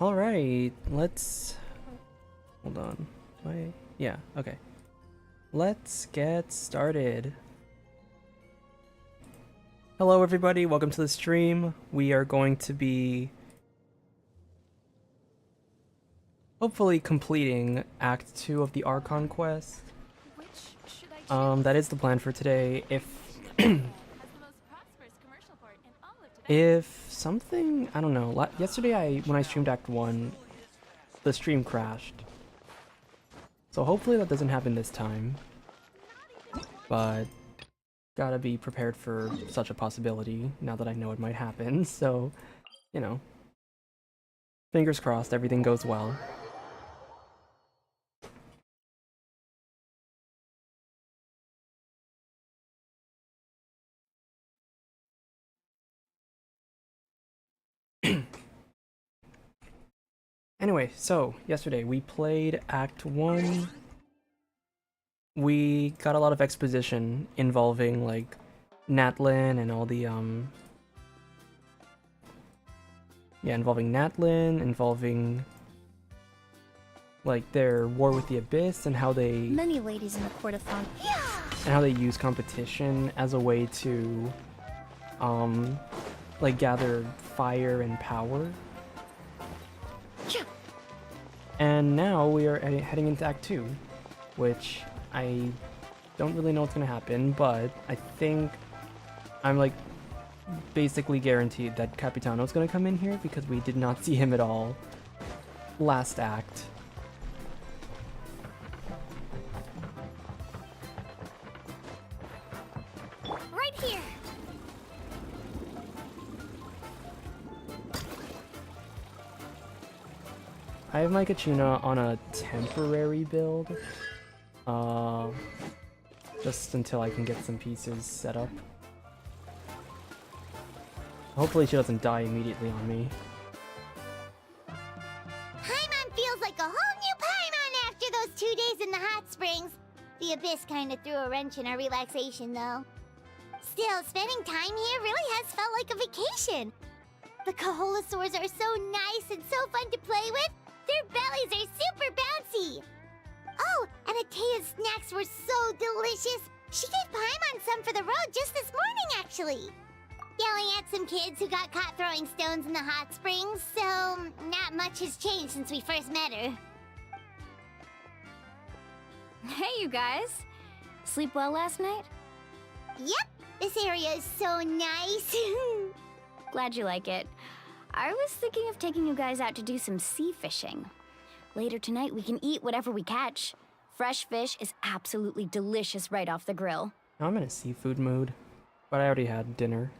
Alright, let's... Hold on. Yeah, okay. Let's get started. Hello everybody, welcome to the stream. We are going to be hopefully completing Act 2 of the Archon quest. That is the plan for today. If something, I don't know, yesterday when I streamed Act 1, the stream crashed. So hopefully that doesn't happen this time. But gotta be prepared for such a possibility now that I know it might happen. So, you know, fingers crossed everything goes well. Anyway, so yesterday we played Act 1. We got a lot of exposition involving like Natlan and all the involving Natlan, involving like their war with the Abyss and how they many ladies in the court of thorn. And how they use competition as a way to like gather fire and power. And now we are heading into Act 2, which I don't really know what's gonna happen, but I think I'm like basically guaranteed that Capitano's gonna come in here because we did not see him at all last act. Right here. I have my Kachina on a temporary build, just until I can get some pieces set up. Hopefully she doesn't die immediately on me. Paimon feels like a whole new Paimon after those 2 days in the hot springs. The Abyss kinda threw a wrench in our relaxation, though. Still, spending time here really has felt like a vacation. The Kaholosaurs are so nice and so fun to play with. Their bellies are super bouncy. Oh, and Atea's snacks were so delicious. She gave Paimon some for the road just this morning, actually. Yelling at some kids who got caught throwing stones in the hot springs, so not much has changed since we first met her. Hey, you guys. Sleep well last night? Yep, this area is so nice. Glad you like it. I was thinking of taking you guys out to do some sea fishing. Later tonight, we can eat whatever we catch. Fresh fish is absolutely delicious right off the grill. I'm in a seafood mood, but I already had dinner.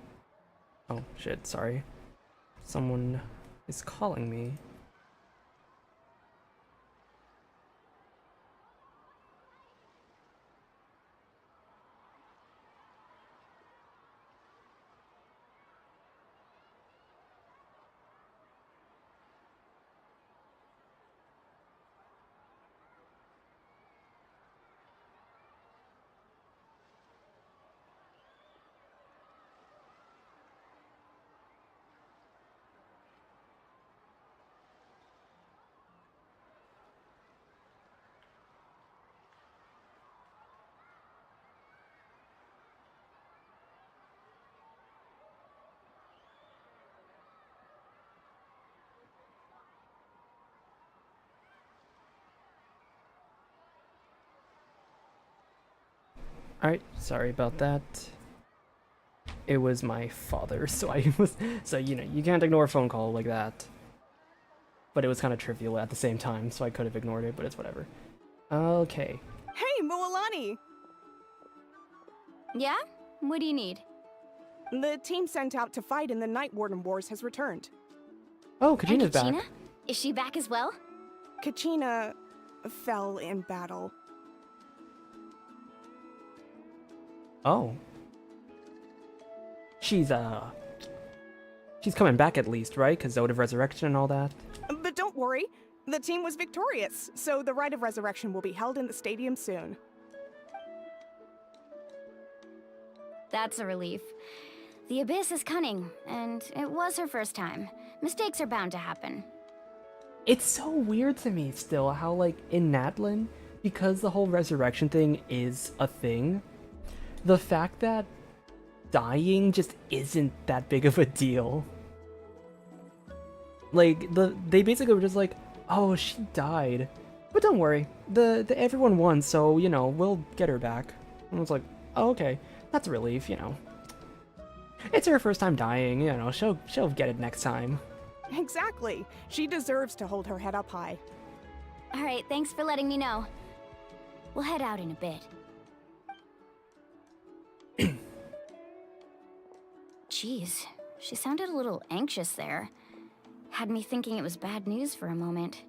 Oh shit, sorry. Someone is calling me. Alright, sorry about that. It was my father, so you know, you can't ignore a phone call like that. But it was kind of trivial at the same time, so I could have ignored it, but it's whatever. Okay. Hey, Moalani! Yeah? What do you need? The team sent out to fight in the Night Warden Wars has returned. Oh, Kachina's back. Kachina? Is she back as well? Kachina fell in battle. Oh. She's coming back at least, right? Because Ode of Resurrection and all that. But don't worry, the team was victorious, so the Rite of Resurrection will be held in the stadium soon. That's a relief. The Abyss is cunning, and it was her first time. Mistakes are bound to happen. It's so weird to me still how, like, in Natlan, because the whole resurrection thing is a thing, the fact that dying just isn't that big of a deal. Like, they basically were just like, oh, she died. But don't worry, the everyone won, so, you know, we'll get her back. And I was like, oh, okay, that's a relief, you know. It's her first time dying, you know, she'll get it next time. Exactly. She deserves to hold her head up high. All right, thanks for letting me know. We'll head out in a bit. Jeez, she sounded a little anxious there. Had me thinking it was bad news for a moment.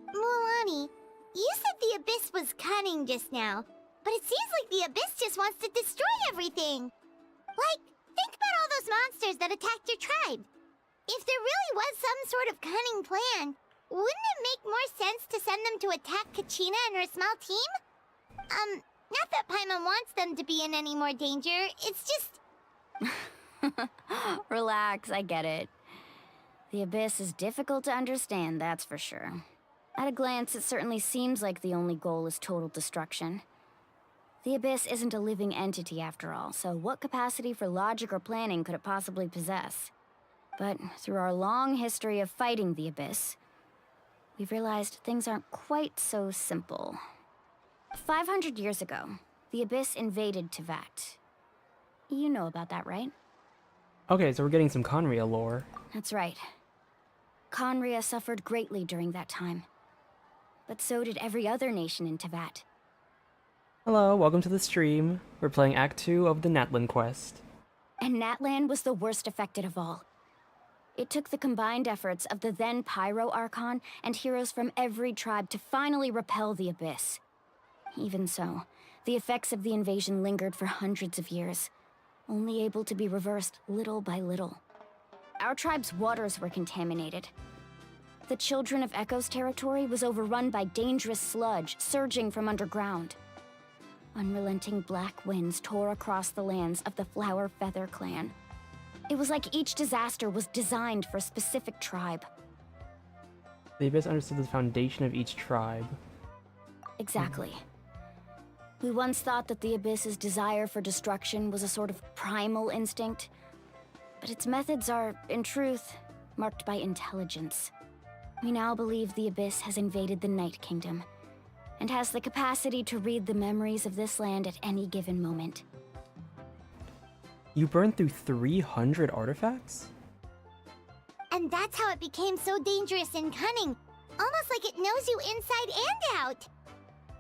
Mualani, you said the Abyss was cunning just now, but it seems like the Abyss just wants to destroy everything. Like, think about all those monsters that attacked your tribe. If there really was some sort of cunning plan, wouldn't it make more sense to send them to attack Kachina and her small team? Not that Paimon wants them to be in any more danger, it's just... Relax, I get it. The Abyss is difficult to understand, that's for sure. At a glance, it certainly seems like the only goal is total destruction. The Abyss isn't a living entity after all, so what capacity for logic or planning could it possibly possess? But through our long history of fighting the Abyss, we've realized things aren't quite so simple. 500 years ago, the Abyss invaded Tevat. You know about that, right? Okay, so we're getting some Conria lore. That's right. Conria suffered greatly during that time. But so did every other nation in Tevat. Hello, welcome to the stream. We're playing Act 2 of the Natlan quest. And Natlan was the worst affected of all. It took the combined efforts of the then 5.0 Archon and heroes from every tribe to finally repel the Abyss. Even so, the effects of the invasion lingered for hundreds of years, only able to be reversed little by little. Our tribe's waters were contaminated. The Children of Echo's territory was overrun by dangerous sludge surging from underground. Unrelenting black winds tore across the lands of the Flower Feather clan. It was like each disaster was designed for a specific tribe. The Abyss understood the foundation of each tribe. Exactly. We once thought that the Abyss's desire for destruction was a sort of primal instinct, but its methods are, in truth, marked by intelligence. We now believe the Abyss has invaded the Night Kingdom, and has the capacity to read the memories of this land at any given moment. You burned through 300 artifacts? And that's how it became so dangerous and cunning. Almost like it knows you inside and out.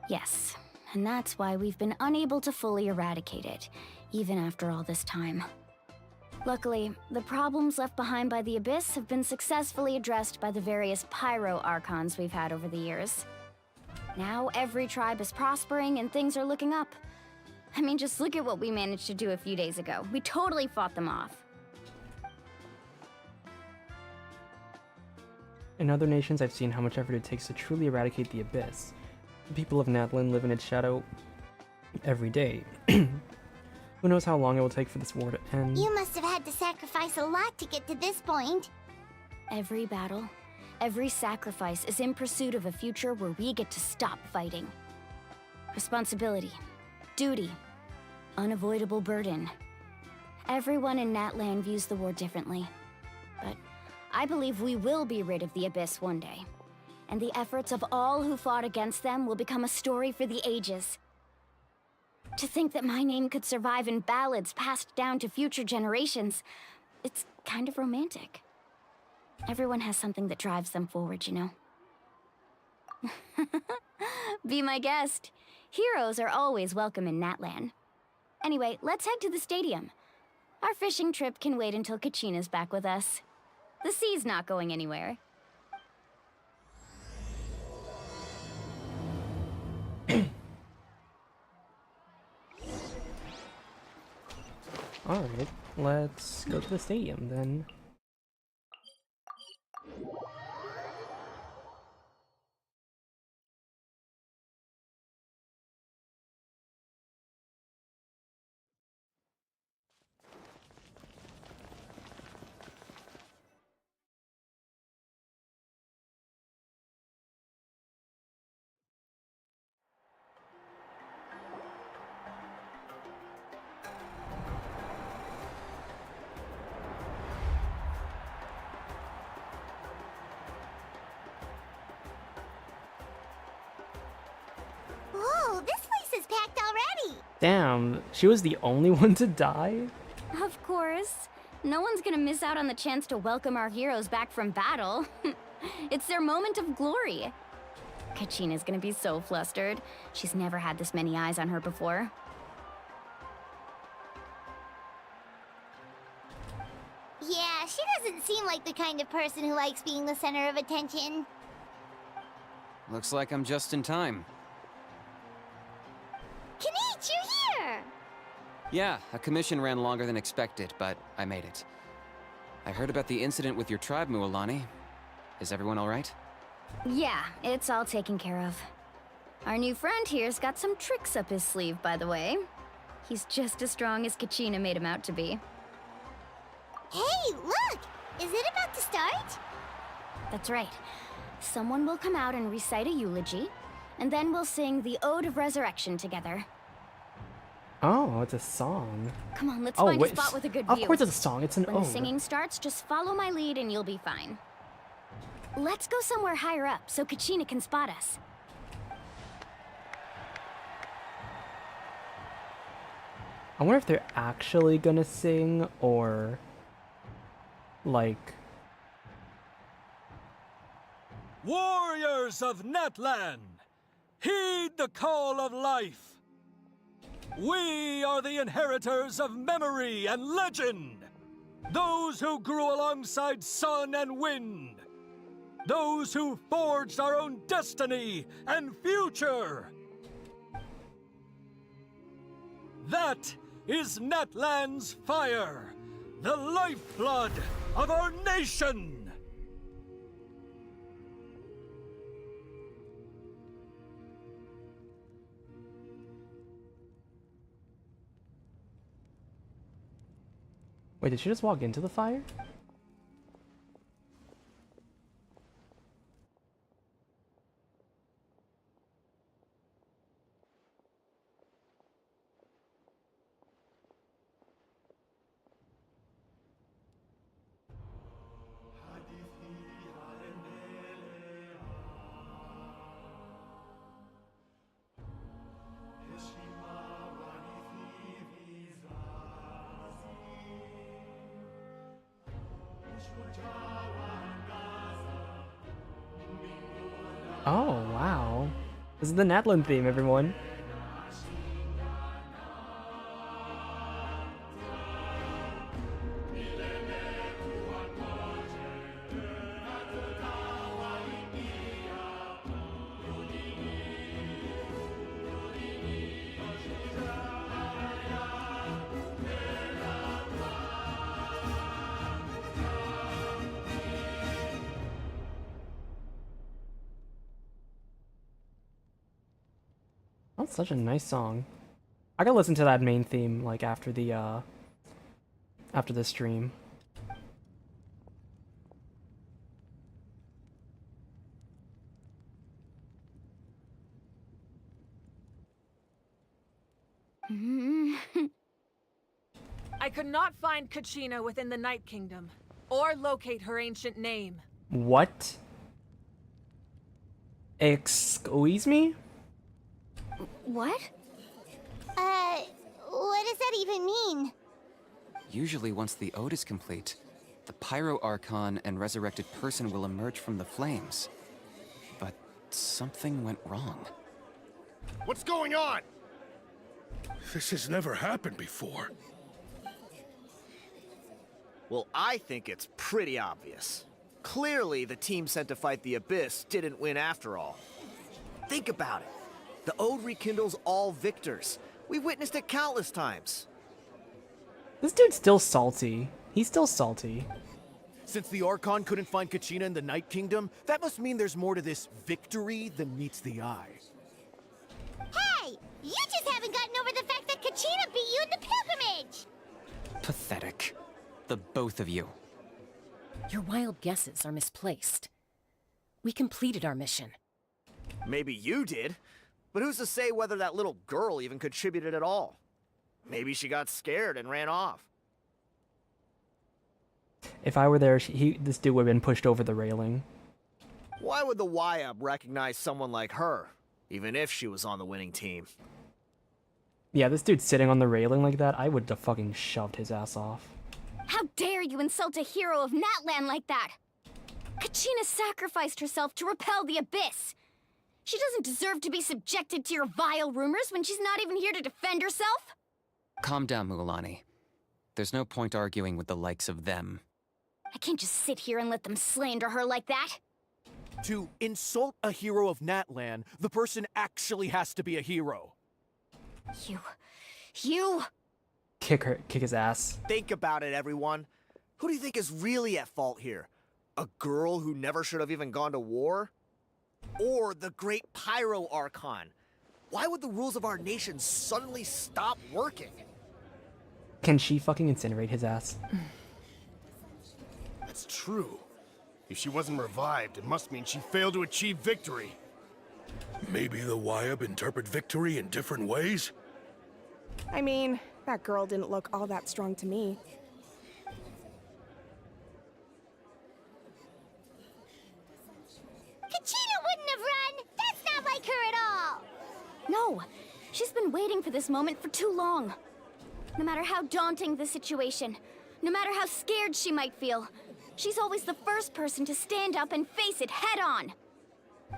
Yes, and that's why we've been unable to fully eradicate it, even after all this time. Luckily, the problems left behind by the Abyss have been successfully addressed by the various 5.0 Archons we've had over the years. Now every tribe is prospering and things are looking up. I mean, just look at what we managed to do a few days ago. We totally fought them off. In other nations, I've seen how much effort it takes to truly eradicate the Abyss. The people of Natlan live in its shadow every day. Who knows how long it will take for this war to end? You must have had to sacrifice a lot to get to this point. Every battle, every sacrifice is in pursuit of a future where we get to stop fighting. Responsibility, duty, unavoidable burden. Everyone in Natlan views the war differently. But I believe we will be rid of the Abyss one day. And the efforts of all who fought against them will become a story for the ages. To think that my name could survive in ballads passed down to future generations, it's kind of romantic. Everyone has something that drives them forward, you know? Be my guest. Heroes are always welcome in Natlan. Anyway, let's head to the stadium. Our fishing trip can wait until Kachina's back with us. The sea's not going anywhere. Alright, let's go to the stadium then. Damn, she was the only one to die? Of course. No one's gonna miss out on the chance to welcome our heroes back from battle. It's their moment of glory. Kachina's gonna be so flustered. She's never had this many eyes on her before. Yeah, she doesn't seem like the kind of person who likes being the center of attention. Looks like I'm just in time. Kanich, you're here! Yeah, a commission ran longer than expected, but I made it. I heard about the incident with your tribe, Mualani. Is everyone alright? Yeah, it's all taken care of. Our new friend here's got some tricks up his sleeve, by the way. He's just as strong as Kachina made him out to be. Hey, look! Is it about to start? That's right. Someone will come out and recite a eulogy, and then we'll sing the Ode of Resurrection together. Oh, it's a song. Come on, let's Oh, find wait. a spot with a good Of view. course it's a song. It's an When ode. the singing starts, just follow my lead and you'll be fine. Let's go somewhere higher up so Kachina can spot us. I wonder if they're actually gonna sing or like Warriors of Natlan, heed the call of life. We are the inheritors of memory and legend. Those who grew alongside sun and wind. Those who forged our own destiny and future. That is Natlan's fire, the lifeblood of our nation. Wait, did she just walk into the fire? Oh, wow. This is the Natlan theme, everyone. That's such a nice song. I gotta listen to that main theme like after the stream. I could not find Kachina within the Night Kingdom, or locate her ancient name. What? Excuse me? What? What does that even mean? Usually once the ode is complete, the 5.0 Archon and resurrected person will emerge from the flames. But something went wrong. What's going on? This has never happened before. Well, I think it's pretty obvious. Clearly, the team sent to fight the Abyss didn't win after all. Think about it. The Ode rekindles all victors. We've witnessed it countless times. This dude's still salty. He's still salty. Since the Archon couldn't find Kachina in the Night Kingdom, that must mean there's more to this victory than meets the eye. Hey! You just haven't gotten over the fact that Kachina beat you in the pilgrimage! Pathetic. The both of you. Your wild guesses are misplaced. We completed our mission. Maybe you did, but who's to say whether that little girl even contributed at all? Maybe she got scared and ran off. If I were there, this dude would have been pushed over the railing. Why would the YUB recognize someone like her, even if she was on the winning team? Yeah, this dude sitting on the railing like that, I would have fucking shoved his ass off. How dare you insult a hero of Natlan like that? Kachina sacrificed herself to repel the abyss. She doesn't deserve to be subjected to your vile rumors when she's not even here to defend herself. Calm down, Mualani. There's no point arguing with the likes of them. I can't just sit here and let them slander her like that. To insult a hero of Natlan, the person actually has to be a hero. You... Kick his ass. Think about it, everyone. Who do you think is really at fault here? A girl who never should have even gone to war? Or the great 5.0 Archon? Why would the rules of our nation suddenly stop working? Can she fucking incinerate his ass? That's true. If she wasn't revived, it must mean she failed to achieve victory. Maybe the Wyab interpret victory in different ways? I mean, that girl didn't look all that strong to me. Kachina wouldn't have run! That's not like her at all! No, she's been waiting for this moment for too long. No matter how daunting the situation, no matter how scared she might feel, she's always the first person to stand up and face it head on.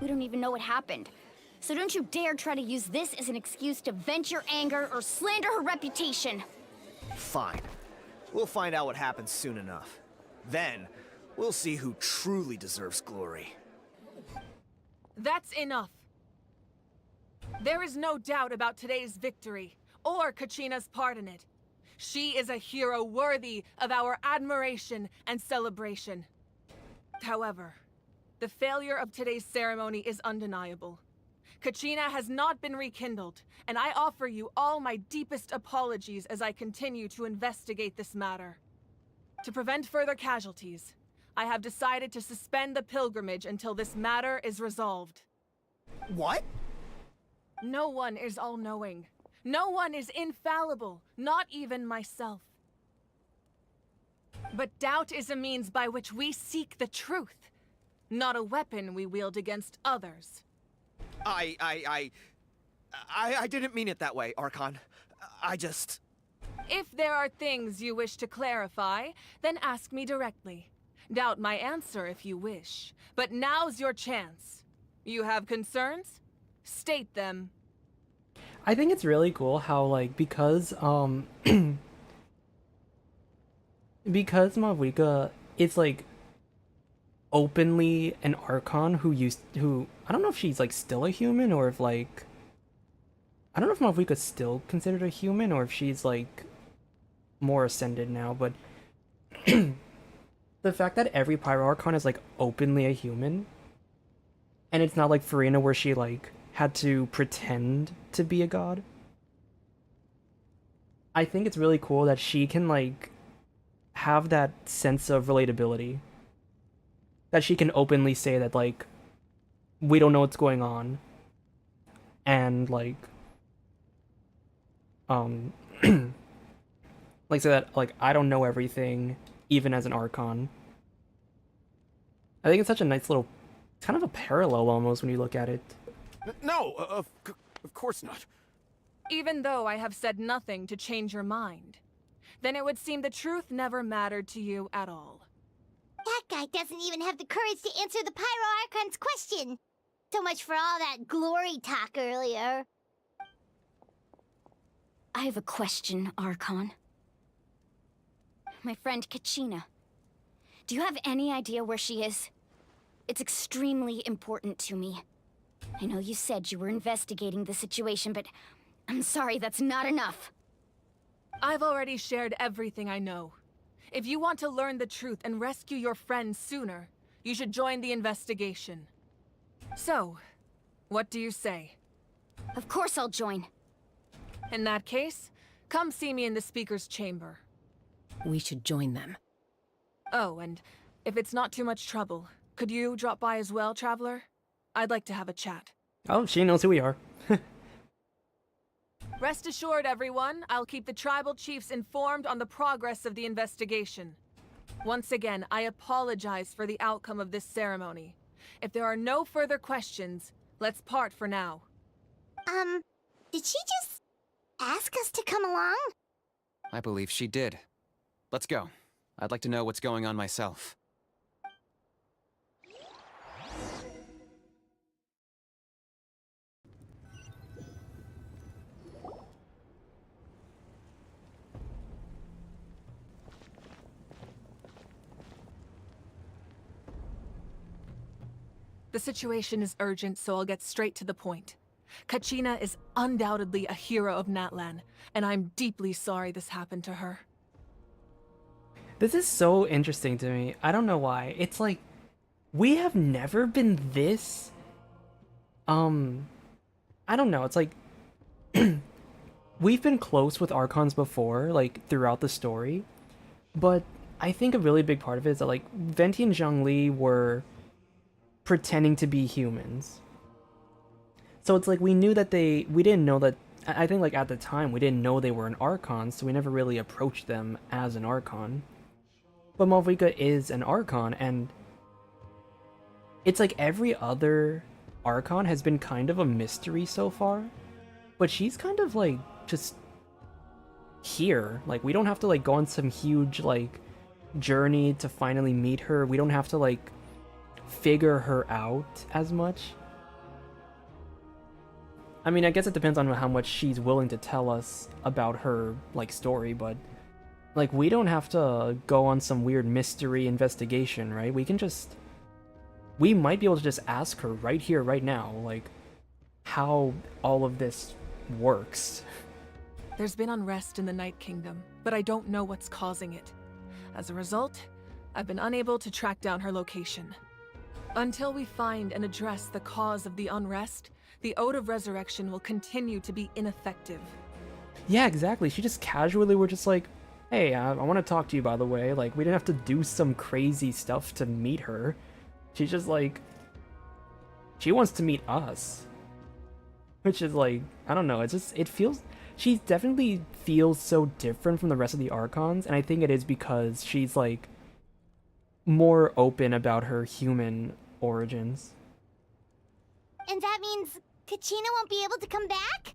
We don't even know what happened, so don't you dare try to use this as an excuse to vent your anger or slander her reputation. Fine. We'll find out what happens soon enough. Then, we'll see who truly deserves glory. That's enough. There is no doubt about today's victory, or Kachina's part in it. She is a hero worthy of our admiration and celebration. However, the failure of today's ceremony is undeniable. Kachina has not been rekindled, and I offer you all my deepest apologies as I continue to investigate this matter. To prevent further casualties, I have decided to suspend the pilgrimage until this matter is resolved. What? No one is all-knowing. No one is infallible, not even myself. But doubt is a means by which we seek the truth, not a weapon we wield against others. I didn't mean it that way, Archon. I just... If there are things you wish to clarify, then ask me directly. Doubt my answer if you wish, but now's your chance. You have concerns? State them. I think it's really cool how, like, because because Mavuika is like openly an Archon who I don't know if she's like still a human, or if like I don't know if Mavuika's still considered a human, or if she's like more ascended now, but the fact that every 5.0 Archon is like openly a human, and it's not like Farina where she like had to pretend to be a god. I think it's really cool that she can like have that sense of relatability. That she can openly say that like we don't know what's going on. And like like say that like I don't know everything even as an Archon. I think it's such a nice little, it's kind of a parallel almost when you look at it. No, of course not. Even though I have said nothing to change your mind, then it would seem the truth never mattered to you at all. That guy doesn't even have the courage to answer the 5.0 Archon's question. So much for all that glory talk earlier. I have a question, Archon. My friend Kachina. Do you have any idea where she is? It's extremely important to me. I know you said you were investigating the situation, but I'm sorry, that's not enough. I've already shared everything I know. If you want to learn the truth and rescue your friends sooner, you should join the investigation. So, what do you say? Of course I'll join. In that case, come see me in the speaker's chamber. We should join them. Oh, and if it's not too much trouble, could you drop by as well, Traveler? I'd like to have a chat. Oh, she knows who we are. Rest assured, everyone, I'll keep the tribal chiefs informed on the progress of the investigation. Once again, I apologize for the outcome of this ceremony. If there are no further questions, let's part for now. Did she just ask us to come along? I believe she did. Let's go. I'd like to know what's going on myself. The situation is urgent, so I'll get straight to the point. Kachina is undoubtedly a hero of Natlan, and I'm deeply sorry this happened to her. This is so interesting to me. I don't know why. It's like, we have never been this... I don't know. It's like... we've been close with Archons before, like, throughout the story. But I think a really big part of it is that, like, Venti and Zhongli were pretending to be humans. So it's like, we knew that we didn't know that... I think, like, at the time, we didn't know they were an Archon, so we never really approached them as an Archon. But Malvika is an Archon, and it's like every other Archon has been kind of a mystery so far. But she's kind of, like, just here. Like, we don't have to, like, go on some huge, like, journey to finally meet her. We don't have to, like, figure her out as much. I mean, I guess it depends on how much she's willing to tell us about her, like, story, but, like, we don't have to go on some weird mystery investigation, right? We can just... we might be able to just ask her right here, right now, like, how all of this works. There's been unrest in the Night Kingdom, but I don't know what's causing it. As a result, I've been unable to track down her location. Until we find and address the cause of the unrest, the Ode of Resurrection will continue to be ineffective. Yeah, exactly. She just casually were just like, hey, I want to talk to you, by the way. Like, we didn't have to do some crazy stuff to meet her. She's just like, she wants to meet us. Which is like, I don't know, it's just, it feels, she definitely feels so different from the rest of the Archons, and I think it is because she's like, more open about her human origins. And that means Kachina won't be able to come back?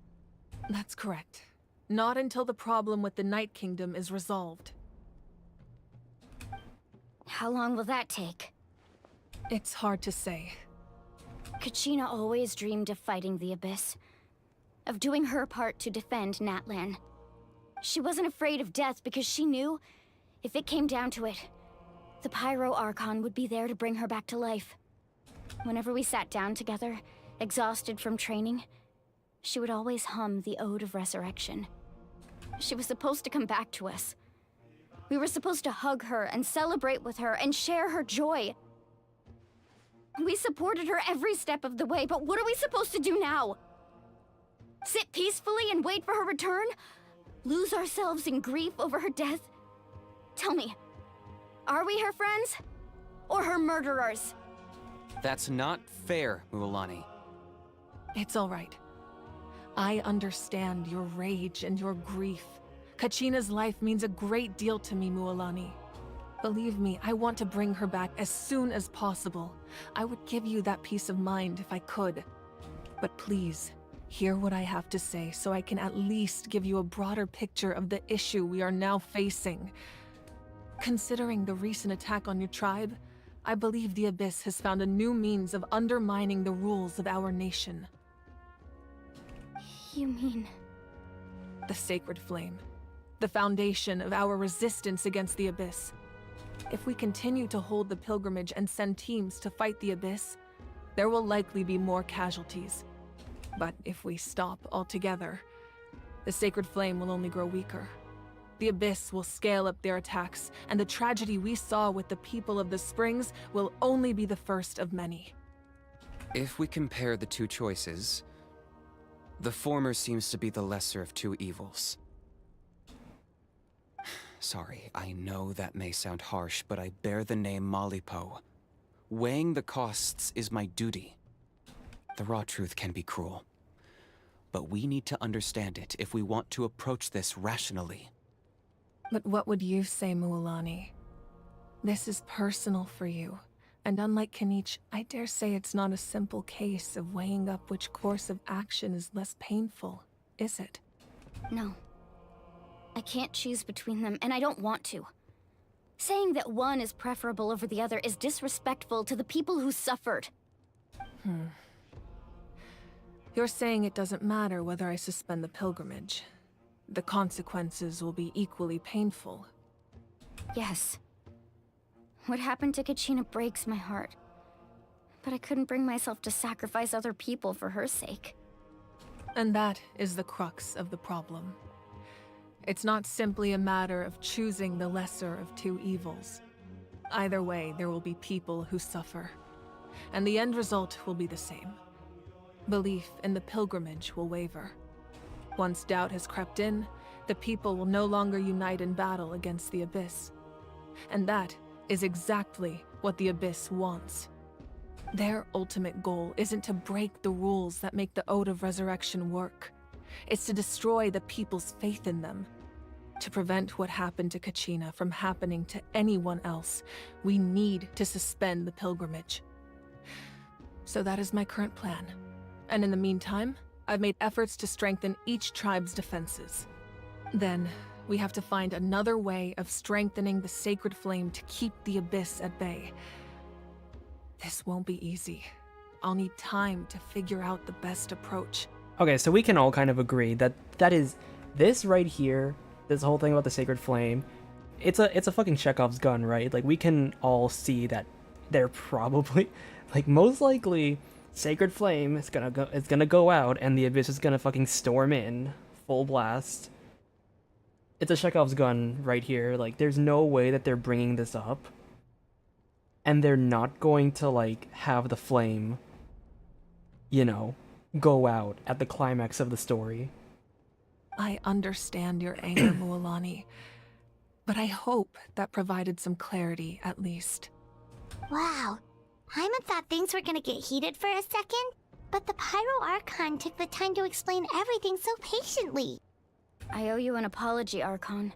That's correct. Not until the problem with the Night Kingdom is resolved. How long will that take? It's hard to say. Kachina always dreamed of fighting the Abyss, of doing her part to defend Natlan. She wasn't afraid of death because she knew, if it came down to it, the 5.0 Archon would be there to bring her back to life. Whenever we sat down together, exhausted from training, she would always hum the Ode of Resurrection. She was supposed to come back to us. We were supposed to hug her and celebrate with her and share her joy. We supported her every step of the way, but what are we supposed to do now? Sit peacefully and wait for her return? Lose ourselves in grief over her death? Tell me, are we her friends? Or her murderers? That's not fair, Mualani. It's all right. I understand your rage and your grief. Kachina's life means a great deal to me, Mualani. Believe me, I want to bring her back as soon as possible. I would give you that peace of mind if I could. But please, hear what I have to say so I can at least give you a broader picture of the issue we are now facing. Considering the recent attack on your tribe, I believe the Abyss has found a new means of undermining the rules of our nation. You mean... The Sacred Flame. The foundation of our resistance against the Abyss. If we continue to hold the pilgrimage and send teams to fight the Abyss, there will likely be more casualties. But if we stop altogether, the Sacred Flame will only grow weaker. The Abyss will scale up their attacks, and the tragedy we saw with the people of the Springs will only be the first of many. If we compare the two choices, the former seems to be the lesser of two evils. Sorry, I know that may sound harsh, but I bear the name Malipo. Weighing the costs is my duty. The raw truth can be cruel, but we need to understand it if we want to approach this rationally. But what would you say, Mualani? This is personal for you, and unlike Kanich, I dare say it's not a simple case of weighing up which course of action is less painful, is it? No. I can't choose between them, and I don't want to. Saying that one is preferable over the other is disrespectful to the people who suffered. You're saying it doesn't matter whether I suspend the pilgrimage. The consequences will be equally painful. Yes. What happened to Kachina breaks my heart. But I couldn't bring myself to sacrifice other people for her sake. And that is the crux of the problem. It's not simply a matter of choosing the lesser of two evils. Either way, there will be people who suffer. And the end result will be the same. Belief in the pilgrimage will waver. Once doubt has crept in, the people will no longer unite in battle against the Abyss. And that is exactly what the Abyss wants. Their ultimate goal isn't to break the rules that make the Ode of Resurrection work. It's to destroy the people's faith in them. To prevent what happened to Kachina from happening to anyone else, we need to suspend the pilgrimage. So that is my current plan. And in the meantime, I've made efforts to strengthen each tribe's defenses. Then, we have to find another way of strengthening the sacred flame to keep the Abyss at bay. This won't be easy. I'll need time to figure out the best approach. Okay, so we can all kind of agree that this right here, this whole thing about the sacred flame, it's a fucking Chekhov's gun, right? Like, we can all see that they're probably, like, most likely sacred flame is gonna go out and the Abyss is gonna fucking storm in full blast. It's a Chekhov's gun right here. Like, there's no way that they're bringing this up and they're not going to, like, have the flame, you know, go out at the climax of the story. I understand your anger, Mualani, but I hope that provided some clarity, at least. Wow. Hyman thought things were gonna get heated for a second, but the 5.0 Archon took the time to explain everything so patiently. I owe you an apology, Archon.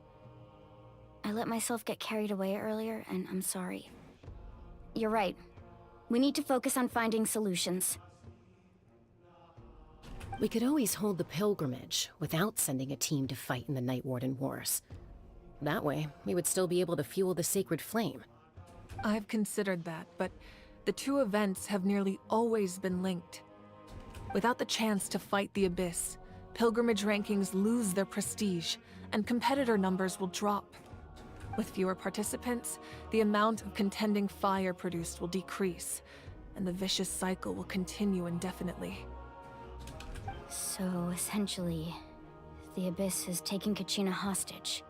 I let myself get carried away earlier, and I'm sorry. You're right. We need to focus on finding solutions. We could always hold the pilgrimage without sending a team to fight in the Night Warden Wars. That way, we would still be able to fuel the sacred flame. I've considered that, but the two events have nearly always been linked. Without the chance to fight the Abyss, pilgrimage rankings lose their prestige, and competitor numbers will drop. With fewer participants, the amount of contending fire produced will decrease, and the vicious cycle will continue indefinitely. So, essentially, the Abyss is taking Kachina hostage.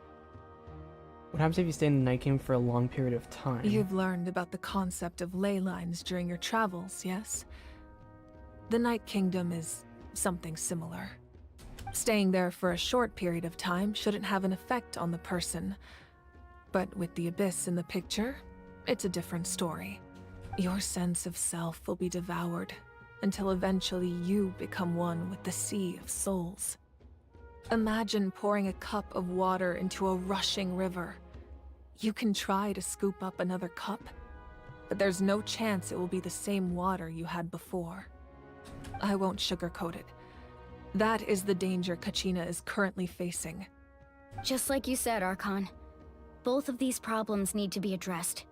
What happens if you stay in the Night Kingdom for a long period of time? You've learned about the concept of ley lines during your travels, yes? The Night Kingdom is something similar. Staying there for a short period of time shouldn't have an effect on the person. But with the Abyss in the picture, it's a different story. Your sense of self will be devoured, until eventually you become one with the Sea of Souls. Imagine pouring a cup of water into a rushing river. You can try to scoop up another cup, but there's no chance it will be the same water you had before. I won't sugarcoat it. That is the danger Kachina is currently facing. Just like you said, Archon. Both of these problems need to be addressed.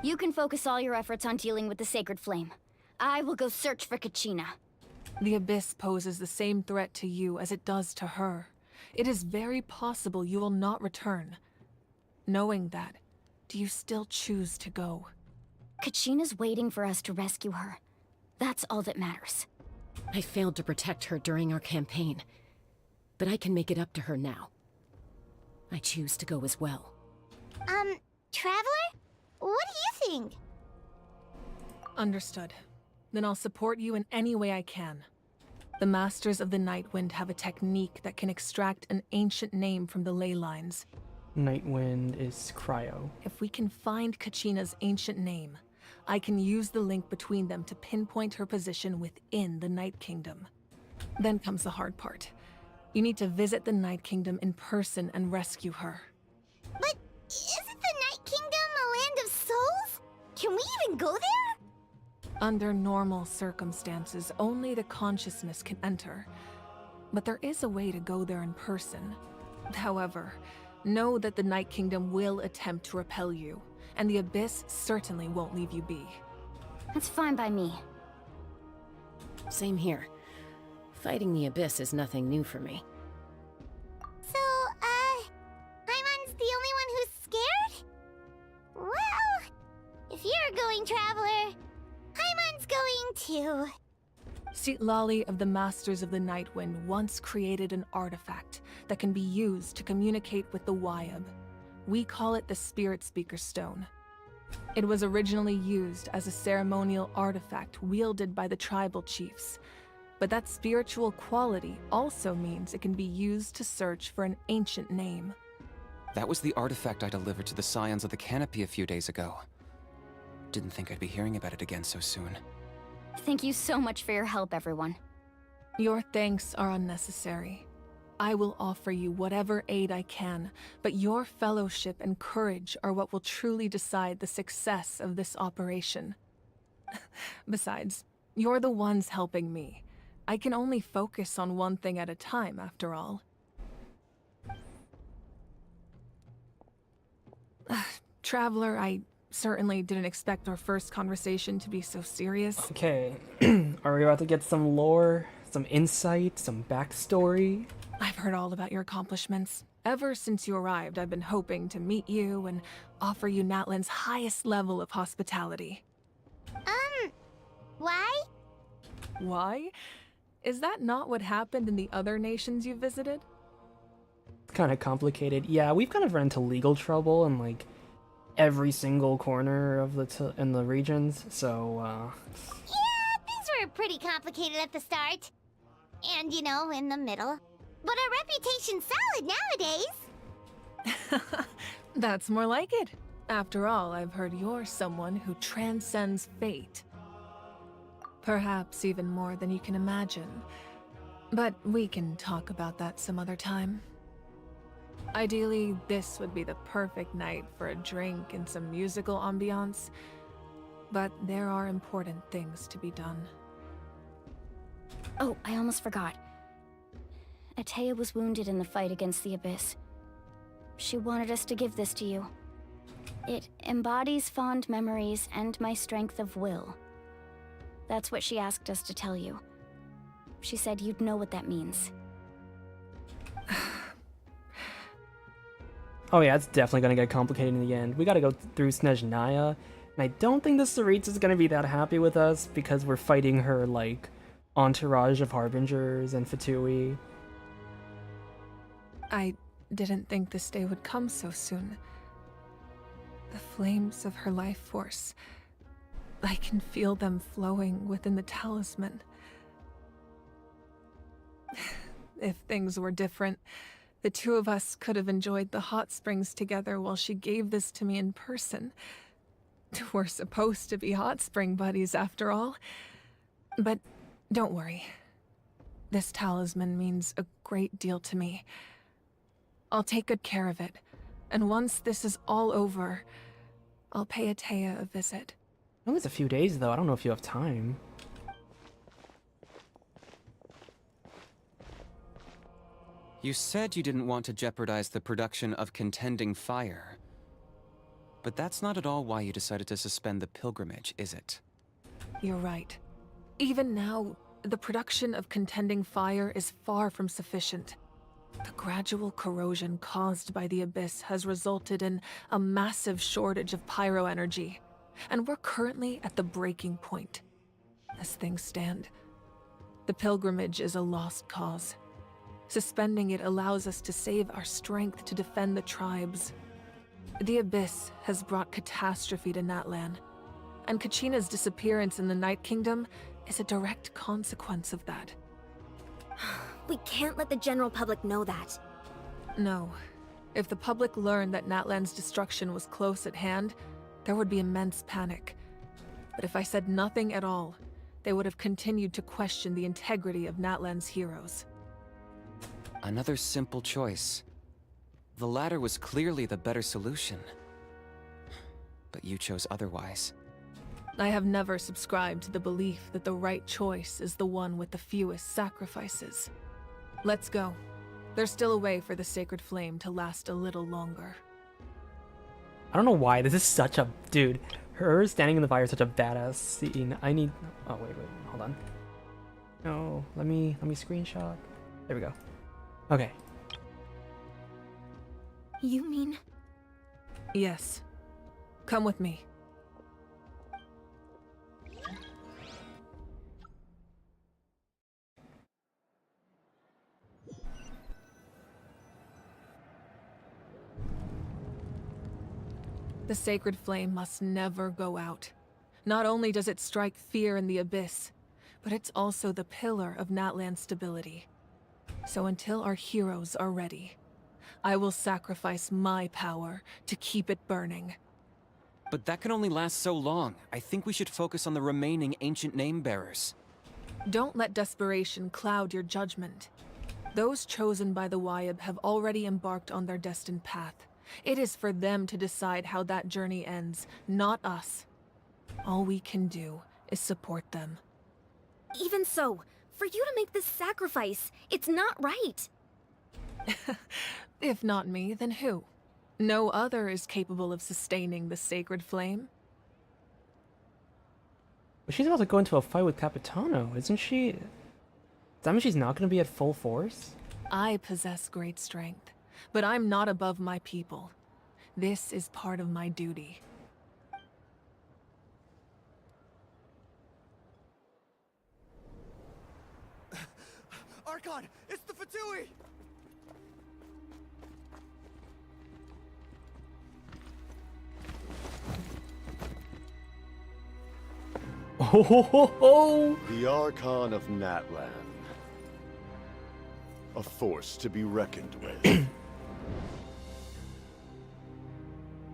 You can focus all your efforts on dealing with the sacred flame. I will go search for Kachina. The Abyss poses the same threat to you as it does to her. It is very possible you will not return. Knowing that, do you still choose to go? Kachina's waiting for us to rescue her. That's all that matters. I failed to protect her during our campaign, but I can make it up to her now. I choose to go as well. Traveler? What do you think? Understood. Then I'll support you in any way I can. The Masters of the Nightwind have a technique that can extract an ancient name from the ley lines. Nightwind is cryo. If we can find Kachina's ancient name, I can use the link between them to pinpoint her position within the Night Kingdom. Then comes the hard part. You need to visit the Night Kingdom in person and rescue her. But isn't the Night Kingdom a land of souls? Can we even go there? Under normal circumstances, only the consciousness can enter. but there is a way to go there in person. However, know that the Night Kingdom will attempt to repel you, and the Abyss certainly won't leave you be. That's fine by me. Same here. Fighting the Abyss is nothing new for me. So, Paimon's the only one who's scared? Well, if you're going, Traveler, Paimon's going too. Citlali of the Masters of the Nightwind once created an artifact that can be used to communicate with the Wyab. We call it the Spirit Speaker Stone. It was originally used as a ceremonial artifact wielded by the tribal chiefs, but that spiritual quality also means it can be used to search for an ancient name. That was the artifact I delivered to the Scions of the Canopy a few days ago. Didn't think I'd be hearing about it again so soon. Thank you so much for your help, everyone. Your thanks are unnecessary. I will offer you whatever aid I can, but your fellowship and courage are what will truly decide the success of this operation. Besides, you're the ones helping me. I can only focus on one thing at a time, after all. Traveler, I certainly didn't expect our first conversation to be so serious. Okay, are we about to get some lore, some insight, some backstory? I've heard all about your accomplishments. Ever since you arrived, I've been hoping to meet you and offer you Natlan's highest level of hospitality. Why? Why? Is that not what happened in the other nations you visited? It's kind of complicated. Yeah, we've kind of run into legal trouble in like every single corner of in the regions, so Yeah, things were pretty complicated at the start. And, you know, in the middle. But our reputation's solid nowadays. That's more like it. After all, I've heard you're someone who transcends fate. Perhaps even more than you can imagine. But we can talk about that some other time. Ideally, this would be the perfect night for a drink and some musical ambiance. But there are important things to be done. Oh, I almost forgot. Atea was wounded in the fight against the Abyss. She wanted us to give this to you. It embodies fond memories and my strength of will. That's what she asked us to tell you. She said you'd know what that means. oh yeah, it's definitely gonna get complicated in the end. We gotta go through Snezhnaya, and I don't think the Saritz is gonna be that happy with us because we're fighting her like entourage of harbingers and Fatui. I didn't think this day would come so soon. The flames of her life force. I can feel them flowing within the talisman. If things were different, the two of us could have enjoyed the hot springs together while she gave this to me in person. We're supposed to be hot spring buddies after all. But don't worry. This talisman means a great deal to me. I'll take good care of it, and once this is all over, I'll pay Atea a visit. Only it's a few days though, I don't know if you have time. You said you didn't want to jeopardize the production of Contending Fire. But that's not at all why you decided to suspend the pilgrimage, is it? You're right. Even now, the production of Contending Fire is far from sufficient. The gradual corrosion caused by the Abyss has resulted in a massive shortage of pyro energy, and we're currently at the breaking point. As things stand, the pilgrimage is a lost cause. Suspending it allows us to save our strength to defend the tribes. The Abyss has brought catastrophe to Natlan, and Kachina's disappearance in the Night Kingdom is a direct consequence of that. We can't let the general public know that. No. If the public learned that Natlan's destruction was close at hand, there would be immense panic. But if I said nothing at all, they would have continued to question the integrity of Natlan's heroes. Another simple choice. The latter was clearly the better solution. But you chose otherwise. I have never subscribed to the belief that the right choice is the one with the fewest sacrifices. Let's go. There's still a way for the sacred flame to last a little longer. I don't know why this is such a dude. Her standing in the fire is such a badass scene. I need. Oh wait, hold on. No, let me screenshot. There we go. Okay. You mean? Yes. Come with me. The sacred flame must never go out. Not only does it strike fear in the abyss, but it's also the pillar of Natlan's stability. So until our heroes are ready, I will sacrifice my power to keep it burning. But that can only last so long. I think we should focus on the remaining ancient name-bearers. Don't let desperation cloud your judgment. Those chosen by the Wyab have already embarked on their destined path. It is for them to decide how that journey ends, not us. All we can do is support them. Even so, for you to make this sacrifice, it's not right. If not me, then who? No other is capable of sustaining the sacred flame. But she's about to go into a fight with Capitano, isn't she? Does that mean she's not going to be at full force? I possess great strength, but I'm not above my people. This is part of my duty. Archon, it's the Fatui! Oh ho ho ho! The Archon of Natlan. A force to be reckoned with.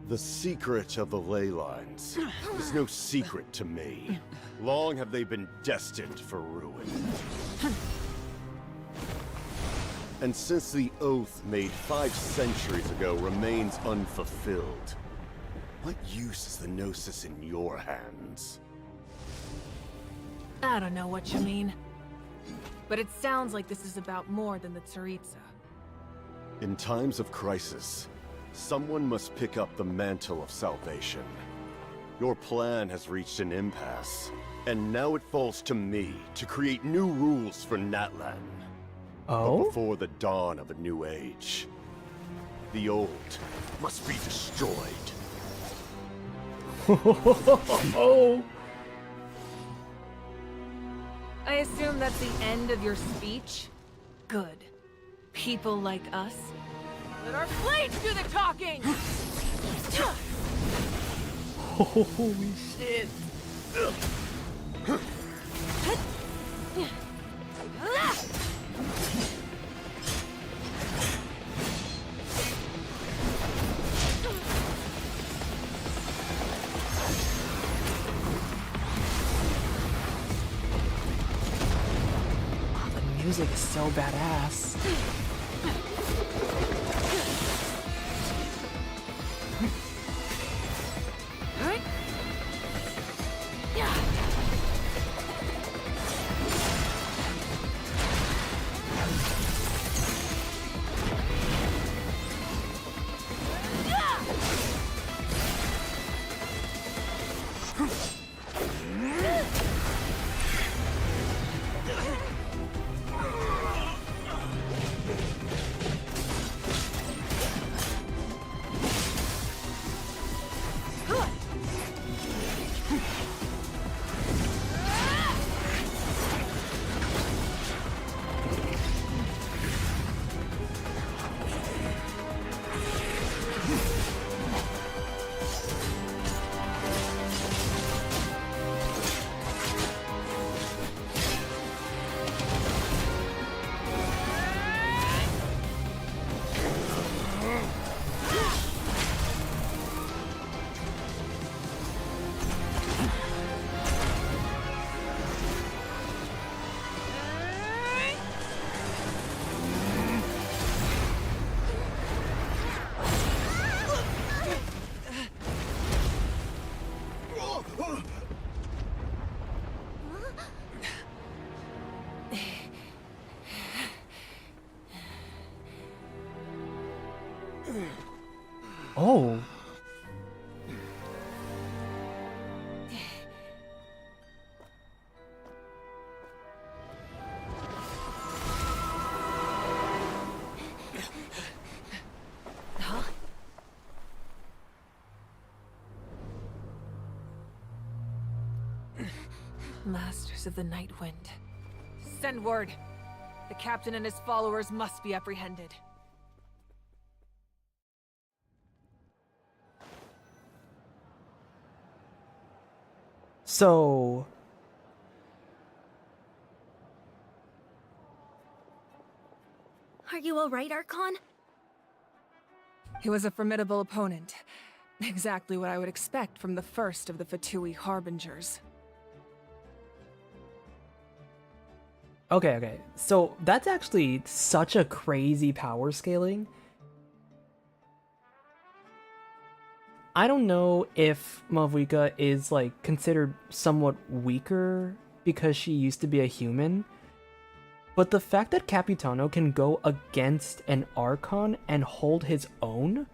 The secret of the ley lines is no secret to me. Long have they been destined for ruin. And since the oath made 5 centuries ago remains unfulfilled, what use is the Gnosis in your hands? I don't know what you mean. But it sounds like this is about more than the Tsaritsa. In times of crisis, someone must pick up the mantle of salvation. Your plan has reached an impasse, and now it falls to me to create new rules for Natlan. Oh? But before the dawn of a new age, the old must be destroyed. Oh! I assume that's the end of your speech? Good. People like us. Let our blades do the talking! Holy shit! The music is so badass. Oh. Masters of the Night Wind. Send word. The captain and his followers must be apprehended. So... Are you alright, Archon? He was a formidable opponent. Exactly what I would expect from the first of the Fatui Harbingers. Okay. So that's actually such a crazy power scaling. I don't know if Malvika is like considered somewhat weaker because she used to be a human, but the fact that Capitano can go against an Archon and hold his own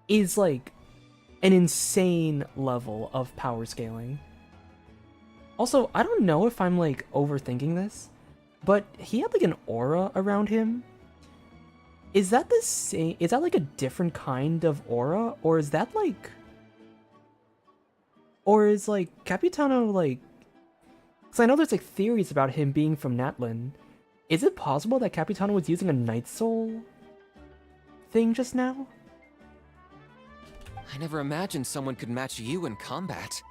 is like an insane level of power scaling. Also, I don't know if I'm like overthinking this, but he had like an aura around him. Is that the same? Is that like a different kind of aura? Or is that like... Or is like Capitano like... Because I know there's like theories about him being from Natlan. Is it possible that Capitano was using a Night Soul thing just now? I never imagined someone could match you in combat.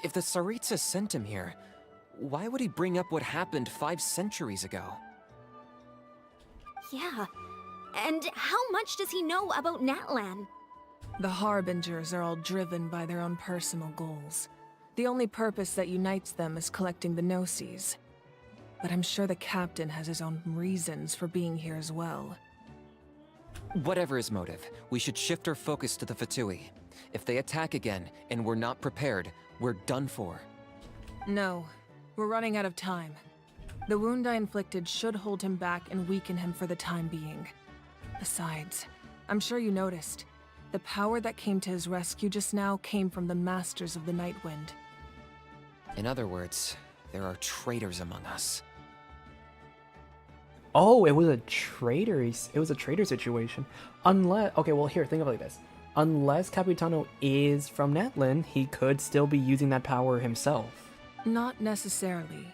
If the Tsaritsa sent him here, why would he bring up what happened 5 centuries ago? Yeah. And how much does he know about Natlan? The Harbingers are all driven by their own personal goals. The only purpose that unites them is collecting the Gnosis. But I'm sure the captain has his own reasons for being here as well. Whatever his motive, we should shift our focus to the Fatui. If they attack again, and we're not prepared, we're done for. No, we're running out of time. The wound I inflicted should hold him back and weaken him for the time being. Besides, I'm sure you noticed, the power that came to his rescue just now came from the Masters of the Night Wind. In other words, there are traitors among us. Oh, it was a traitor. It was a traitor situation. Unless... Okay, well here, think of it like this. Unless Capitano is from Natlan, he could still be using that power himself. Not necessarily.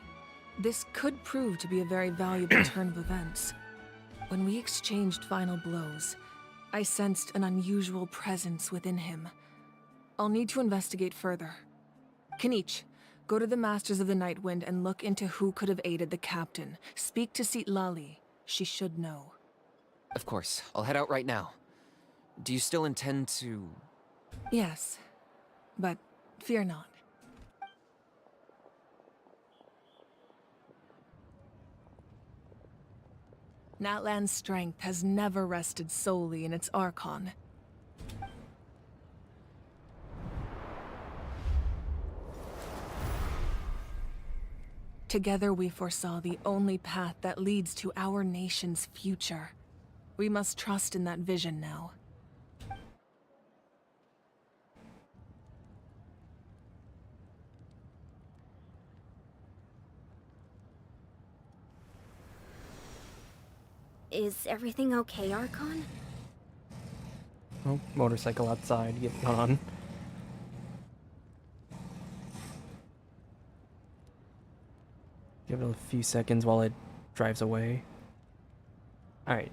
This could prove to be a very valuable turn of events. When we exchanged final blows, I sensed an unusual presence within him. I'll need to investigate further. Kanich, go to the Masters of the Night Wind and look into who could have aided the captain. Speak to Sitlali. She should know. Of course, I'll head out right now. Do you still intend to... Yes, but fear not. Natlan's strength has never rested solely in its Archon. Together we foresaw the only path that leads to our nation's future. We must trust in that vision now. Is everything okay, Archon? Oh, motorcycle outside. Get on. Give it a few seconds while it drives away. Alright.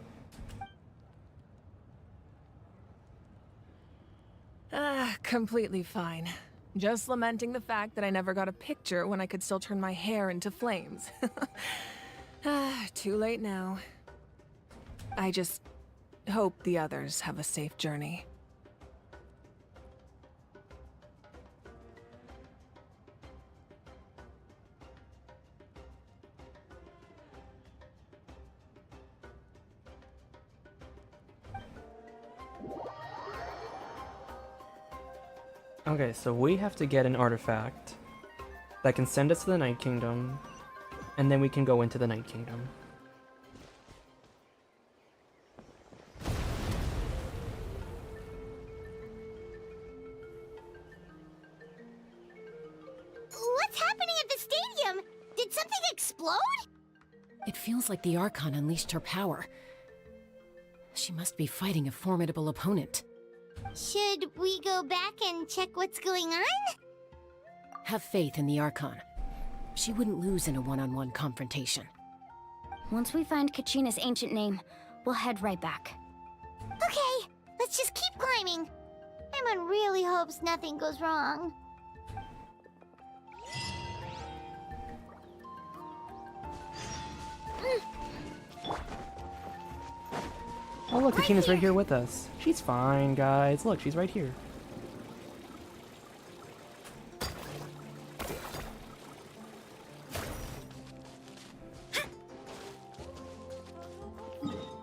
Completely fine. Just lamenting the fact that I never got a picture when I could still turn my hair into flames. Too late now. I just hope the others have a safe journey. Okay, so we have to get an artifact that can send us to the Night Kingdom, and then we can go into the Night Kingdom. explode? It feels like the Archon unleashed her power. She must be fighting a formidable opponent. Should we go back and check what's going on? Have faith in the Archon. She wouldn't lose in a one-on-one confrontation. Once we find Kachina's ancient name, we'll head right back. Okay, let's just keep climbing. Emma really hopes nothing goes wrong. Oh look, Kachina's right here with us. She's fine, guys. Look, she's right here.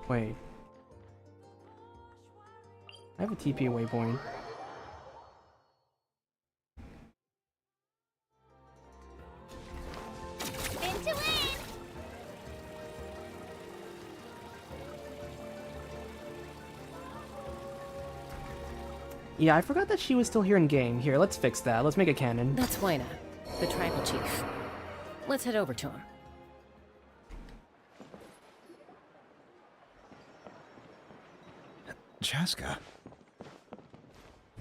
Wait. I have a TP waypoint. Spin to win! Yeah, I forgot that she was still here in game. Here, let's fix that. Let's make a cannon. That's Wyna, the tribal chief. Let's head over to him. Chaska?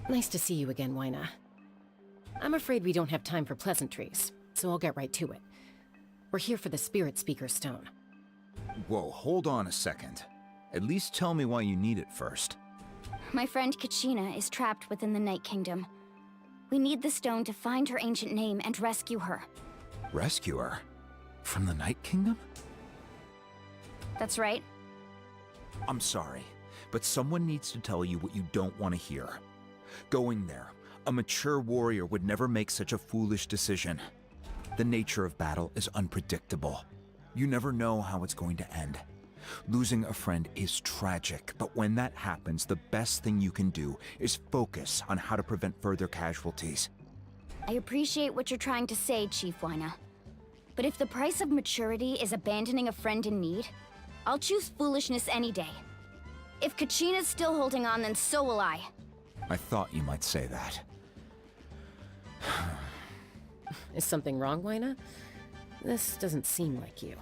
Nice to see you again, Wyna. I'm afraid we don't have time for pleasantries, so I'll get right to it. We're here for the Spirit Speaker Stone. Whoa, hold on a second. At least tell me why you need it first. My friend Kachina is trapped within the Night Kingdom. We need the stone to find her ancient name and rescue her. Rescue her? From the Night Kingdom? That's right. I'm sorry, but someone needs to tell you what you don't want to hear. Going there, a mature warrior would never make such a foolish decision. The nature of battle is unpredictable. You never know how it's going to end. Losing a friend is tragic, but when that happens, the best thing you can do is focus on how to prevent further casualties. I appreciate what you're trying to say, Chief Wyna. But if the price of maturity is abandoning a friend in need, I'll choose foolishness any day. If Kachina's still holding on, then so will I. I thought you might say that. Is something wrong, Wyna? This doesn't seem like you.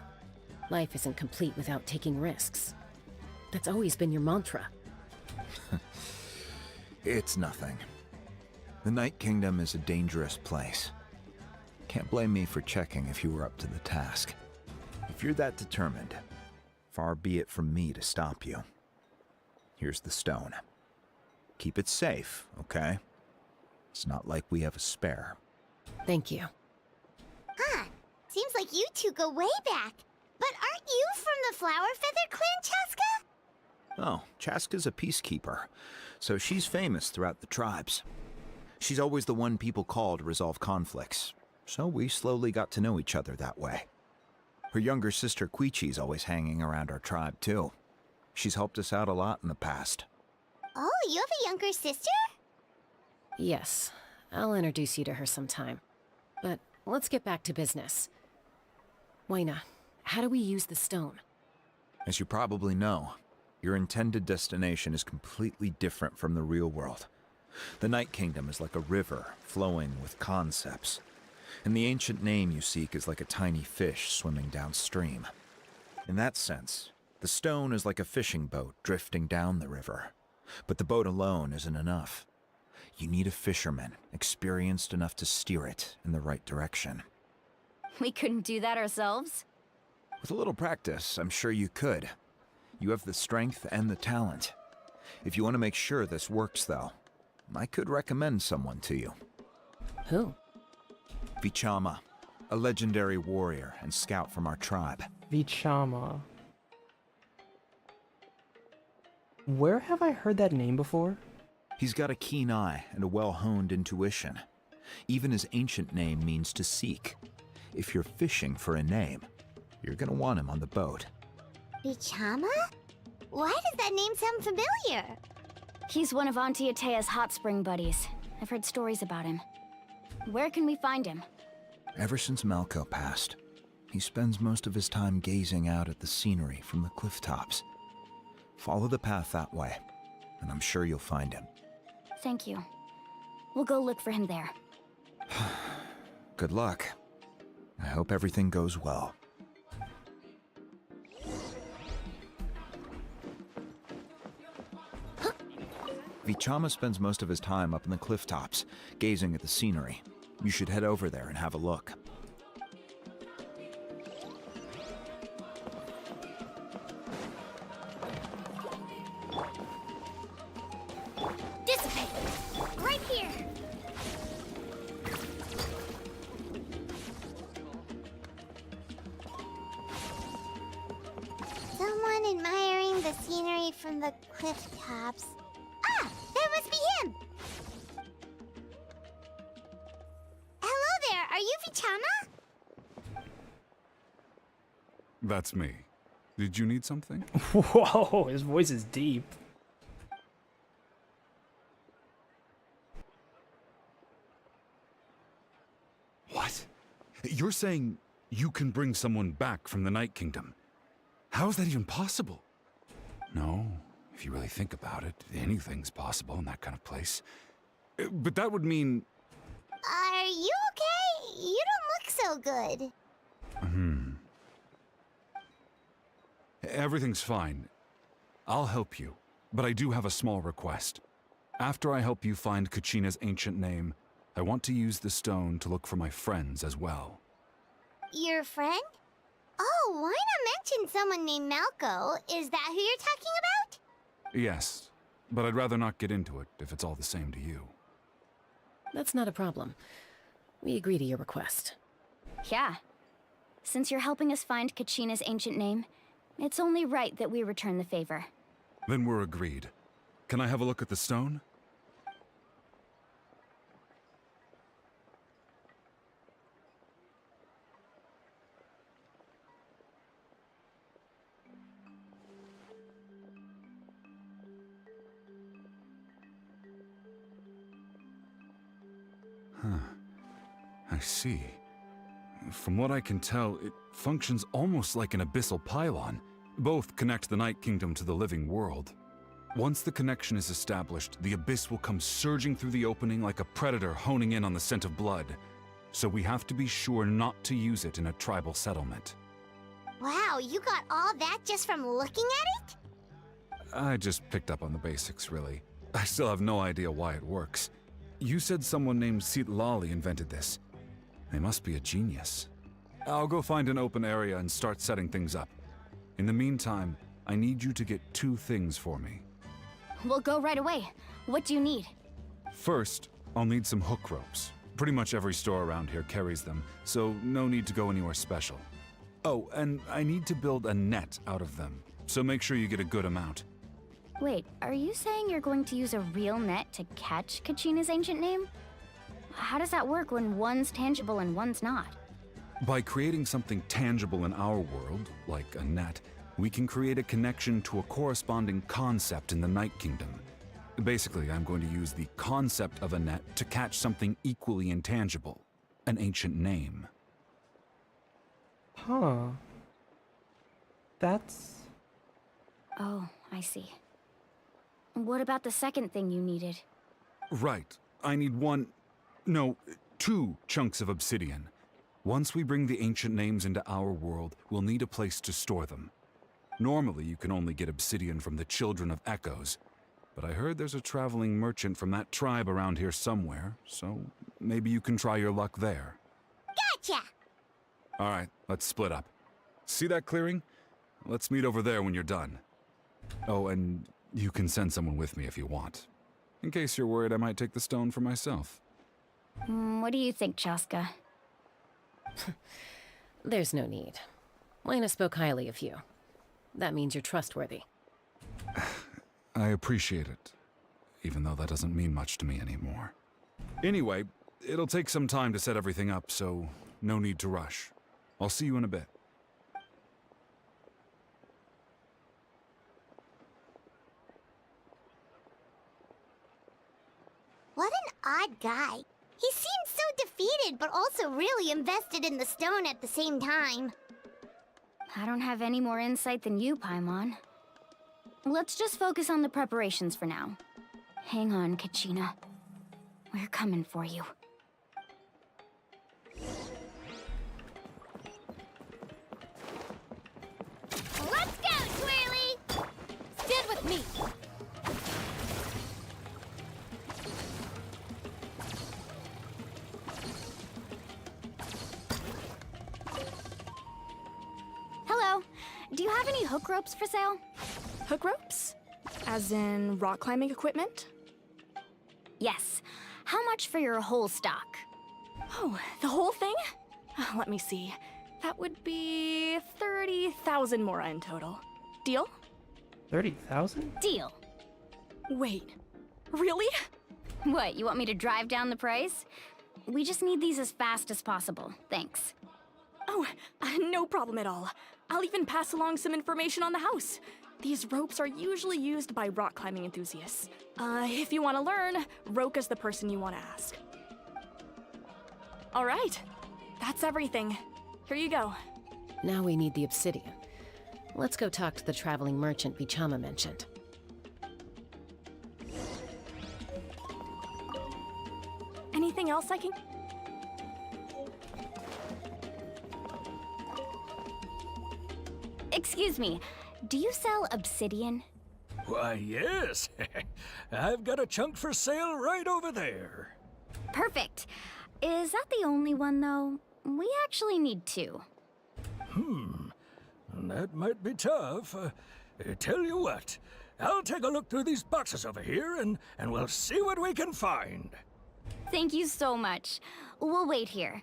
Life isn't complete without taking risks. That's always been your mantra. It's nothing. The Night Kingdom is a dangerous place. Can't blame me for checking if you were up to the task. If you're that determined, far be it from me to stop you. Here's the stone. Keep it safe, okay? It's not like we have a spare. Thank you. Huh. Seems like you two go way back. But aren't you from the Flower Feather Clan, Chaska? Oh, Chaska's a peacekeeper, so she's famous throughout the tribes. She's always the one people call to resolve conflicts, so we slowly got to know each other that way. Her younger sister Quichi's always hanging around our tribe, too. She's helped us out a lot in the past. Oh, you have a younger sister? Yes, I'll introduce you to her sometime. But let's get back to business. Wyna, how do we use the stone? As you probably know, your intended destination is completely different from the real world. The Night Kingdom is like a river flowing with concepts, and the ancient name you seek is like a tiny fish swimming downstream. In that sense, the stone is like a fishing boat drifting down the river, but the boat alone isn't enough. You need a fisherman experienced enough to steer it in the right direction. We couldn't do that ourselves? With a little practice, I'm sure you could. You have the strength and the talent. If you want to make sure this works, though, I could recommend someone to you. Who? Vichama, a legendary warrior and scout from our tribe. Vichama. Where have I heard that name before? He's got a keen eye and a well-honed intuition. Even his ancient name means to seek. If you're fishing for a name, you're gonna want him on the boat. Vichama? Why does that name sound familiar? He's one of Auntie Atea's hot spring buddies. I've heard stories about him. Where can we find him? Ever since Malco passed, he spends most of his time gazing out at the scenery from the cliff tops. Follow the path that way, and I'm sure you'll find him. Thank you. We'll go look for him there. Good luck. I hope everything goes well. Vichama spends most of his time up in the cliff tops, gazing at the scenery. You should head over there and have a look. Dissipate! Right here! Someone admiring the scenery from the cliff tops. Ah! That must be him! Hello there! Are you Vichama? That's me. Did you need something? Whoa, his voice is deep. What? You're saying you can bring someone back from the Night Kingdom? How is that even possible? No, if you really think about it, anything's possible in that kind of place. But that would mean... Are you okay? You don't look so good. Everything's fine. I'll help you, but I do have a small request. After I help you find Kachina's ancient name, I want to use the stone to look for my friends as well. Your friend? Oh, why not mention someone named Malco? Is that who you're talking about? Yes, but I'd rather not get into it if it's all the same to you. That's not a problem. We agree to your request. Yeah. Since you're helping us find Kachina's ancient name, it's only right that we return the favor. Then we're agreed. Can I have a look at the stone? I see. From what I can tell, it functions almost like an abyssal pylon. Both connect the Night Kingdom to the living world. Once the connection is established, the abyss will come surging through the opening like a predator honing in on the scent of blood. So we have to be sure not to use it in a tribal settlement. Wow, you got all that just from looking at it? I just picked up on the basics, really. I still have no idea why it works. You said someone named Sitlali invented this. They must be a genius. I'll go find an open area and start setting things up. In the meantime, I need you to get 2 things for me. We'll go right away. What do you need? First, I'll need some hook ropes. Pretty much every store around here carries them, so no need to go anywhere special. Oh, and I need to build a net out of them, so make sure you get a good amount. Wait, are you saying you're going to use a real net to catch Kachina's ancient name? How does that work when one's tangible and one's not? By creating something tangible in our world, like a net, we can create a connection to a corresponding concept in the Night Kingdom. Basically, I'm going to use the concept of a net to catch something equally intangible, an ancient name. Huh. That's... Oh, I see. What about the second thing you needed? Right. I need 2 chunks of obsidian. Once we bring the ancient names into our world, we'll need a place to store them. Normally, you can only get obsidian from the Children of Echoes, but I heard there's a traveling merchant from that tribe around here somewhere, so maybe you can try your luck there. Gotcha! Alright, let's split up. See that clearing? Let's meet over there when you're done. Oh, and you can send someone with me if you want. In case you're worried I might take the stone for myself. What do you think, Chaska? There's no need. Lena spoke highly of you. That means you're trustworthy. I appreciate it, even though that doesn't mean much to me anymore. Anyway, it'll take some time to set everything up, so no need to rush. I'll see you in a bit. What an odd guy. He seems so defeated, but also really invested in the stone at the same time. I don't have any more insight than you, Paimon. Let's just focus on the preparations for now. Hang on, Kachina. We're coming for you. Let's go, Twirly! Stand with me! any hook ropes for sale? Hook ropes? As in rock climbing equipment? Yes. How much for your whole stock? Oh, the whole thing? Let me see. That would be 30,000 mora in total. Deal? 30,000? Deal. Wait, really? What, you want me to drive down the price? We just need these as fast as possible. Thanks. Oh, no problem at all. I'll even pass along some information on the house. These ropes are usually used by rock climbing enthusiasts. If you want to learn, Roka's the person you want to ask. All right, that's everything. Here you go. Now we need the obsidian. Let's go talk to the traveling merchant Vichama mentioned. Anything else I can... Excuse me, do you sell obsidian? Why, yes. I've got a chunk for sale right over there. Perfect. Is that the only one, though? We actually need two. That might be tough. Tell you what, I'll take a look through these boxes over here and we'll see what we can find. Thank you so much. We'll wait here.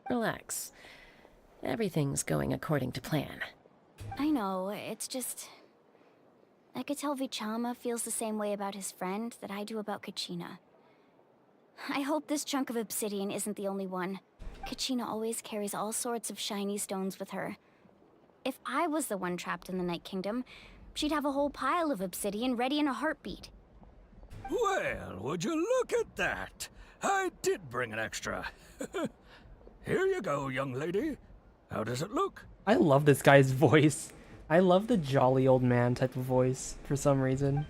Relax. Everything's going according to plan. I know, it's just... I could tell Vichama feels the same way about his friend that I do about Kachina. I hope this chunk of obsidian isn't the only one. Kachina always carries all sorts of shiny stones with her. If I was the one trapped in the Night Kingdom, she'd have a whole pile of obsidian ready in a heartbeat. Well, would you look at that? I did bring an extra. Here you go, young lady. How does it look? I love this guy's voice. I love the jolly old man type of voice for some reason.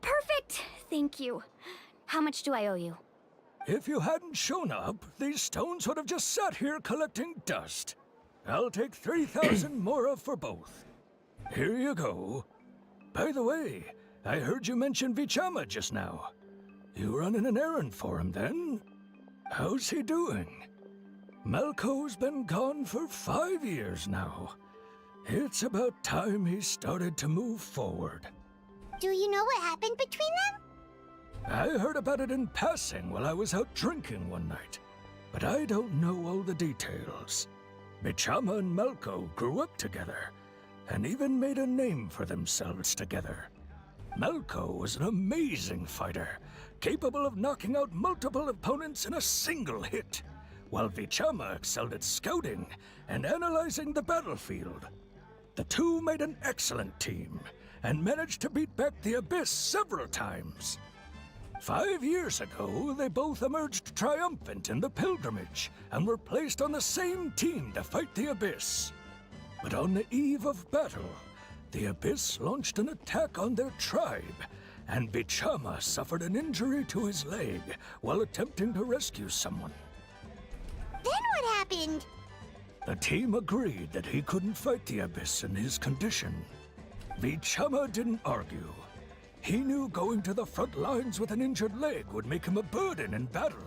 Perfect! Thank you. How much do I owe you? If you hadn't shown up, these stones would have just sat here collecting dust. I'll take 3,000 mora for both. Here you go. By the way, I heard you mention Vichama just now. You running an errand for him, then? How's he doing? Malco's been gone for 5 years now. It's about time he started to move forward. Do you know what happened between them? I heard about it in passing while I was out drinking one night, but I don't know all the details. Vichama and Malco grew up together, and even made a name for themselves together. Malco was an amazing fighter, capable of knocking out multiple opponents in a single hit, while Vichama excelled at scouting and analyzing the battlefield. The two made an excellent team, and managed to beat back the Abyss several times. 5 years ago, they both emerged triumphant in the pilgrimage, and were placed on the same team to fight the Abyss. But on the eve of battle, the Abyss launched an attack on their tribe, and Vichama suffered an injury to his leg while attempting to rescue someone. Then what happened? The team agreed that he couldn't fight the Abyss in his condition. Vichama didn't argue. He knew going to the front lines with an injured leg would make him a burden in battle.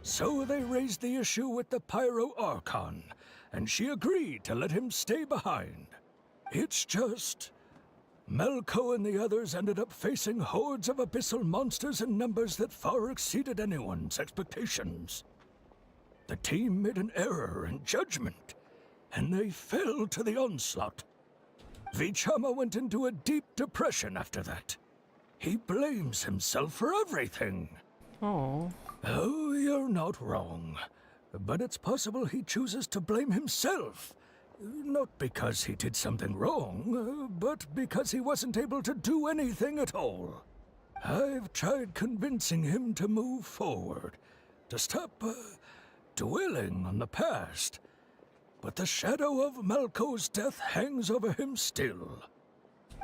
So they raised the issue with the 5.0 Archon, and she agreed to let him stay behind. It's just... Malco and the others ended up facing hordes of abyssal monsters in numbers that far exceeded anyone's expectations. The team made an error in judgment, and they fell to the onslaught. Vichama went into a deep depression after that. He blames himself for everything. Oh. Oh, you're not wrong. But it's possible he chooses to blame himself. Not because he did something wrong, but because he wasn't able to do anything at all. I've tried convincing him to move forward, to stop dwelling on the past. But the shadow of Malco's death hangs over him still.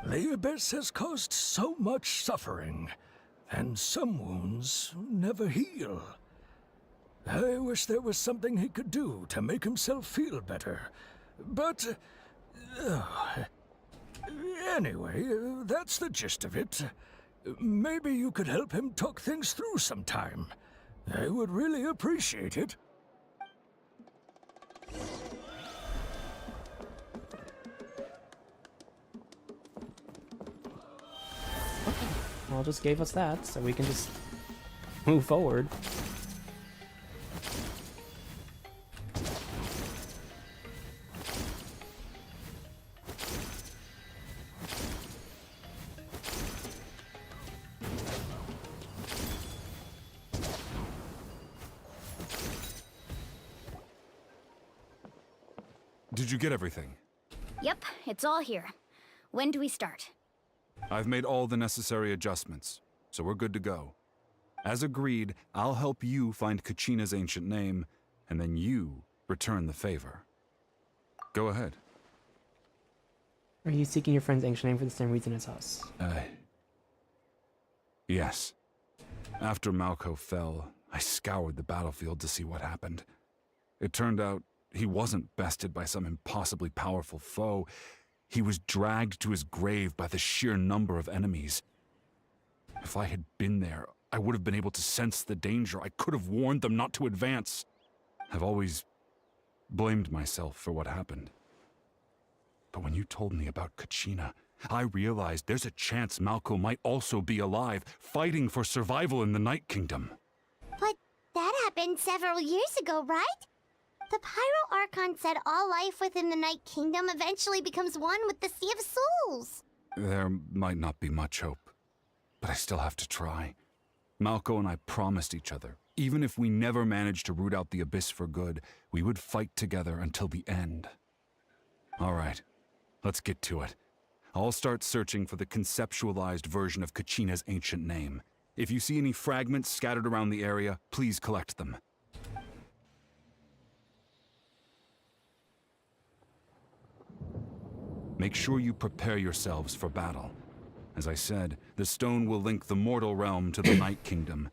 The Abyss has caused so much suffering, and some wounds never heal. I wish there was something he could do to make himself feel better, but... anyway, that's the gist of it. Maybe you could help him talk things through sometime. I would really appreciate it. Well, just gave us that, so we can just move forward. Did you get everything? Yep, it's all here. When do we start? I've made all the necessary adjustments, so we're good to go. As agreed, I'll help you find Kachina's ancient name, and then you return the favor. Go ahead. Are you seeking your friend's ancient name for the same reason as us? Yes. After Malco fell, I scoured the battlefield to see what happened. It turned out he wasn't bested by some impossibly powerful foe. He was dragged to his grave by the sheer number of enemies. If I had been there, I would have been able to sense the danger. I could have warned them not to advance. I've always blamed myself for what happened. But when you told me about Kachina, I realized there's a chance Malco might also be alive, fighting for survival in the Night Kingdom. But that happened several years ago, right? The 5.0 Archon said all life within the Night Kingdom eventually becomes one with the Sea of Souls. There might not be much hope, but I still have to try. Malco and I promised each other, even if we never managed to root out the Abyss for good, we would fight together until the end. All right, let's get to it. I'll start searching for the conceptualized version of Kachina's ancient name. If you see any fragments scattered around the area, please collect them. Make sure you prepare yourselves for battle. As I said, the stone will link the mortal realm to the Night Kingdom.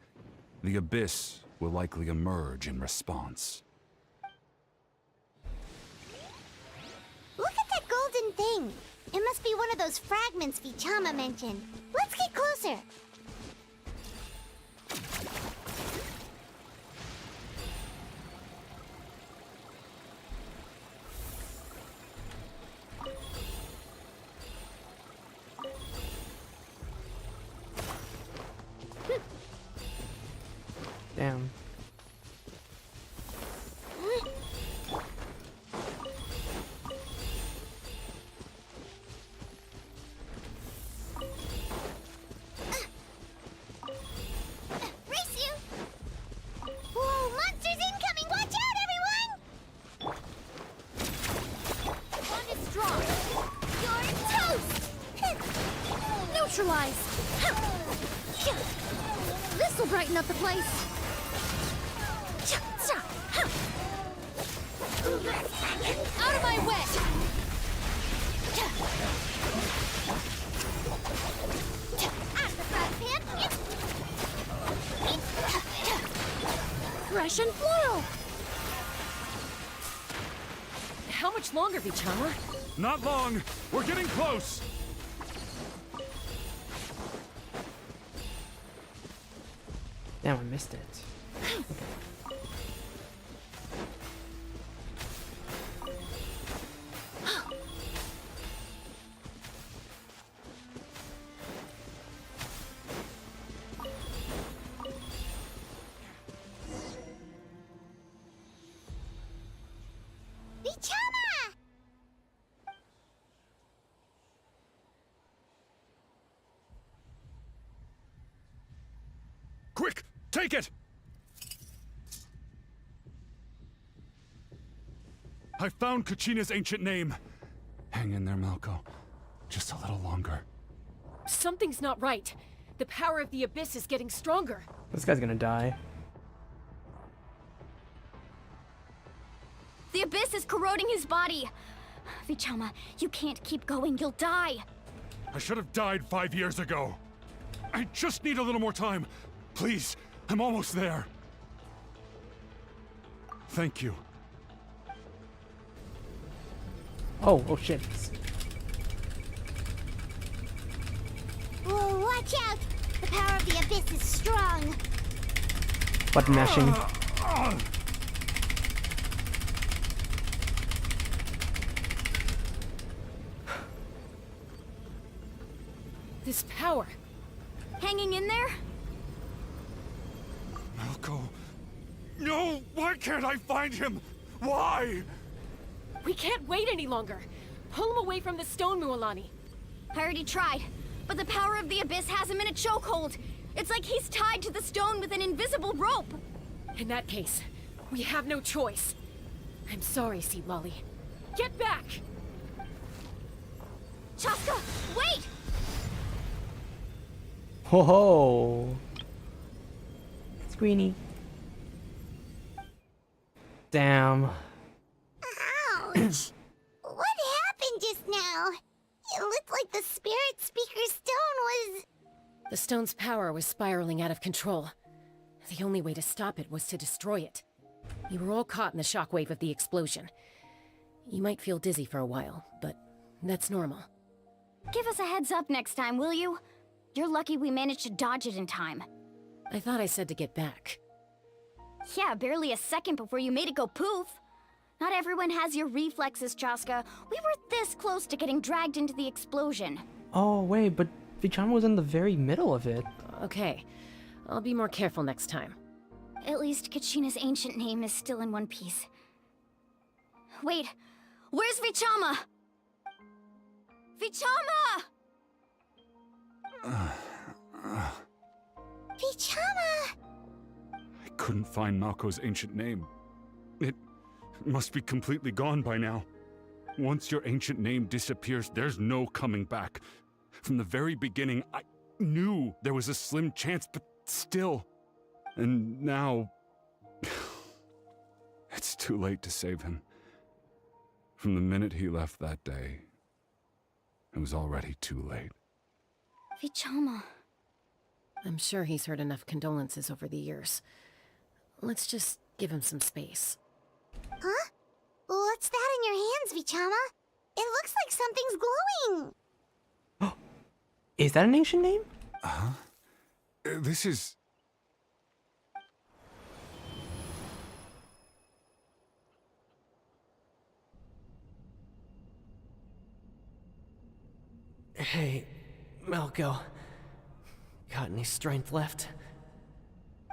The Abyss will likely emerge in response. Look at that golden thing. It must be one of those fragments Vichama mentioned. Let's get closer. Damn. Race you! Whoa, monsters incoming! Watch out, everyone! One is strong. You're toast! Neutralize! This'll brighten up the place. Out of my way! Fresh and floral! How much longer, Vichama? Not long! We're getting close! Damn, I missed it. Vichama! Quick! Take it! I found Kachina's ancient name. Hang in there, Malco. Just a little longer. Something's not right. The power of the Abyss is getting stronger. This guy's gonna die. The Abyss is corroding his body. Vichama, you can't keep going. You'll die. I should have died 5 years ago. I just need a little more time. Please, I'm almost there. Thank you. Oh shit. Whoa, watch out! The power of the Abyss is strong. Button mashing. This power. Hanging in there? Malco. No! Why can't I find him? Why? We can't wait any longer. Pull him away from the stone, Mualani. I already tried, but the power of the Abyss has him in a chokehold. It's like he's tied to the stone with an invisible rope. In that case, we have no choice. I'm sorry, Sea Lolly. Get back! Chaska, wait! Ho ho! Squeenie. Damn. Ouch! What happened just now? It looked like the spirit speaker stone was... The stone's power was spiraling out of control. The only way to stop it was to destroy it. You were all caught in the shockwave of the explosion. You might feel dizzy for a while, but that's normal. Give us a heads up next time, will you? You're lucky we managed to dodge it in time. I thought I said to get back. Yeah, barely a second before you made it go poof. Not everyone has your reflexes, Chaska. We were this close to getting dragged into the explosion. Oh wait, but Vichama was in the very middle of it. Okay, I'll be more careful next time. At least Kachina's ancient name is still in one piece. Wait, where's Vichama? Vichama! Vichama! I couldn't find Malco's ancient name. It must be completely gone by now. Once your ancient name disappears, there's no coming back. From the very beginning, I knew there was a slim chance, but still. And now... it's too late to save him. From the minute he left that day, it was already too late. Vichama. I'm sure he's heard enough condolences over the years. Let's just give him some space. Huh? What's that in your hands, Vichama? It looks like something's glowing. Is that an ancient name? Huh? This is... Hey, Malco. Got any strength left?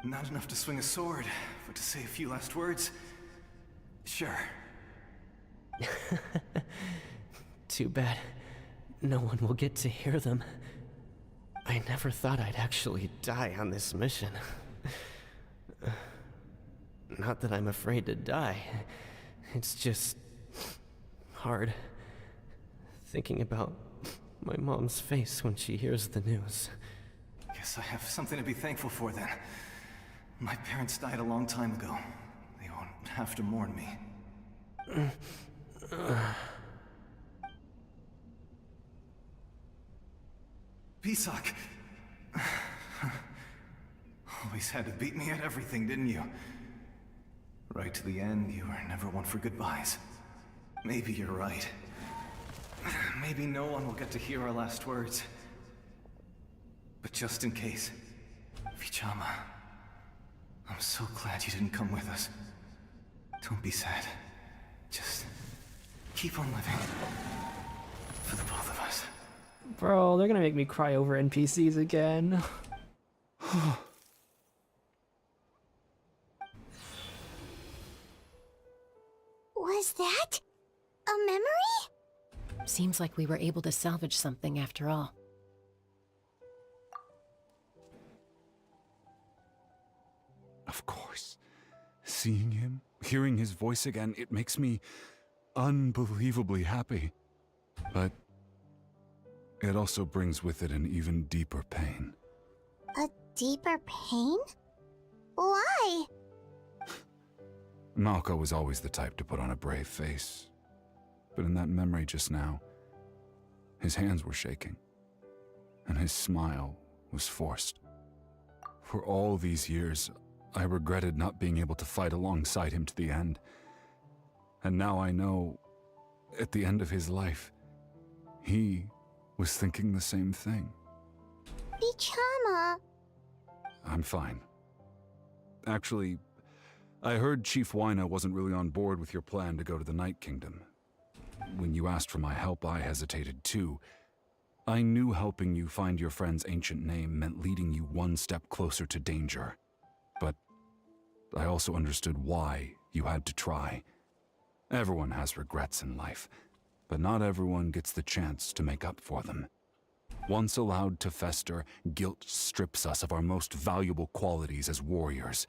Not enough to swing a sword, but to say a few last words? Sure. Too bad. No one will get to hear them. I never thought I'd actually die on this mission. Not that I'm afraid to die. It's just... hard. Thinking about my mom's face when she hears the news. Guess I have something to be thankful for then. My parents died a long time ago. They won't have to mourn me. Pisak! Always had to beat me at everything, didn't you? Right to the end, you were never one for goodbyes. Maybe you're right. Maybe no one will get to hear our last words. But just in case, Vichama, I'm so glad you didn't come with us. Don't be sad. Just keep on living. For the both of us. Bro, they're gonna make me cry over NPCs again. Was that a memory? Seems like we were able to salvage something after all. Of course. Seeing him, hearing his voice again, it makes me unbelievably happy. But it also brings with it an even deeper pain. A deeper pain? Why? Malco was always the type to put on a brave face. But in that memory just now, his hands were shaking, and his smile was forced. For all these years, I regretted not being able to fight alongside him to the end. And now I know, at the end of his life, he was thinking the same thing. Vichama. I'm fine. Actually, I heard Chief Wyna wasn't really on board with your plan to go to the Night Kingdom. When you asked for my help, I hesitated too. I knew helping you find your friend's ancient name meant leading you one step closer to danger. But I also understood why you had to try. Everyone has regrets in life, but not everyone gets the chance to make up for them. Once allowed to fester, guilt strips us of our most valuable qualities as warriors.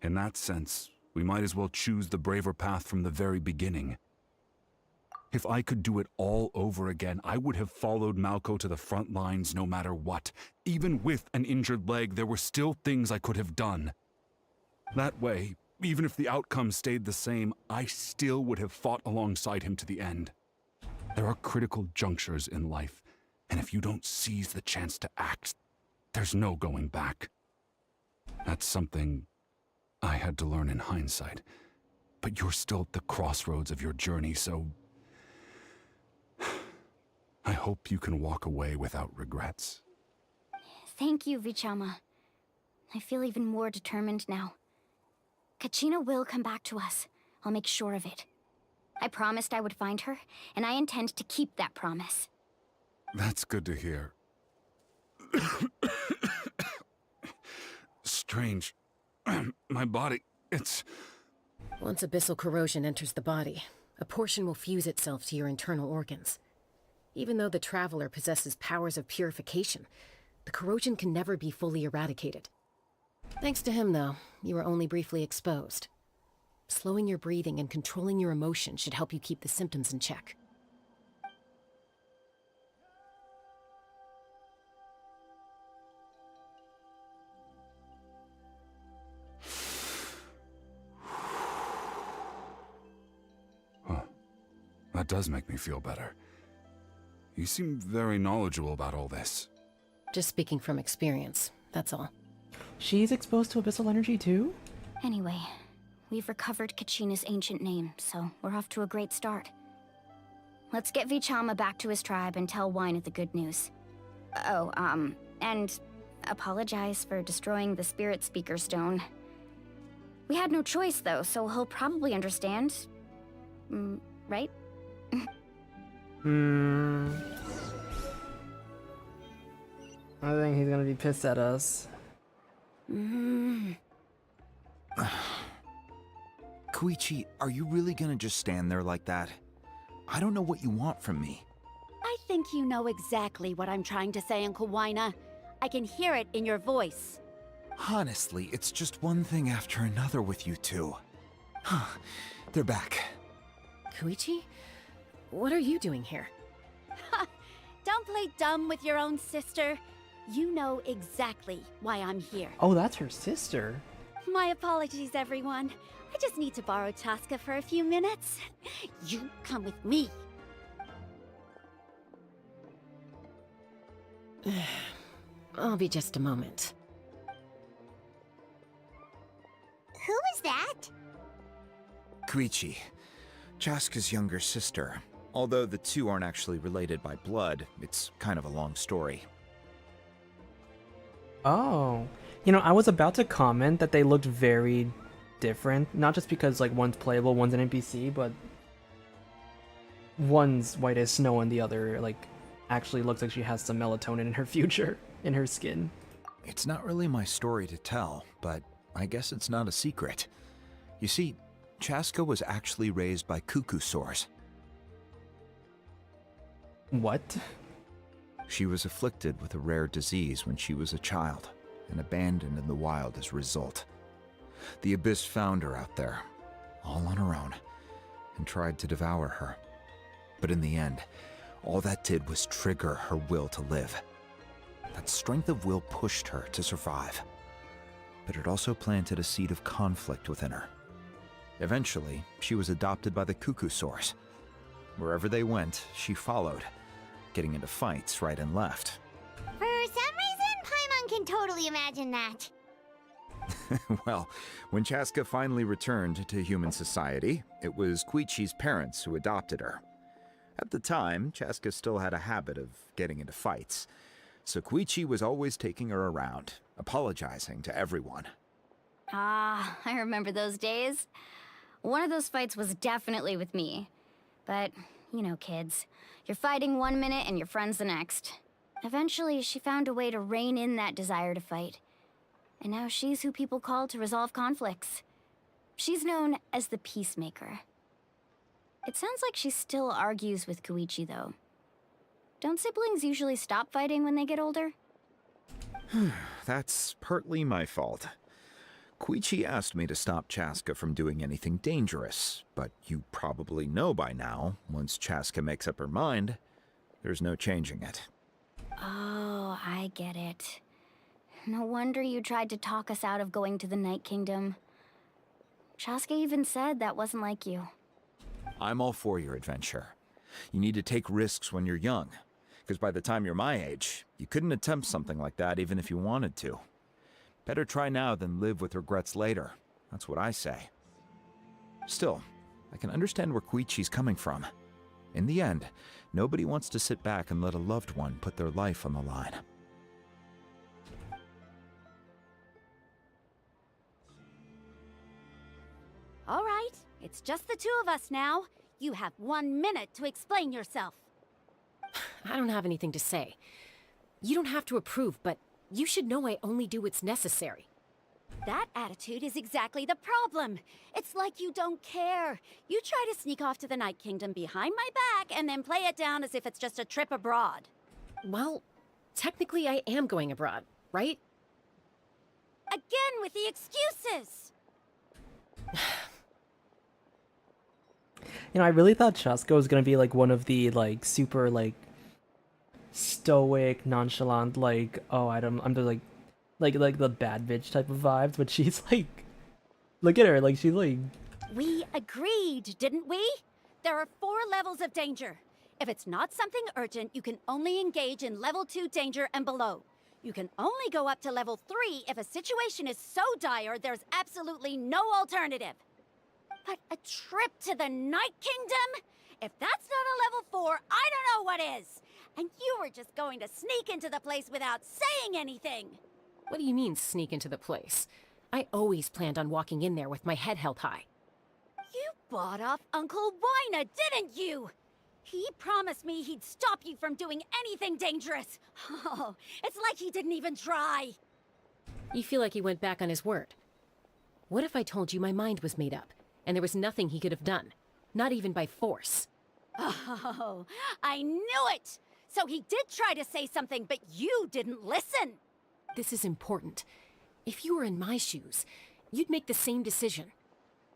In that sense, we might as well choose the braver path from the very beginning. If I could do it all over again, I would have followed Malco to the front lines no matter what. Even with an injured leg, there were still things I could have done. That way, even if the outcome stayed the same, I still would have fought alongside him to the end. There are critical junctures in life, and if you don't seize the chance to act, there's no going back. That's something I had to learn in hindsight, but you're still at the crossroads of your journey, so I hope you can walk away without regrets. Thank you, Vichama. I feel even more determined now. Kachina will come back to us. I'll make sure of it. I promised I would find her, and I intend to keep that promise. That's good to hear. Strange. My body, it's... Once abyssal corrosion enters the body, a portion will fuse itself to your internal organs. Even though the Traveler possesses powers of purification, the corrosion can never be fully eradicated. Thanks to him, though, you were only briefly exposed. Slowing your breathing and controlling your emotions should help you keep the symptoms in check. Huh. That does make me feel better. You seem very knowledgeable about all this. Just speaking from experience, that's all. She's exposed to abyssal energy too? Anyway, we've recovered Kachina's ancient name, so we're off to a great start. Let's get Vichama back to his tribe and tell Wyna the good news. Oh, and apologize for destroying the Spirit Speaker Stone. We had no choice, though, so he'll probably understand. Right? I think he's gonna be pissed at us. Koichi, are you really gonna just stand there like that? I don't know what you want from me. I think you know exactly what I'm trying to say, Uncle Wyna. I can hear it in your voice. Honestly, it's just one thing after another with you two. They're back. Koichi? What are you doing here? Don't play dumb with your own sister. You know exactly why I'm here. Oh, that's her sister. My apologies, everyone. I just need to borrow Chaska for a few minutes. You come with me. I'll be just a moment. Who was that? Koichi, Chaska's younger sister. Although the two aren't actually related by blood, it's kind of a long story. Oh. You know, I was about to comment that they looked very different. Not just because, like, one's playable, one's an NPC, but one's white as snow and the other, like, actually looks like she has some melatonin in her future, in her skin. It's not really my story to tell, but I guess it's not a secret. You see, Chaska was actually raised by cuckoo-saurs. What? She was afflicted with a rare disease when she was a child, and abandoned in the wild as a result. The Abyss found her out there, all on her own, and tried to devour her. But in the end, all that did was trigger her will to live. That strength of will pushed her to survive, but it also planted a seed of conflict within her. Eventually, she was adopted by the cuckoo-saurs. Wherever they went, she followed, getting into fights right and left. For some reason, Paimon can totally imagine that. Well, when Chaska finally returned to human society, it was Koichi's parents who adopted her. At the time, Chaska still had a habit of getting into fights, so Koichi was always taking her around, apologizing to everyone. Ah, I remember those days. One of those fights was definitely with me. But, you know, kids. You're fighting one minute and your friend's the next. Eventually, she found a way to rein in that desire to fight. And now she's who people call to resolve conflicts. She's known as the Peacemaker. It sounds like she still argues with Koichi, though. Don't siblings usually stop fighting when they get older? That's partly my fault. Koichi asked me to stop Chaska from doing anything dangerous, but you probably know by now, once Chaska makes up her mind, there's no changing it. Oh, I get it. No wonder you tried to talk us out of going to the Night Kingdom. Chaska even said that wasn't like you. I'm all for your adventure. You need to take risks when you're young, because by the time you're my age, you couldn't attempt something like that even if you wanted to. Better try now than live with regrets later. That's what I say. Still, I can understand where Koichi's coming from. In the end, nobody wants to sit back and let a loved one put their life on the line. All right, it's just the two of us now. You have 1 minute to explain yourself. I don't have anything to say. You don't have to approve, but you should know I only do what's necessary. That attitude is exactly the problem. It's like you don't care. You try to sneak off to the Night Kingdom behind my back and then play it down as if it's just a trip abroad. Well, technically I am going abroad, right? Again with the excuses! You know, I really thought Chaska was gonna be like one of the like super like stoic, nonchalant, like, oh, I'm the like the bad bitch type of vibes, but she's like, look at her, like she's like. We agreed, didn't we? There are 4 levels of danger. If it's not something urgent, you can only engage in level 2 danger and below. You can only go up to level 3 if a situation is so dire there's absolutely no alternative. But a trip to the Night Kingdom? If that's not a level 4, I don't know what is. And you were just going to sneak into the place without saying anything. What do you mean, sneak into the place? I always planned on walking in there with my head held high. You bought off Uncle Wina, didn't you? He promised me he'd stop you from doing anything dangerous. Oh, it's like he didn't even try. You feel like he went back on his word. What if I told you my mind was made up, and there was nothing he could have done? Not even by force. Oh, I knew it! So he did try to say something, but you didn't listen. This is important. If you were in my shoes, you'd make the same decision.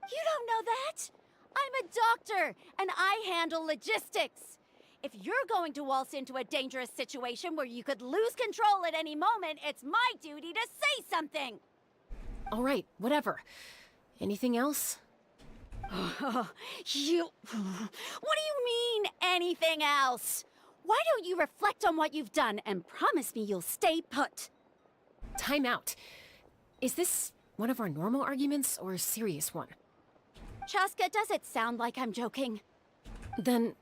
You don't know that? I'm a doctor, and I handle logistics. If you're going to waltz into a dangerous situation where you could lose control at any moment, it's my duty to say something. All right, whatever. Anything else? What do you mean, anything else? Why don't you reflect on what you've done and promise me you'll stay put? Time out. Is this one of our normal arguments or a serious one? Chaska, does it sound like I'm joking? Then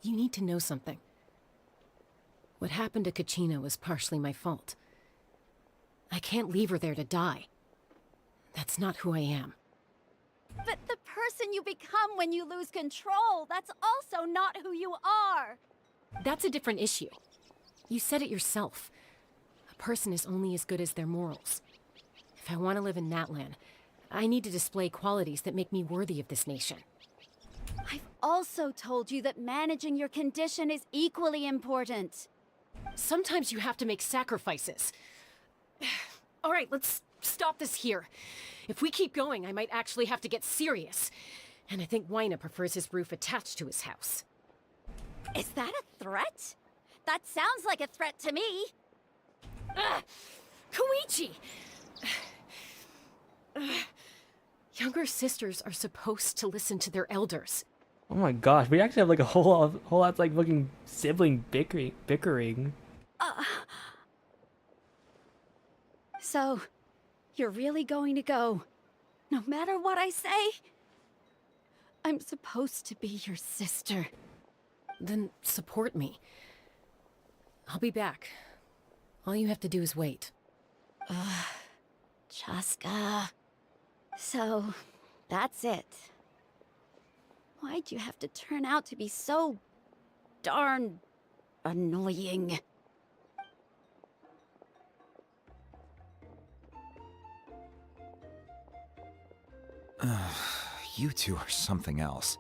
you need to know something. What happened to Kachina was partially my fault. I can't leave her there to die. That's not who I am. But the person you become when you lose control, that's also not who you are. That's a different issue. You said it yourself. A person is only as good as their morals. If I want to live in Natlan, I need to display qualities that make me worthy of this nation. I've also told you that managing your condition is equally important. Sometimes you have to make sacrifices. All right, let's stop this here. If we keep going, I might actually have to get serious. And I think Wina prefers his roof attached to his house. Is that a threat? That sounds like a threat to me. Koichi! Younger sisters are supposed to listen to their elders. Oh my gosh, we actually have like a whole lot like fucking sibling bickering. So, you're really going to go, no matter what I say? I'm supposed to be your sister. Then support me. I'll be back. All you have to do is wait. Chaska. So, that's it. Why'd you have to turn out to be so darn annoying? You two are something else.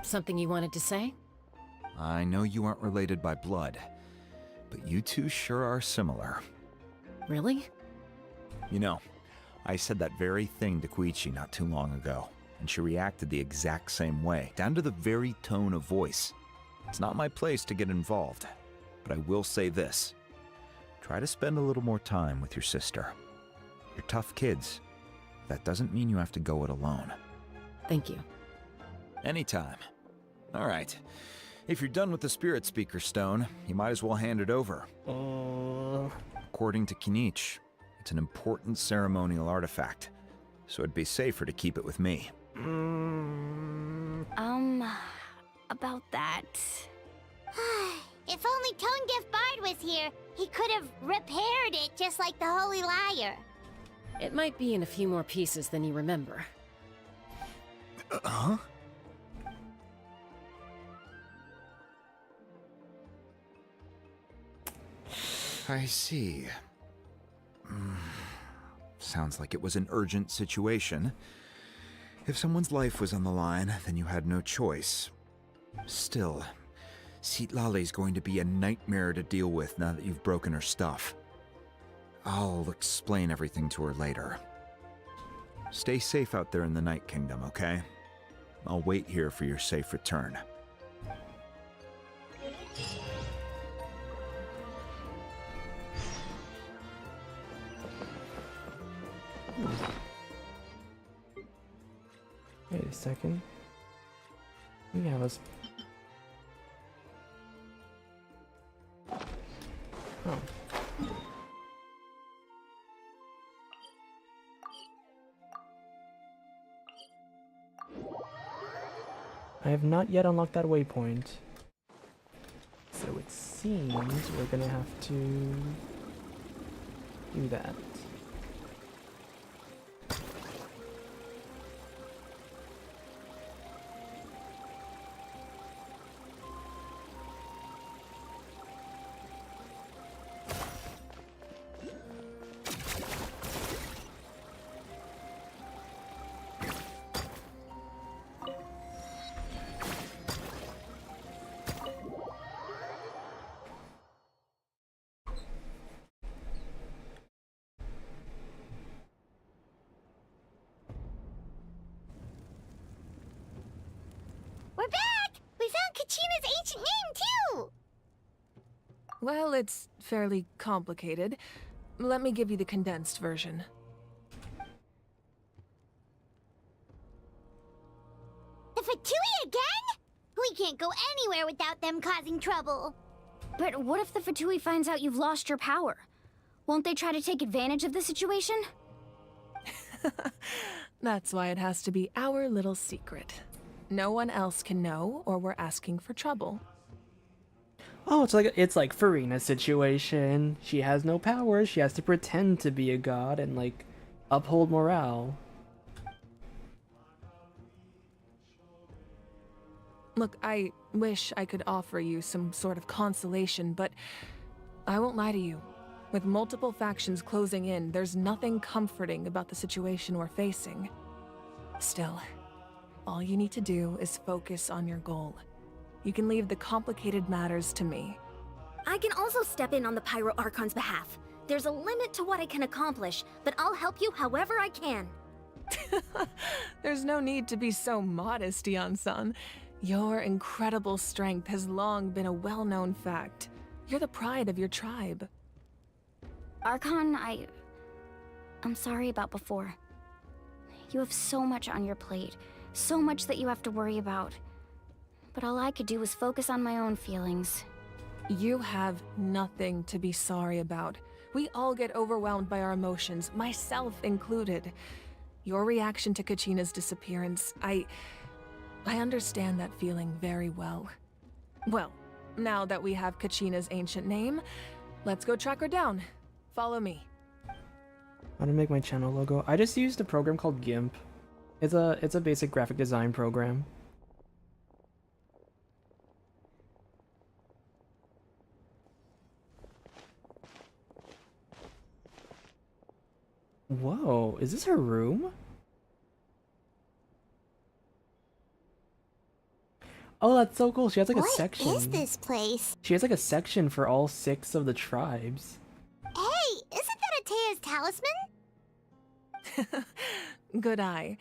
Something you wanted to say? I know you aren't related by blood, but you two sure are similar. Really? You know, I said that very thing to Koichi not too long ago, and she reacted the exact same way, down to the very tone of voice. It's not my place to get involved, but I will say this. Try to spend a little more time with your sister. You're tough kids. That doesn't mean you have to go it alone. Thank you. Anytime. All right. If you're done with the Spirit Speaker Stone, you might as well hand it over. According to Kinich, it's an important ceremonial artifact, so it'd be safer to keep it with me. About that. If only Tone Deaf Bard was here, he could have repaired it just like the Holy Liar. It might be in a few more pieces than you remember. Huh? I see. Sounds like it was an urgent situation. If someone's life was on the line, then you had no choice. Still, Citlali's going to be a nightmare to deal with now that you've broken her stuff. I'll explain everything to her later. Stay safe out there in the Night Kingdom, okay? I'll wait here for your safe return. Wait a second. We have us. Oh. I have not yet unlocked that waypoint. So it seems we're gonna have to do that. We're back! We found Kachina's ancient name, too! Well, it's fairly complicated. Let me give you the condensed version. The Fatui again? We can't go anywhere without them causing trouble. But what if the Fatui finds out you've lost your power? Won't they try to take advantage of the situation? That's why it has to be our little secret. No one else can know, or we're asking for trouble. Oh, it's like Farina's situation. She has no powers. She has to pretend to be a god and like uphold morale. Look, I wish I could offer you some sort of consolation, but I won't lie to you. With multiple factions closing in, there's nothing comforting about the situation we're facing. Still, all you need to do is focus on your goal. You can leave the complicated matters to me. I can also step in on the 5.0 Archon's behalf. There's a limit to what I can accomplish, but I'll help you however I can. There's no need to be so modest, Yan-san. Your incredible strength has long been a well-known fact. You're the pride of your tribe. Archon, I'm sorry about before. You have so much on your plate, so much that you have to worry about. But all I could do was focus on my own feelings. You have nothing to be sorry about. We all get overwhelmed by our emotions, myself included. Your reaction to Kachina's disappearance, I understand that feeling very well. Well, now that we have Kachina's ancient name, let's go track her down. Follow me. How to make my channel logo? I just used a program called GIMP. It's a basic graphic design program. Whoa, is this her room? Oh, that's so cool. She has like a section. What is this place? She has like a section for all 6 of the tribes. Hey, isn't that Atea's talisman? Good eye.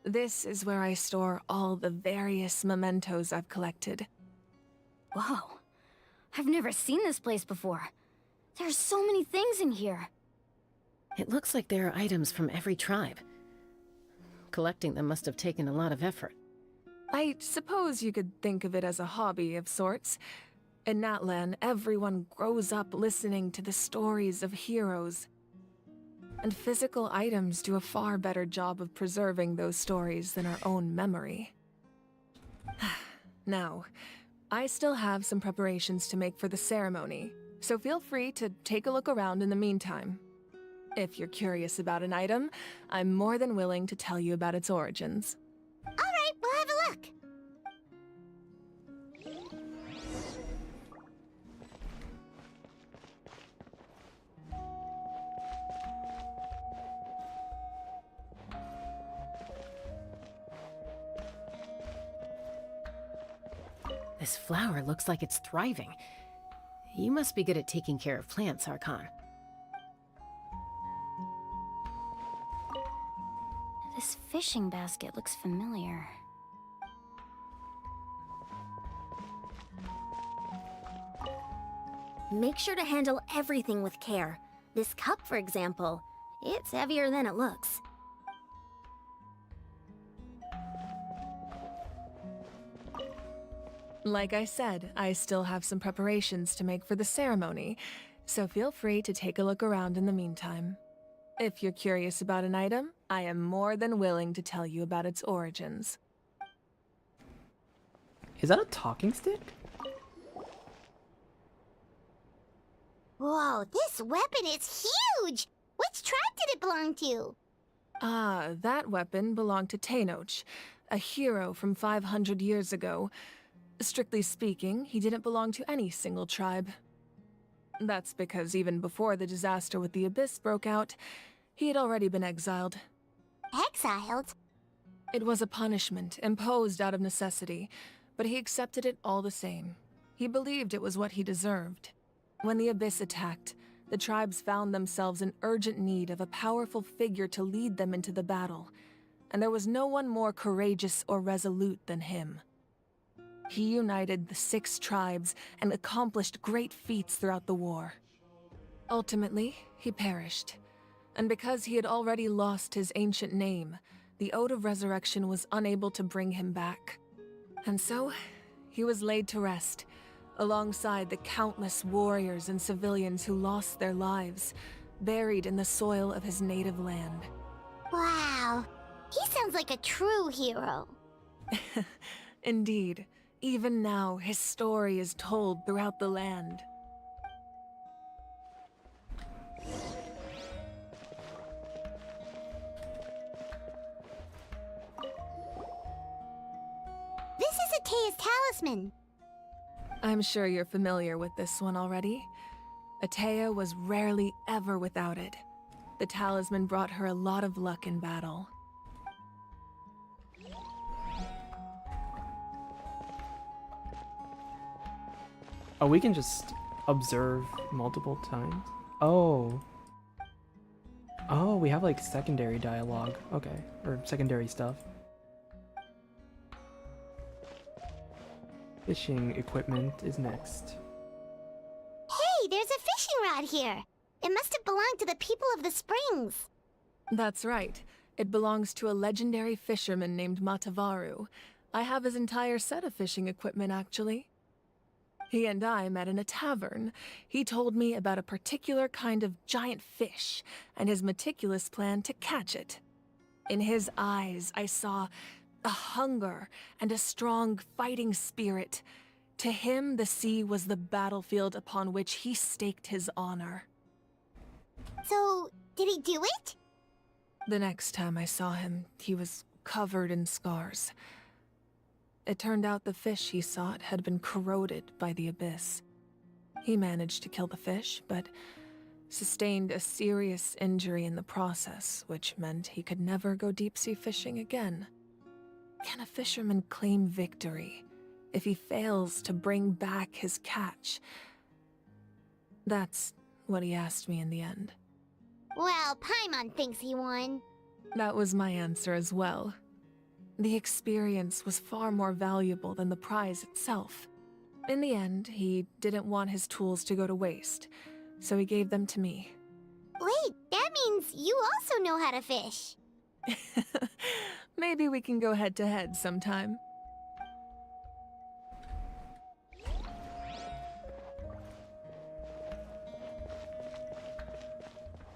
This is where I store all the various mementos I've collected. Whoa. I've never seen this place before. There's so many things in here. It looks like there are items from every tribe. Collecting them must have taken a lot of effort. I suppose you could think of it as a hobby of sorts. In Natlan, everyone grows up listening to the stories of heroes. And physical items do a far better job of preserving those stories than our own memory. Now, I still have some preparations to make for the ceremony, so feel free to take a look around in the meantime. If you're curious about an item, I'm more than willing to tell you about its origins. Alright, we'll have a look. This flower looks like it's thriving. You must be good at taking care of plants, Archon. This fishing basket looks familiar. Make sure to handle everything with care. This cup, for example, it's heavier than it looks. Like I said, I still have some preparations to make for the ceremony, so feel free to take a look around in the meantime. If you're curious about an item, I am more than willing to tell you about its origins. Is that a talking stick? Whoa, this weapon is huge! Which tribe did it belong to? Ah, that weapon belonged to Tenoch, a hero from 500 years ago. Strictly speaking, he didn't belong to any single tribe. That's because even before the disaster with the Abyss broke out, he had already been exiled. Exiled? It was a punishment imposed out of necessity, but he accepted it all the same. He believed it was what he deserved. When the Abyss attacked, the tribes found themselves in urgent need of a powerful figure to lead them into the battle, and there was no one more courageous or resolute than him. He united the 6 tribes and accomplished great feats throughout the war. Ultimately, he perished, and because he had already lost his ancient name, the Ode of Resurrection was unable to bring him back. And so, he was laid to rest, alongside the countless warriors and civilians who lost their lives, buried in the soil of his native land. Wow, he sounds like a true hero. Indeed. Even now, his story is told throughout the land. This is Atea's talisman. I'm sure you're familiar with this one already. Atea was rarely ever without it. The talisman brought her a lot of luck in battle. Oh, we can just observe multiple times? Oh. Oh, we have like secondary dialogue. Okay, or secondary stuff. Fishing equipment is next. Hey, there's a fishing rod here. It must have belonged to the people of the springs. That's right. It belongs to a legendary fisherman named Matavaru. I have his entire set of fishing equipment, actually. He and I met in a tavern. He told me about a particular kind of giant fish and his meticulous plan to catch it. In his eyes, I saw a hunger and a strong fighting spirit. To him, the sea was the battlefield upon which he staked his honor. So, did he do it? The next time I saw him, he was covered in scars. It turned out the fish he sought had been corroded by the abyss. He managed to kill the fish, but sustained a serious injury in the process, which meant he could never go deep-sea fishing again. Can a fisherman claim victory if he fails to bring back his catch? That's what he asked me in the end. Well, Paimon thinks he won. That was my answer as well. The experience was far more valuable than the prize itself. In the end, he didn't want his tools to go to waste, so he gave them to me. Wait, that means you also know how to fish. Maybe we can go head-to-head sometime.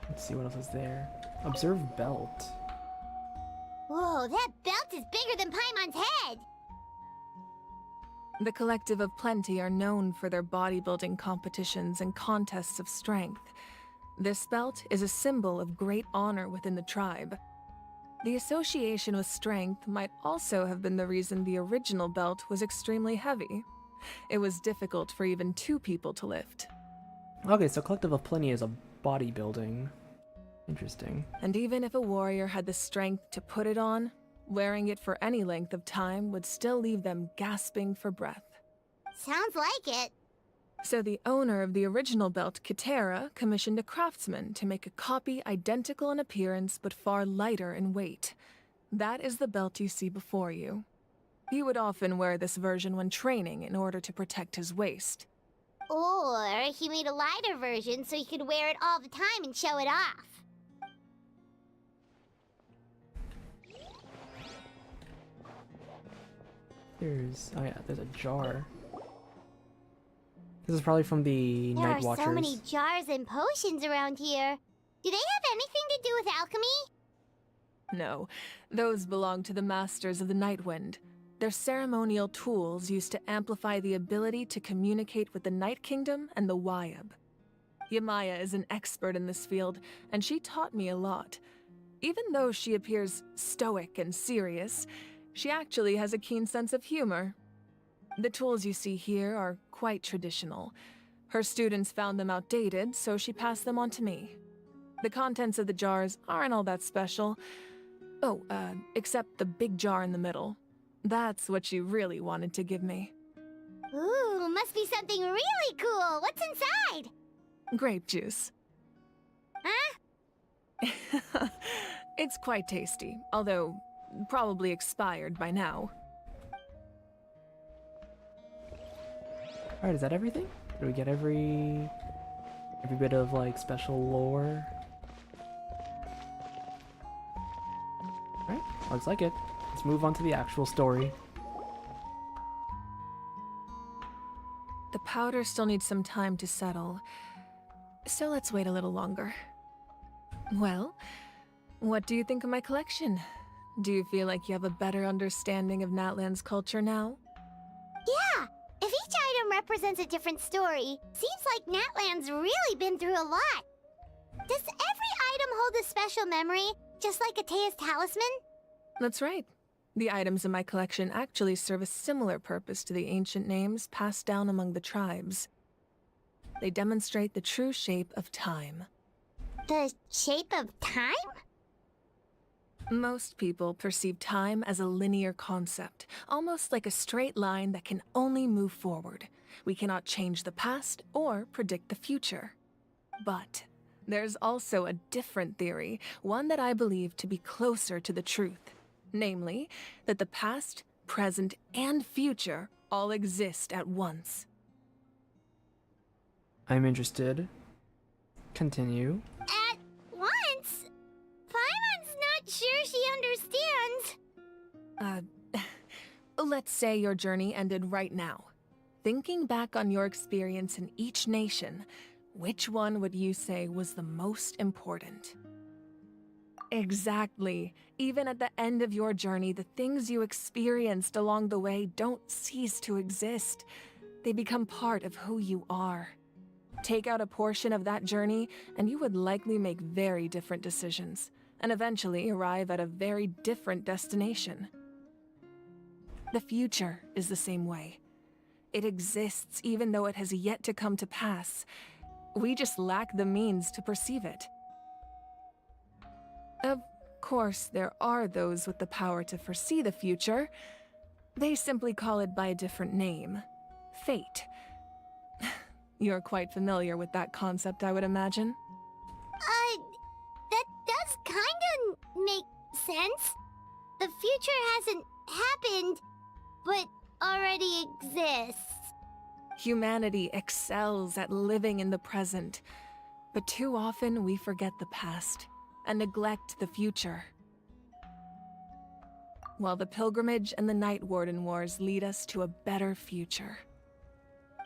Let's see what else is there. Observe belt. Whoa, that belt is bigger than Paimon's head! The Collective of Plenty are known for their bodybuilding competitions and contests of strength. This belt is a symbol of great honor within the tribe. The association with strength might also have been the reason the original belt was extremely heavy. It was difficult for even 2 people to lift. Okay, so Collective of Plenty is a bodybuilding. Interesting. And even if a warrior had the strength to put it on, wearing it for any length of time would still leave them gasping for breath. Sounds like it. So the owner of the original belt, Kitera, commissioned a craftsman to make a copy identical in appearance but far lighter in weight. That is the belt you see before you. He would often wear this version when training in order to protect his waist. Or he made a lighter version so he could wear it all the time and show it off. There's a jar. This is probably from the There Night are Watchers. so many jars and potions around here. Do they have anything to do with alchemy? No, those belong to the Masters of the Nightwind. They're ceremonial tools used to amplify the ability to communicate with the Night Kingdom and the Wyab. Yamaya is an expert in this field, and she taught me a lot. Even though she appears stoic and serious, she actually has a keen sense of humor. The tools you see here are quite traditional. Her students found them outdated, so she passed them on to me. The contents of the jars aren't all that special. Oh, except the big jar in the middle. That's what she really wanted to give me. Ooh, must be something really cool. What's inside? Grape juice. Huh? It's quite tasty, although probably expired by now. Alright, is that everything? Did we get every bit of like special lore? Alright, looks like it. Let's move on to the actual story. The powder still needs some time to settle, so let's wait a little longer. Well, what do you think of my collection? Do you feel like you have a better understanding of Natlan's culture now? Yeah! If each item represents a different story, seems like Natlan's really been through a lot. Does every item hold a special memory, just like Atea's talisman? That's right. The items in my collection actually serve a similar purpose to the ancient names passed down among the tribes. They demonstrate the true shape of time. The shape of time? Most people perceive time as a linear concept, almost like a straight line that can only move forward. We cannot change the past or predict the future. But there's also a different theory, one that I believe to be closer to the truth. Namely, that the past, present, and future all exist at once. I'm interested. Continue. At once? Paimon's not sure she understands. Let's say your journey ended right now. Thinking back on your experience in each nation, which one would you say was the most important? Exactly. Even at the end of your journey, the things you experienced along the way don't cease to exist. They become part of who you are. Take out a portion of that journey, and you would likely make very different decisions. and eventually arrive at a very different destination. The future is the same way. It exists even though it has yet to come to pass. We just lack the means to perceive it. Of course, there are those with the power to foresee the future. They simply call it by a different name. Fate. You're quite familiar with that concept, I would imagine. That does kinda make sense. The future hasn't happened, but already exists. Humanity excels at living in the present, but too often we forget the past and neglect the future. While the pilgrimage and the Night Warden Wars lead us to a better future.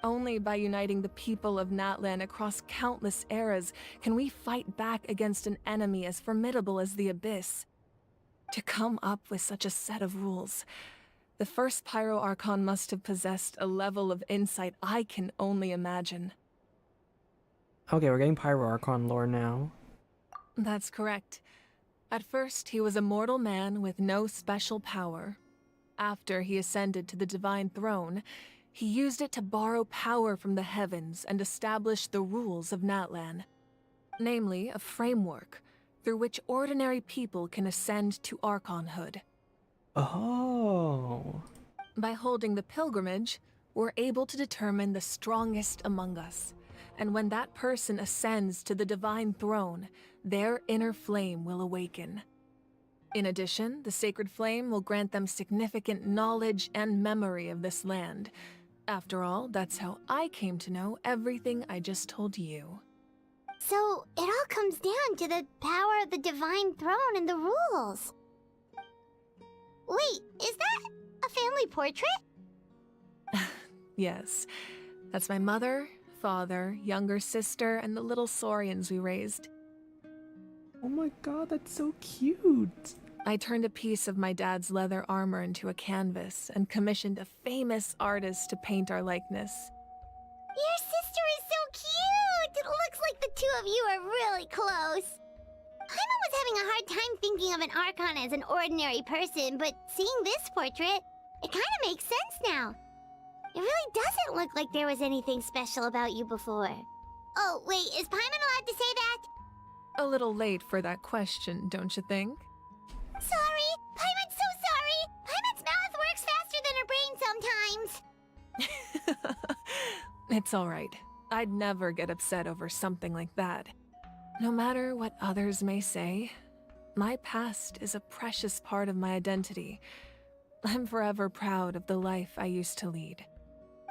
Only by uniting the people of Natlan across countless eras can we fight back against an enemy as formidable as the Abyss. To come up with such a set of rules, the first 5.0 Archon must have possessed a level of insight I can only imagine. Okay, we're getting 5.0 Archon lore now. That's correct. At first, he was a mortal man with no special power. After he ascended to the Divine Throne, he used it to borrow power from the heavens and establish the rules of Natlan. Namely, a framework through which ordinary people can ascend to Archonhood. Oh. By holding the pilgrimage, we're able to determine the strongest among us. And when that person ascends to the Divine Throne, their inner flame will awaken. In addition, the sacred flame will grant them significant knowledge and memory of this land. After all, that's how I came to know everything I just told you. So, it all comes down to the power of the Divine Throne and the rules. Wait, is that a family portrait? Yes, that's my mother, father, younger sister, and the little Saurians we raised. Oh my god, that's so cute. I turned a piece of my dad's leather armor into a canvas and commissioned a famous artist to paint our likeness. Your sister is so cute! It looks like the two of you are really close. Paimon was having a hard time thinking of an Archon as an ordinary person, but seeing this portrait, it kind of makes sense now. It really doesn't look like there was anything special about you before. Oh, wait, is Paimon allowed to say that? A little late for that question, don't you think? Sorry! Paimon's so sorry! Paimon's mouth works faster than her brain sometimes! It's alright. I'd never get upset over something like that. No matter what others may say, my past is a precious part of my identity. I'm forever proud of the life I used to lead.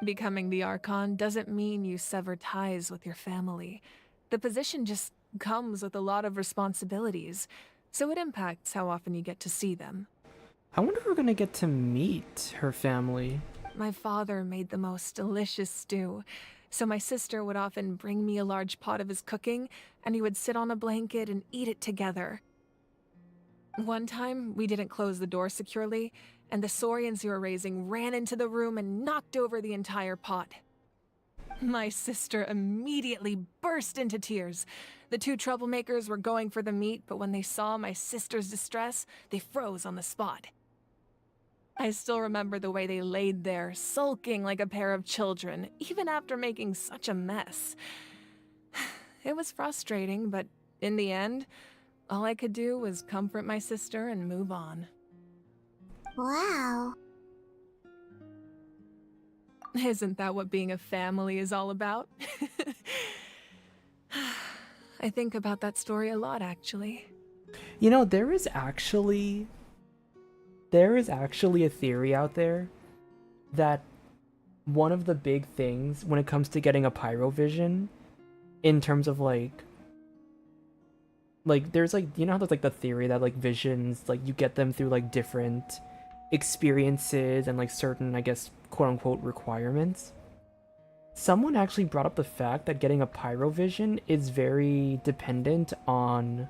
Becoming the Archon doesn't mean you sever ties with your family. The position just comes with a lot of responsibilities, so it impacts how often you get to see them. I wonder if we're gonna get to meet her family. My father made the most delicious stew, so my sister would often bring me a large pot of his cooking, and we would sit on a blanket and eat it together. One time, we didn't close the door securely, and the Saurians we were raising ran into the room and knocked over the entire pot. My sister immediately burst into tears. The two troublemakers were going for the meat, but when they saw my sister's distress, they froze on the spot. I still remember the way they laid there, sulking like a pair of children, even after making such a mess. It was frustrating, but in the end, all I could do was comfort my sister and move on. Wow. Isn't that what being a family is all about? I think about that story a lot, actually. You know, there is actually a theory out there that one of the big things when it comes to getting a pyrovision, in terms of like there's like, you know how there's like the theory that like visions, like you get them through like different experiences and like certain, I guess, quote unquote requirements. Someone actually brought up the fact that getting a pyrovision is very dependent on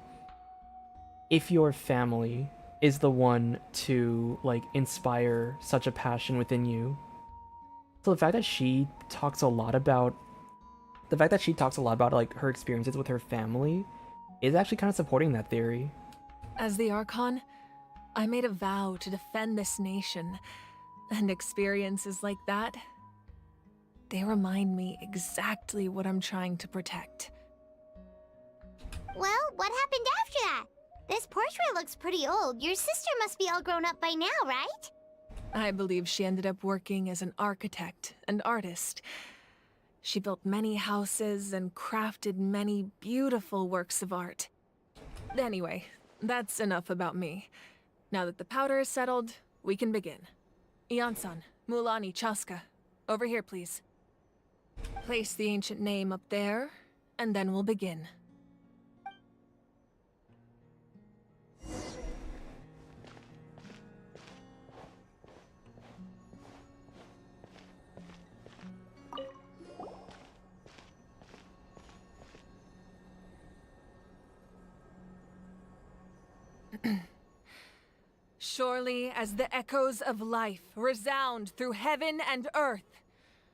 if your family is the one to like inspire such a passion within you. So the fact that she talks a lot about like her experiences with her family is actually kind of supporting that theory. As the Archon, I made a vow to defend this nation, and experiences like that, they remind me exactly what I'm trying to protect. Well, what happened after that? This portrait looks pretty old. Your sister must be all grown up by now, right? I believe she ended up working as an architect and artist. She built many houses and crafted many beautiful works of art. Anyway, that's enough about me. Now that the powder is settled, we can begin. Ian-san, Mulani, Chaska, over here, please. Place the ancient name up there, and then we'll begin. Surely as the echoes of life resound through heaven and earth,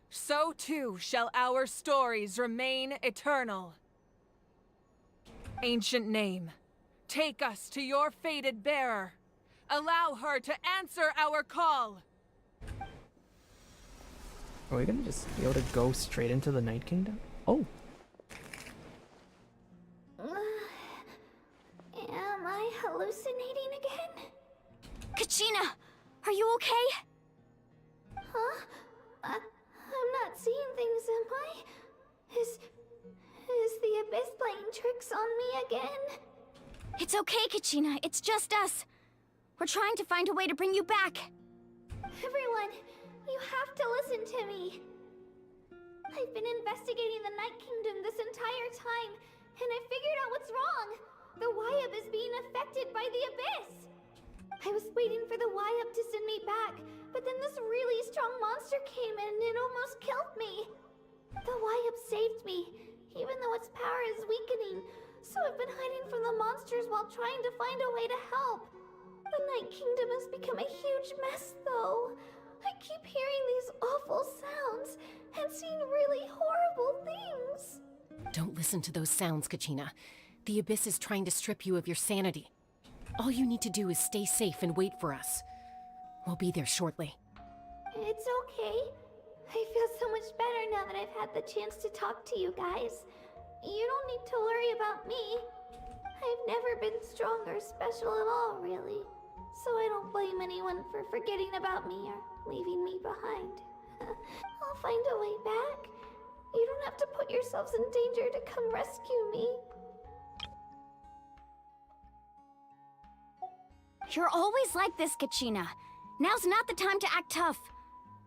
so too shall our stories remain eternal. Ancient name, take us to your fated bearer. Allow her to answer our call. Are we gonna just be able to go straight into the Night Kingdom? Oh! Am I hallucinating again? Kachina, are you okay? Huh? I'm not seeing things, am I? Is the Abyss playing tricks on me again? It's okay, Kachina. It's just us. We're trying to find a way to bring you back. Everyone, you have to listen to me. I've been investigating the Night Kingdom this entire time, and I figured out what's wrong. The Wyab is being affected by the Abyss. I was waiting for the Wyab to send me back, but then this really strong monster came in and it almost killed me. The Wyab saved me, even though its power is weakening, so I've been hiding from the monsters while trying to find a way to help. The Night Kingdom has become a huge mess, though. I keep hearing these awful sounds and seeing really horrible things. Don't listen to those sounds, Kachina. The Abyss is trying to strip you of your sanity. All you need to do is stay safe and wait for us. We'll be there shortly. It's okay. I feel so much better now that I've had the chance to talk to you guys. You don't need to worry about me. I've never been strong or special at all, really. So I don't blame anyone for forgetting about me or leaving me behind. I'll find a way back. You don't have to put yourselves in danger to come rescue me. You're always like this, Kachina. Now's not the time to act tough.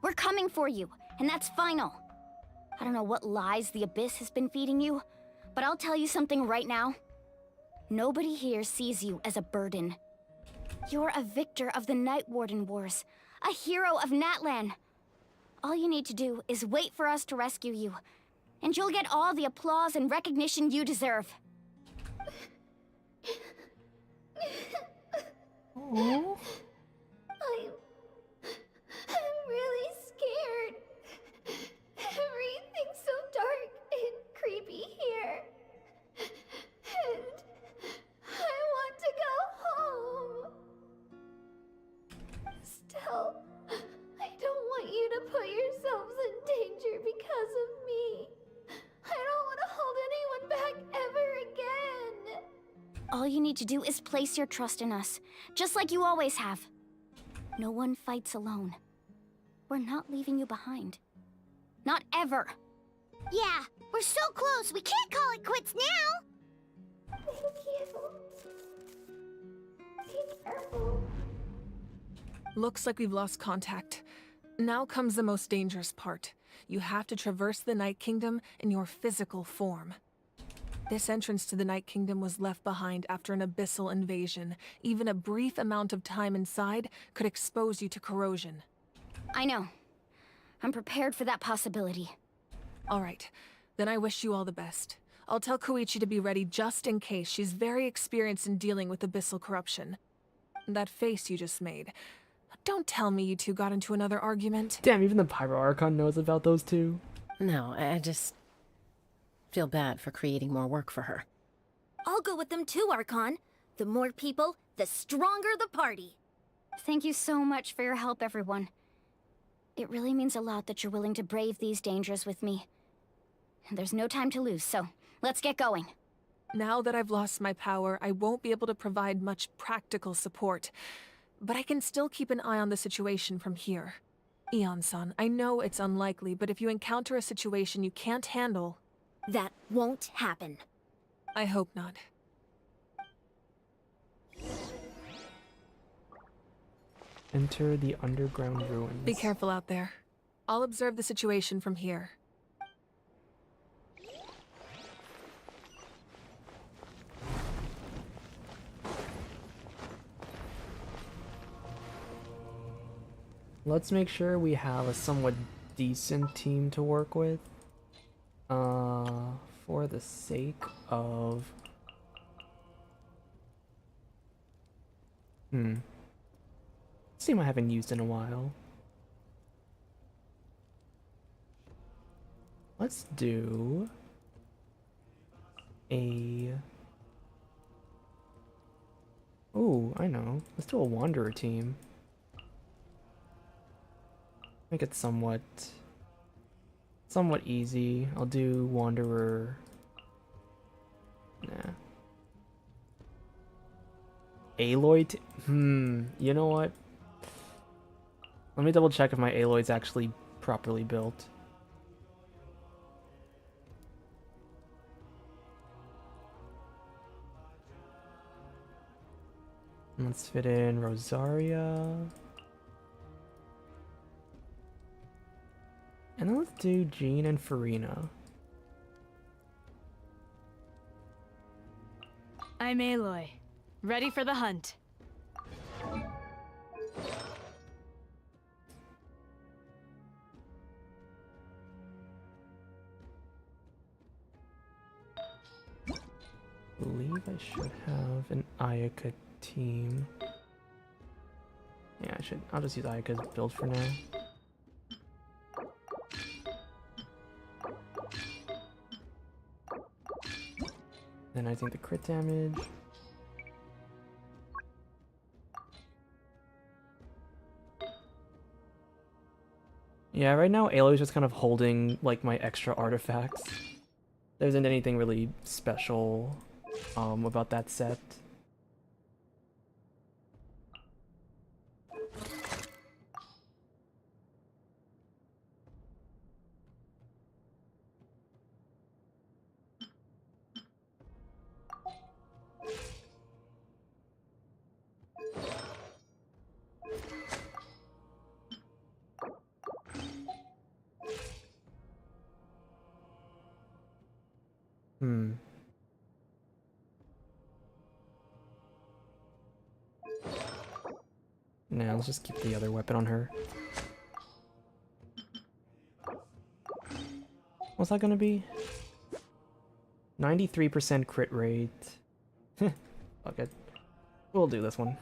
We're coming for you, and that's final. I don't know what lies the Abyss has been feeding you, but I'll tell you something right now. Nobody here sees you as a burden. You're a victor of the Night Warden Wars, a hero of Natlan. All you need to do is wait for us to rescue you, and you'll get all the applause and recognition you deserve. Oh. I'm really scared. Everything's so dark and creepy here. And I want to go home. Still, I don't want you to put yourselves in danger because of me. I don't want to hold anyone back ever again. All you need to do is place your trust in us, just like you always have. No one fights alone. We're not leaving you behind. Not ever. Yeah, we're so close. We can't call it quits now. Thank you. Be careful. Looks like we've lost contact. Now comes the most dangerous part. You have to traverse the Night Kingdom in your physical form. This entrance to the Night Kingdom was left behind after an abyssal invasion. Even a brief amount of time inside could expose you to corrosion. I know. I'm prepared for that possibility. All right, then I wish you all the best. I'll tell Koichi to be ready just in case. She's very experienced in dealing with abyssal corruption. That face you just made. Don't tell me you two got into another argument. Damn, even the 5.0 Archon knows about those two. No, I just feel bad for creating more work for her. I'll go with them too, Archon. The more people, the stronger the party. Thank you so much for your help, everyone. It really means a lot that you're willing to brave these dangers with me. And there's no time to lose, so let's get going. Now that I've lost my power, I won't be able to provide much practical support. But I can still keep an eye on the situation from here. Eon-san, I know it's unlikely, but if you encounter a situation you can't handle... That won't happen. I hope not. Enter the underground ruins. Be careful out there. I'll observe the situation from here. Let's make sure we have a somewhat decent team to work with. For the sake of... Team I haven't used in a while. Let's do... a... Ooh, I know. Let's do a Wanderer team. Make it somewhat easy. I'll do Wanderer. Nah. Aloy. You know what? Let me double check if my Aloy's actually properly built. Let's fit in Rosaria. And then let's do Jean and Farina. I'm Aloy. Ready for the hunt. I believe I should have an Ayaka team. Yeah, I should. I'll just use Ayaka's build for now. Then I think the crit damage. Yeah, right now Aloy's just kind of holding like my extra artifacts. There isn't anything really special about that set. Nah, let's just keep the other weapon on her. What's that gonna be? 93% crit rate. Fuck it. We'll do this one.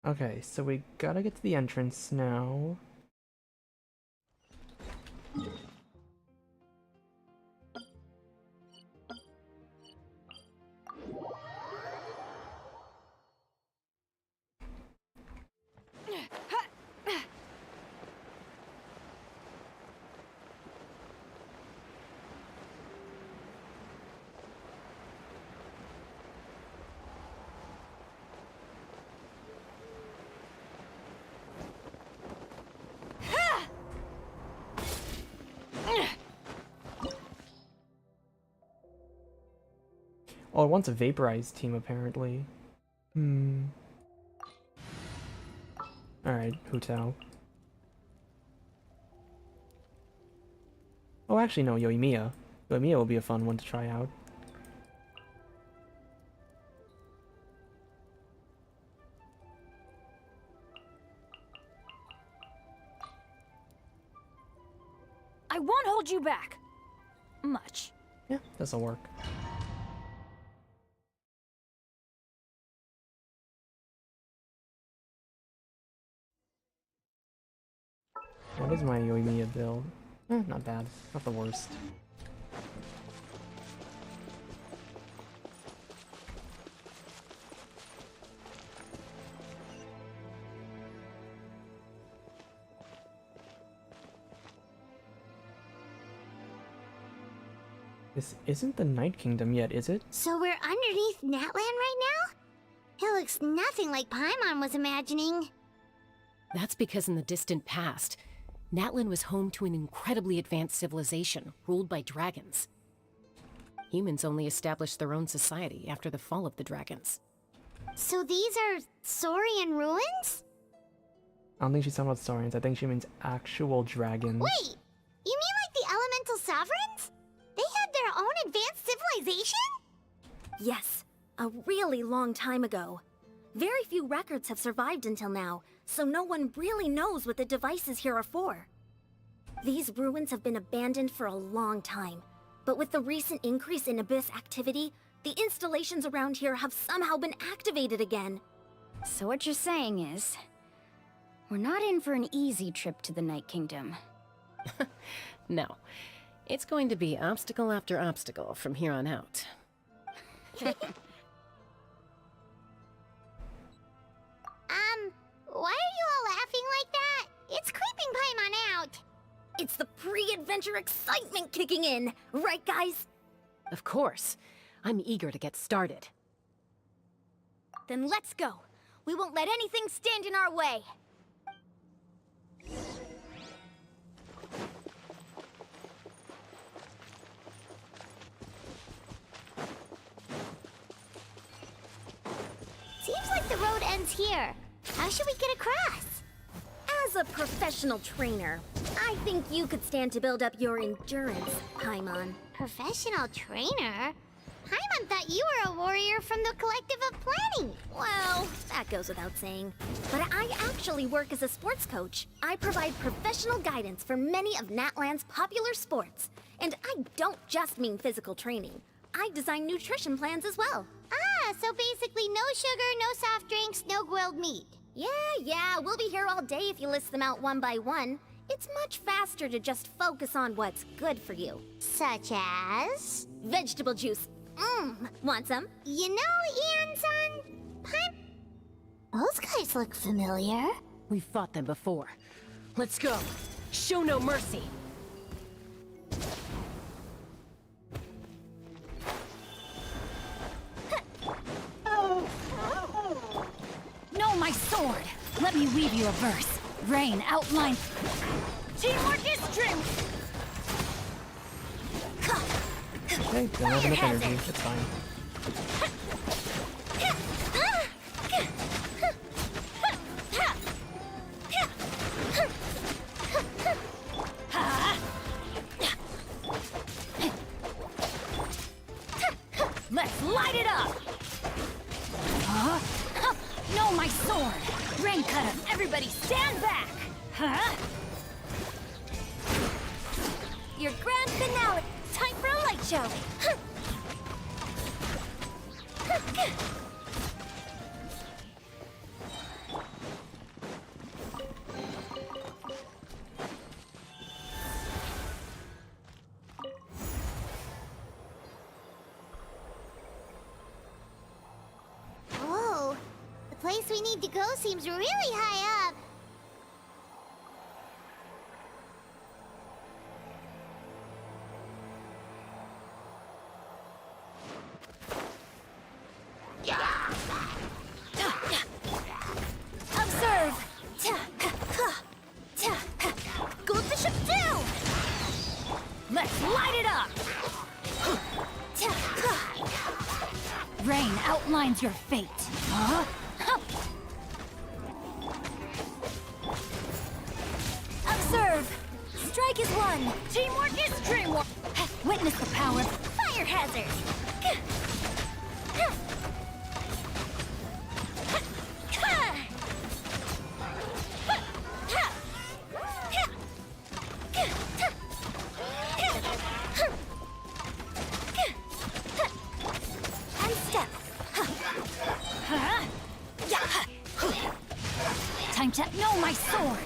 Okay, so we gotta get to the entrance now. Oh, it wants a vaporized team, apparently. Alright, Hutao. Oh, actually, no, Yoimiya. Yoimiya will be a fun one to try out. I won't hold you back. Much. Yeah, this'll work. What is my Yoimiya build? Not bad. Not the worst. This isn't the Night Kingdom yet, is it? So we're underneath Natlan right now? It looks nothing like Paimon was imagining. That's because in the distant past, Natlan was home to an incredibly advanced civilization ruled by dragons. Humans only established their own society after the fall of the dragons. So these are Saurian ruins? I don't think she's talking about Saurians. I think she means actual dragons. Wait! You mean like the Elemental Sovereigns? They had their own advanced civilization? Yes, a really long time ago. Very few records have survived until now, so no one really knows what the devices here are for. These ruins have been abandoned for a long time, but with the recent increase in Abyss activity, the installations around here have somehow been activated again. So what you're saying is, we're not in for an easy trip to the Night Kingdom. No. It's going to be obstacle after obstacle from here on out. Why are you all laughing like that? It's creeping Paimon out. It's the pre-adventure excitement kicking in, right guys? Of course. I'm eager to get started. Then let's go. We won't let anything stand in our way. Seems like the road ends here. How should we get across? As a professional trainer, I think you could stand to build up your endurance, Paimon. Professional trainer? Paimon thought you were a warrior from the Collective of Planning. Well, that goes without saying. But I actually work as a sports coach. I provide professional guidance for many of Natlan's popular sports. And I don't just mean physical training. I design nutrition plans as well. Ah, so basically no sugar, no soft drinks, no grilled meat. Yeah, we'll be here all day if you list them out one by one. It's much faster to just focus on what's good for you. Such as? Vegetable juice. Want some? You know, Ian-san, those guys look familiar. We've fought them before. Let's go. Show no mercy. No, my sword! Let me weave you a verse. Rain, outline... Teamwork is strength! Okay, don't have enough energy. It's fine. Let's light it up! No, my sword! Rain cutter, everybody stand back! Your grand finale! Time for a light show! Whoa, the place we need to go seems really high up. Observe! Goldfish up down! Let's light it up! Rain outlines your fate. Observe! Strike is one! Teamwork is dreamwork! Witness the power of Fire hazard! And step! time to know my sword!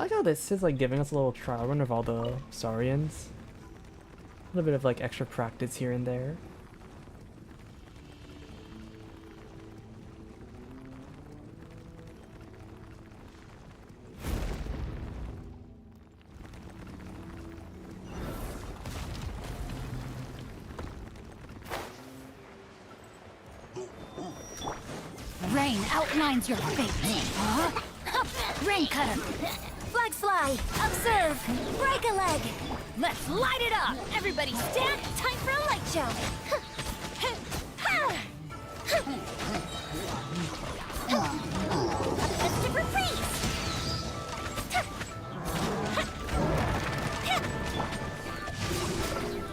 I like how this is like giving us a little trial run of all the Saurians. A little bit of like extra practice here and there. Rain outlines your fate. Huh? Rain cutter. Flags fly. Observe. Break a leg. Let's light it up. Everybody stand. Time for a light show. A festive reprise.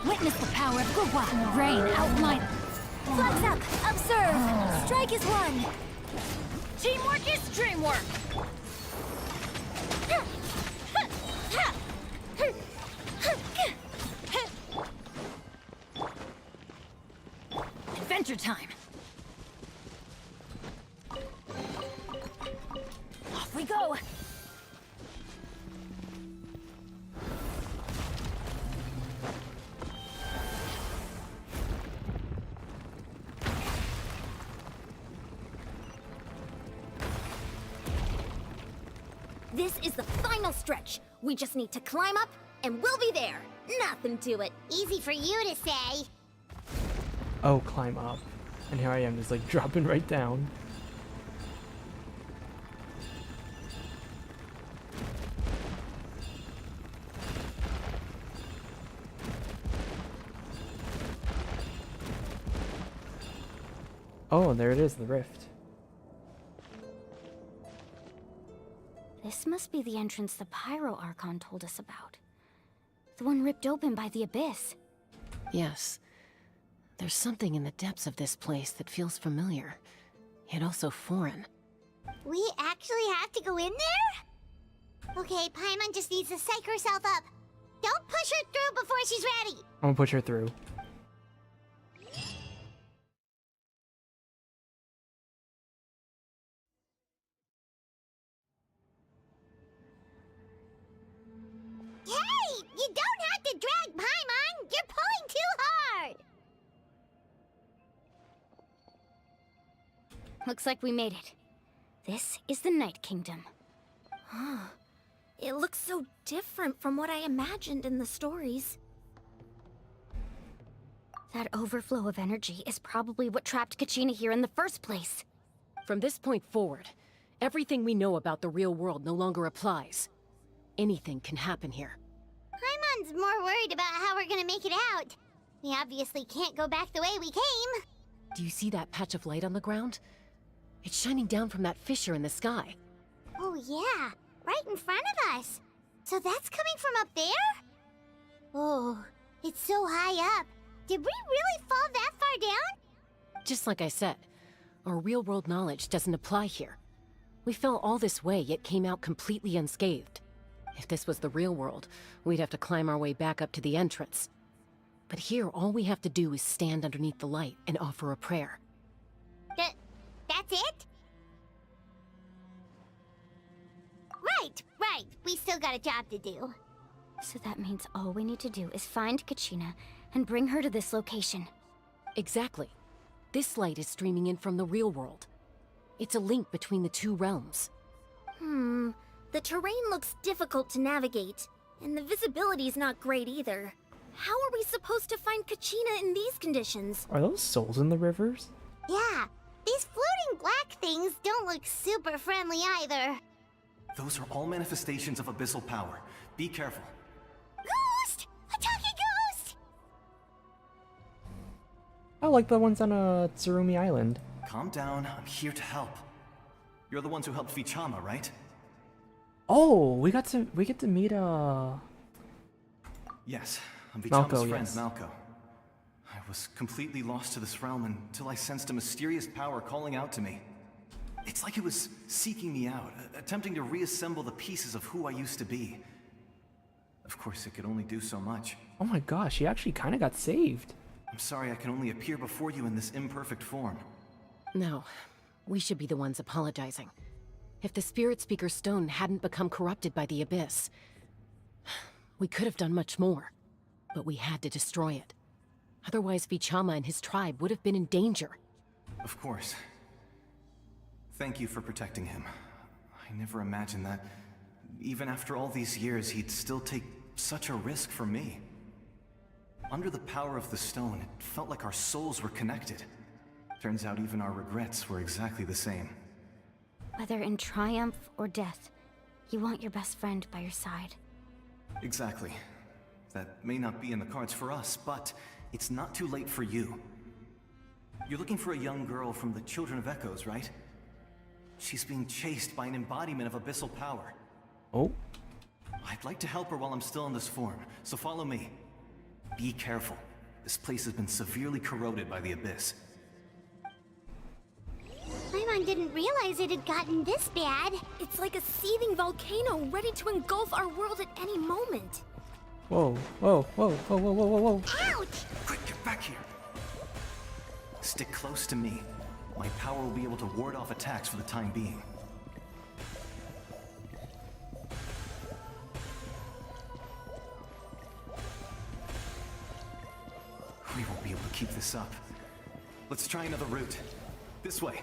Witness the power of Gugwa. Rain outline. Flags up. Observe. Strike is won. Teamwork is dreamwork. Adventure time. Off we go. This is the final stretch. We just need to climb up, and we'll be there. Nothing to it. Easy for you to say. Oh, climb up. And here I am just like dropping right down. Oh, there it is, the rift. This must be the entrance the 5.0 Archon told us about. The one ripped open by the abyss. Yes. There's something in the depths of this place that feels familiar, yet also foreign. We actually have to go in there? Okay, Paimon just needs to psych herself up. Don't push her through before she's ready. I'm gonna push her through. Hey! You don't have to drag Paimon! You're pulling too hard! Looks like we made it. This is the Night Kingdom. It looks so different from what I imagined in the stories. That overflow of energy is probably what trapped Kachina here in the first place. From this point forward, everything we know about the real world no longer applies. Anything can happen here. Paimon's more worried about how we're gonna make it out. We obviously can't go back the way we came. Do you see that patch of light on the ground? It's shining down from that fissure in the sky. Oh yeah, right in front of us. So that's coming from up there? Oh, it's so high up. Did we really fall that far down? Just like I said, our real-world knowledge doesn't apply here. We fell all this way, yet came out completely unscathed. If this was the real world, we'd have to climb our way back up to the entrance. But here, all we have to do is stand underneath the light and offer a prayer. That's it? Right. We still got a job to do. So that means all we need to do is find Kachina and bring her to this location. Exactly. This light is streaming in from the real world. It's a link between the two realms. The terrain looks difficult to navigate, and the visibility's not great either. How are we supposed to find Kachina in these conditions? Are those souls in the rivers? Yeah, these floating black things don't look super friendly either. Those are all manifestations of abyssal power. Be careful. Ghost! A talking ghost! I like the ones on Tsurumi Island. Calm down, I'm here to help. You're the ones who helped Vichama, right? Oh, we get to meet Yes, I'm Vichama's Malko, friend, yes. Malko. I was completely lost to this realm until I sensed a mysterious power calling out to me. It's like it was seeking me out, attempting to reassemble the pieces of who I used to be. Of course, it could only do so much. Oh my gosh, he actually kind of got saved. I'm sorry I can only appear before you in this imperfect form. No, we should be the ones apologizing. If the Spirit Speaker Stone hadn't become corrupted by the Abyss, we could have done much more. But we had to destroy it. Otherwise, Vichama and his tribe would have been in danger. Of course. Thank you for protecting him. I never imagined that, even after all these years, he'd still take such a risk for me. Under the power of the stone, it felt like our souls were connected. Turns out even our regrets were exactly the same. Whether in triumph or death, you want your best friend by your side. Exactly. That may not be in the cards for us, but it's not too late for you. You're looking for a young girl from the Children of Echoes, right? She's being chased by an embodiment of abyssal power. Oh? I'd like to help her while I'm still in this form, so follow me. Be careful. This place has been severely corroded by the Abyss. Paimon didn't realize it had gotten this bad. It's like a seething volcano ready to engulf our world at any moment. Whoa, whoa, whoa, whoa, whoa, whoa, whoa, whoa. Ouch! Quick, get back here. Stick close to me. My power will be able to ward off attacks for the time being. We won't be able to keep this up. Let's try another route. This way.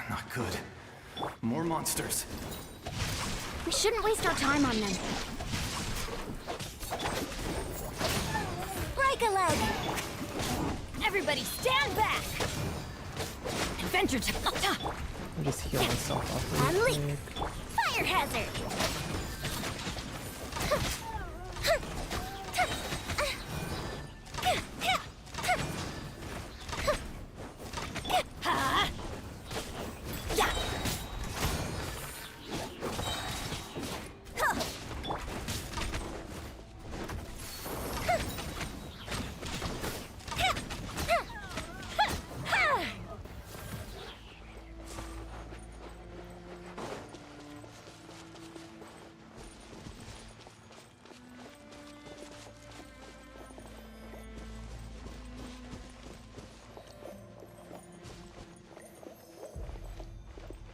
Not good. More monsters. We shouldn't waste our time on them. Break a leg! Everybody stand back! Adventure time! I'll just heal myself up And really leap! quick. Fire hazard!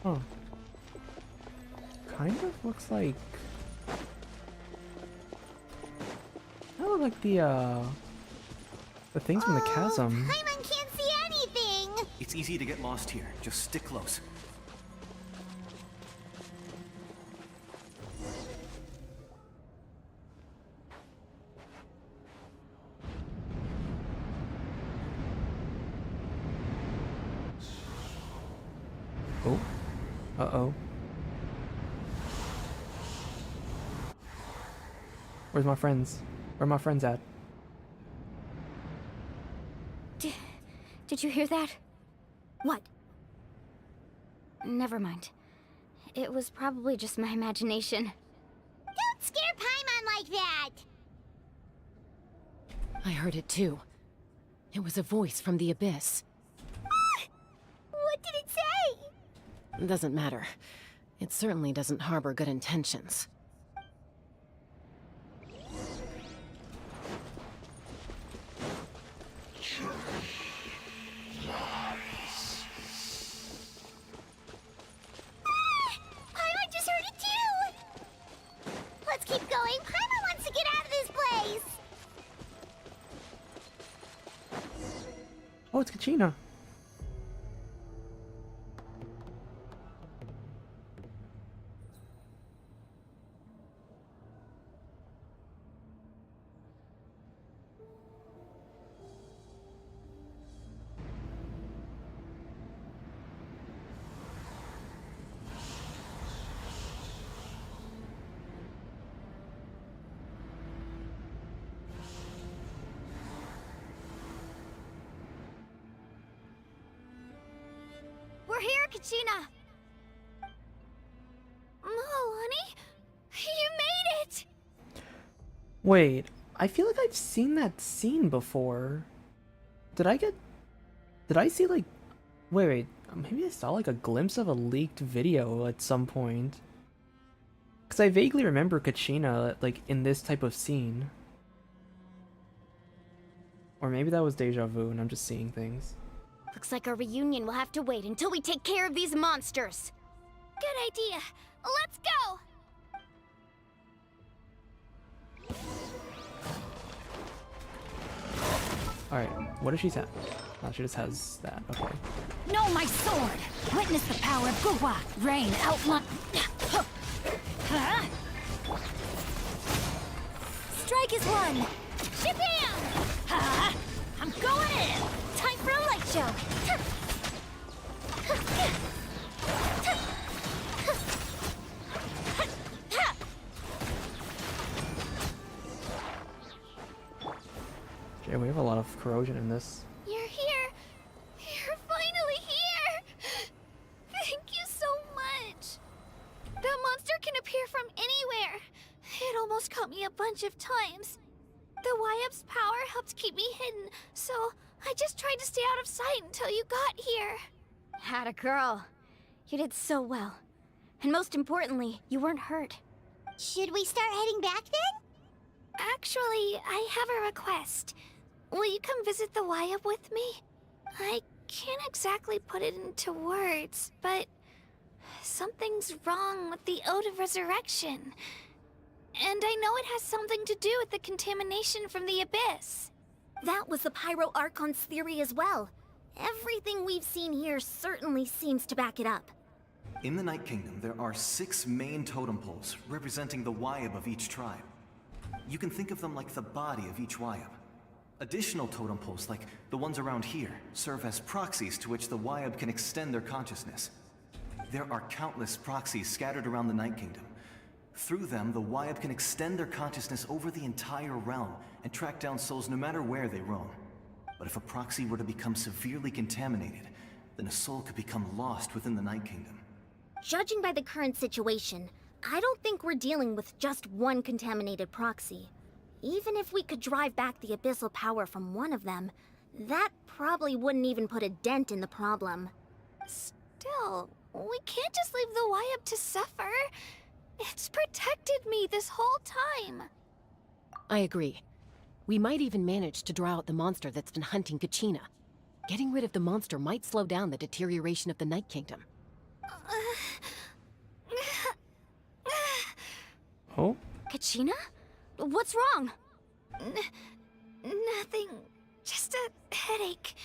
Huh. Kind of looks like... That looks like the things from the chasm. Paimon can't see anything! It's easy to get lost here. Just stick close. Oh. Uh-oh. Where's my friends? Where are my friends at? Did you hear that? What? Never mind. It was probably just my imagination. Don't scare Paimon like that! I heard it too. It was a voice from the Abyss. What did it say? Doesn't matter. It certainly doesn't harbor good intentions. Paimon just heard it too! Let's keep going. Paimon wants to get out of this place! Oh, it's Kachina. We're here, Kachina! Oh, honey! You made it! Wait, I feel like I've seen that scene before. Did I get Did I see like... Wait, maybe I saw like a glimpse of a leaked video at some point. Because I vaguely remember Kachina like in this type of scene. Or maybe that was deja vu and I'm just seeing things. Looks like our reunion will have to wait until we take care of these monsters. Good idea. Let's go! Alright, what does she have? Oh, she just has that. Okay. Know my sword! Witness the power of Guhua! Rain outline... Strike is one! Shabam! I'm going in! Time for a light show. Okay, we have a lot of corrosion in this. You're here! You're finally here! Thank you so much! That monster can appear from anywhere. It almost caught me a bunch of times. The YF's power helped keep me hidden, so I just tried to stay out of sight until you got here. Atta girl. You did so well. And most importantly, you weren't hurt. Should we start heading back then? Actually, I have a request. Will you come visit the YF with me? I can't exactly put it into words, but something's wrong with the Ode of Resurrection. And I know it has something to do with the contamination from the Abyss. That was the 5.0 Archon's theory as well. Everything we've seen here certainly seems to back it up. In the Night Kingdom, there are 6 main totem poles representing the Wyab of each tribe. You can think of them like the body of each Wyab. Additional totem poles, like the ones around here, serve as proxies to which the Wyab can extend their consciousness. There are countless proxies scattered around the Night Kingdom. Through them, the Wyab can extend their consciousness over the entire realm and track down souls no matter where they roam. But if a proxy were to become severely contaminated, then a soul could become lost within the Night Kingdom. Judging by the current situation, I don't think we're dealing with just one contaminated proxy. Even if we could drive back the abyssal power from one of them, that probably wouldn't even put a dent in the problem. Still, we can't just leave the YF to suffer. It's protected me this whole time. I agree. We might even manage to draw out the monster that's been hunting Kachina. Getting rid of the monster might slow down the deterioration of the Night Kingdom. Oh? Kachina? What's wrong? Nothing. Just a headache.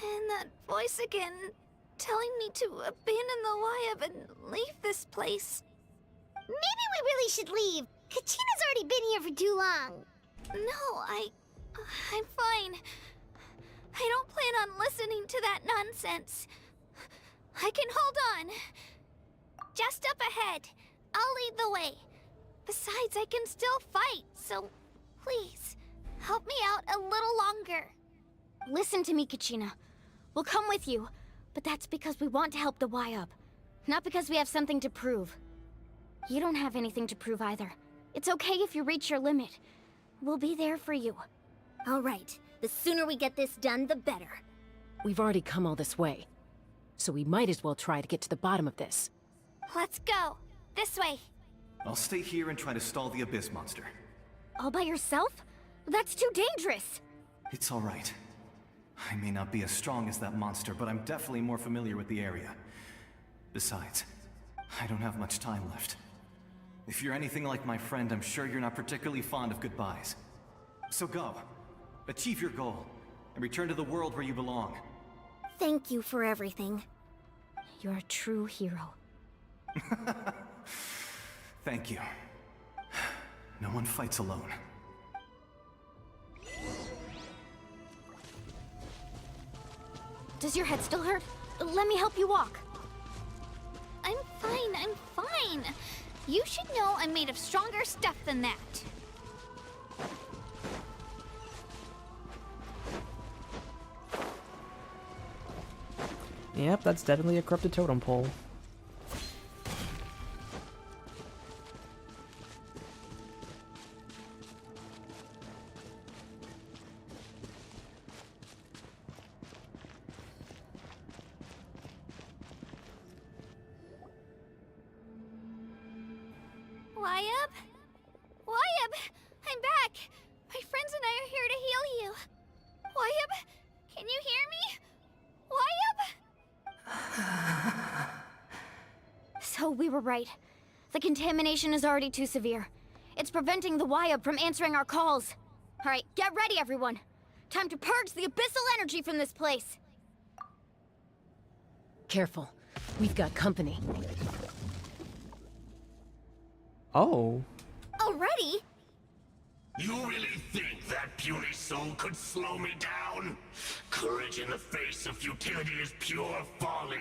And that voice again, telling me to abandon the YF and leave this place. Maybe we really should leave. Kachina's already been here for too long. No, I'm fine. I don't plan on listening to that nonsense. I can hold on. Just up ahead. I'll lead the way. Besides, I can still fight, so please, help me out a little longer. Listen to me, Kachina. We'll come with you, but that's because we want to help the YUB, not because we have something to prove. You don't have anything to prove either. It's okay if you reach your limit. We'll be there for you. All right, the sooner we get this done, the better. We've already come all this way, so we might as well try to get to the bottom of this. Let's go. This way. I'll stay here and try to stall the Abyss monster. All by yourself? That's too dangerous. It's all right. I may not be as strong as that monster, but I'm definitely more familiar with the area. Besides, I don't have much time left. If you're anything like my friend, I'm sure you're not particularly fond of goodbyes. So go. Achieve your goal, and return to the world where you belong. Thank you for everything. You're a true hero. Thank you. No one fights alone. Does your head still hurt? Let me help you walk. I'm fine. You should know I'm made of stronger stuff than that. Yep, that's definitely a corrupted totem pole. Wyabb? Wyabb! I'm back! My friends and I are here to heal you. Wyabb, can you hear me? Wyabb? So we were right. The contamination is already too severe. It's preventing the Wyabb from answering our calls. All right, get ready, everyone. Time to purge the abyssal energy from this place. Careful. We've got company. Oh. Already? You really think that puny soul could slow me down? Courage in the face of futility is pure folly.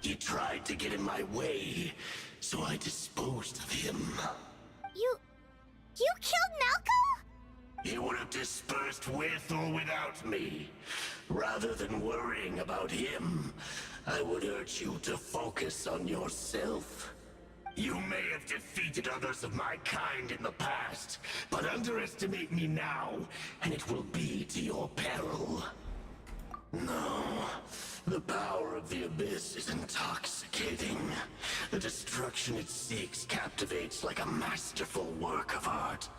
He tried to get in my way, so I disposed of him. You killed Malco? He would have dispersed with or without me. Rather than worrying about him, I would urge you to focus on yourself. You may have defeated others of my kind in the past, but underestimate me now, and it will be to your peril. No, the power of the Abyss is intoxicating. The destruction it seeks captivates like a masterful work of art.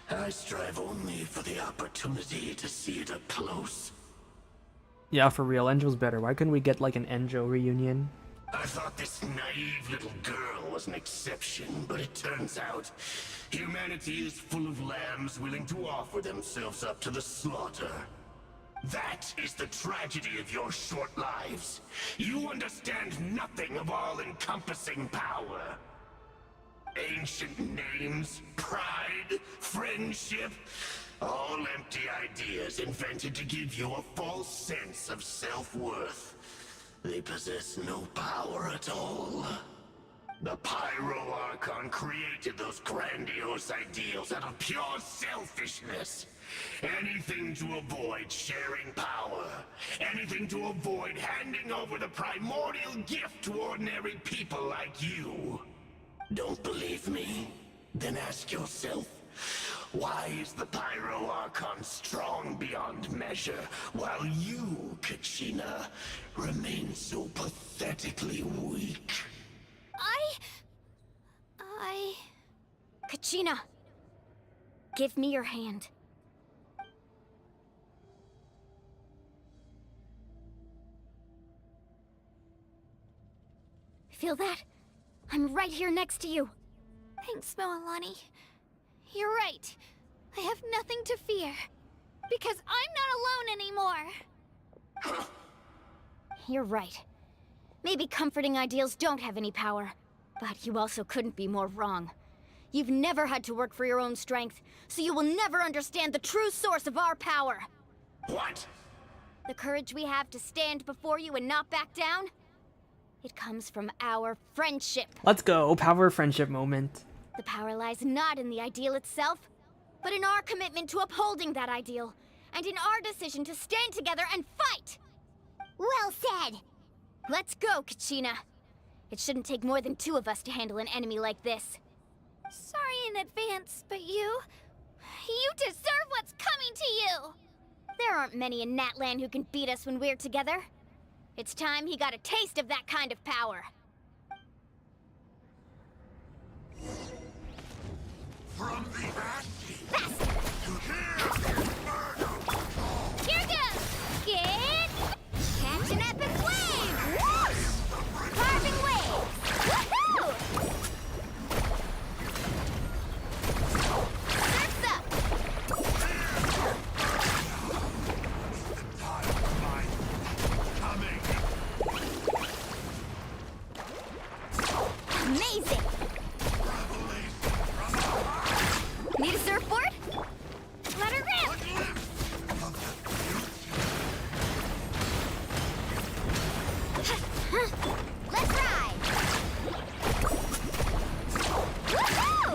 I strive only for the opportunity to see it up close. Yeah, for real, Enjo's better. Why couldn't we get like an Enjo reunion? I thought this naive little girl was an exception, but it turns out humanity is full of lambs willing to offer themselves up to the slaughter. That is the tragedy of your short lives. You understand nothing of all-encompassing power. Ancient names, pride, friendship, all empty ideas invented to give you a false sense of self-worth. They possess no power at all. The 5.0 Archon created those grandiose ideals out of pure selfishness. Anything to avoid sharing power. Anything to avoid handing over the primordial gift to ordinary people like you. Don't believe me? Then ask yourself, why is the 5.0 Archon strong beyond measure, while you, Kachina, remain so pathetically weak? Kachina, give me your hand. Feel that? I'm right here next to you. Thanks, Moalani. You're right. I have nothing to fear. Because I'm not alone anymore. You're right. Maybe comforting ideals don't have any power. But you also couldn't be more wrong. You've never had to work for your own strength, so you will never understand the true source of our power. What? The courage we have to stand before you and not back down? It comes from our friendship. Let's go. Power friendship moment. The power lies not in the ideal itself, but in our commitment to upholding that ideal, and in our decision to stand together and fight! Well said! Let's go, Kachina. It shouldn't take more than 2 of us to handle an enemy like this. Sorry in advance, but you deserve what's coming to you! There aren't many in Natlan who can beat us when we're together. It's time he got a taste of that kind of power. From the ashes Faster! to here! Here goes! Get... Catch an epic wave! Whoosh! Carving waves! Woohoo! Surf's up! Amazing! Need a surfboard? Let her rip! Let's ride! Woohoo!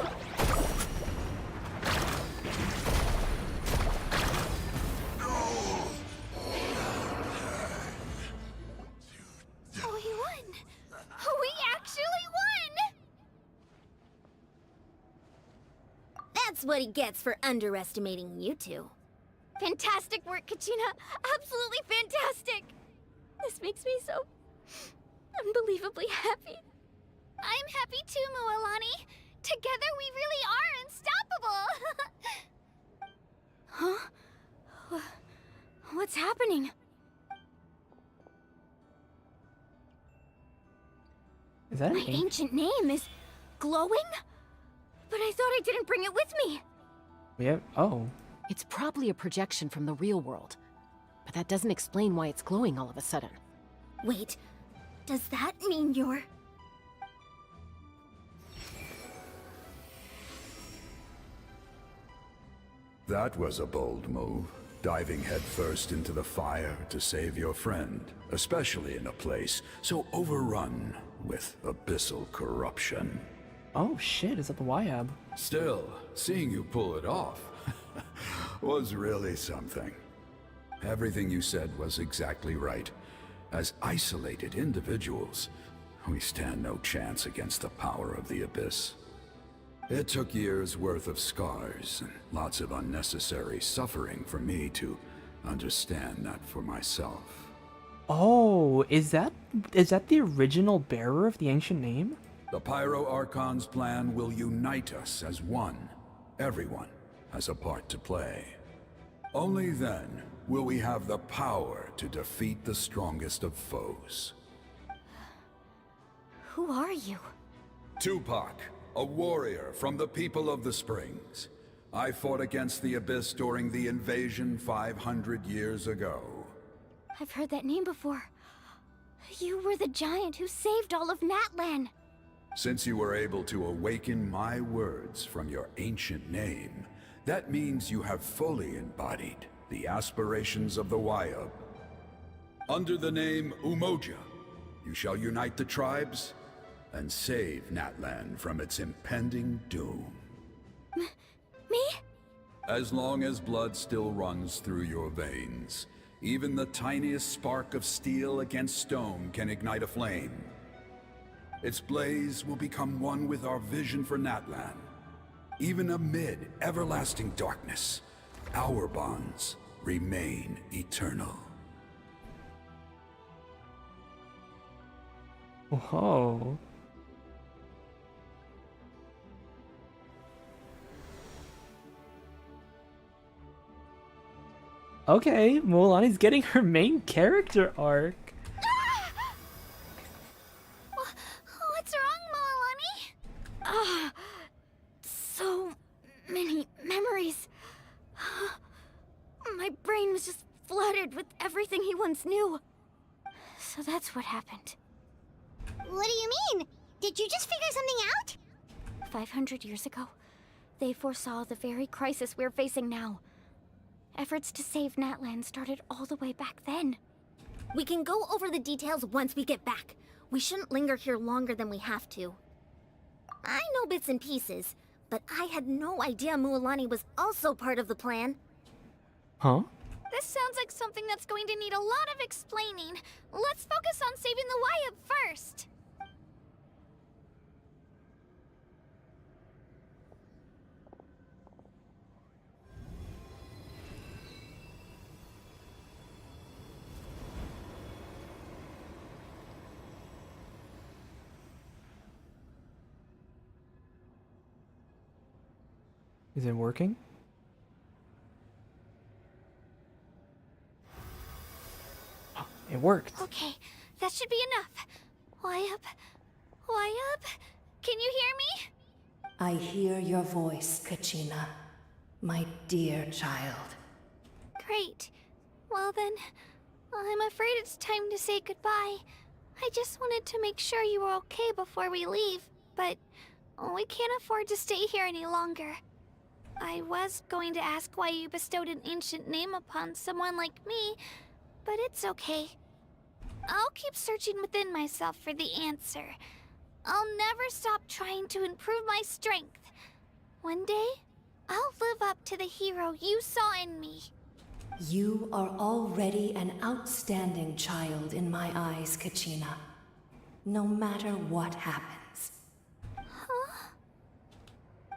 We won! We actually won! That's what he gets for underestimating you two. Fantastic work, Kachina! Absolutely fantastic! This makes me so... unbelievably happy. I'm happy too, Moalani. Together we really are unstoppable! Huh? What's happening? Is that My ancient name is glowing? But I thought I didn't bring it with me. Oh. It's probably a projection from the real world. But that doesn't explain why it's glowing all of a sudden. Wait, does that mean you're... That was a bold move, diving headfirst into the fire to save your friend, especially in a place so overrun with abyssal corruption. Oh shit, is that the YAB? Still, seeing you pull it off was really something. Everything you said was exactly right. As isolated individuals, we stand no chance against the power of the Abyss. It took years' worth of scars and lots of unnecessary suffering for me to understand that for myself. Oh, is that the original bearer of the ancient name? The 5.0 Archon's plan will unite us as one. Everyone has a part to play. Only then will we have the power to defeat the strongest of foes. Who are you? Tupac, a warrior from the people of the Springs. I fought against the Abyss during the invasion 500 years ago. I've heard that name before. You were the giant who saved all of Natlan. Since you were able to awaken my words from your ancient name, that means you have fully embodied the aspirations of the Wyab. Under the name Umoja, you shall unite the tribes and save Natlan from its impending doom. Me? As long as blood still runs through your veins, even the tiniest spark of steel against stone can ignite a flame. Its blaze will become one with our vision for Natlan. Even amid everlasting darkness, our bonds remain eternal. Whoa. Okay, Mualani's getting her main character arc. What's wrong, Mualani? So many memories. My brain was just flooded with everything he once knew. So that's what happened. What do you mean? Did you just figure something out? 500 years ago, they foresaw the very crisis we're facing now. Efforts to save Natlan started all the way back then. We can go over the details once we get back. We shouldn't linger here longer than we have to. I know bits and pieces, but I had no idea Mualani was also part of the plan. Huh? This sounds like something that's going to need a lot of explaining. Let's focus on saving the Wyab first. Is it working? It worked. Okay, that should be enough. Wyab, can you hear me? I hear your voice, Kachina, my dear child. Great. Well then, I'm afraid it's time to say goodbye. I just wanted to make sure you were okay before we leave, but we can't afford to stay here any longer. I was going to ask why you bestowed an ancient name upon someone like me, but it's okay. I'll keep searching within myself for the answer. I'll never stop trying to improve my strength. One day, I'll live up to the hero you saw in me. You are already an outstanding child in my eyes, Kachina. No matter what happens. Huh?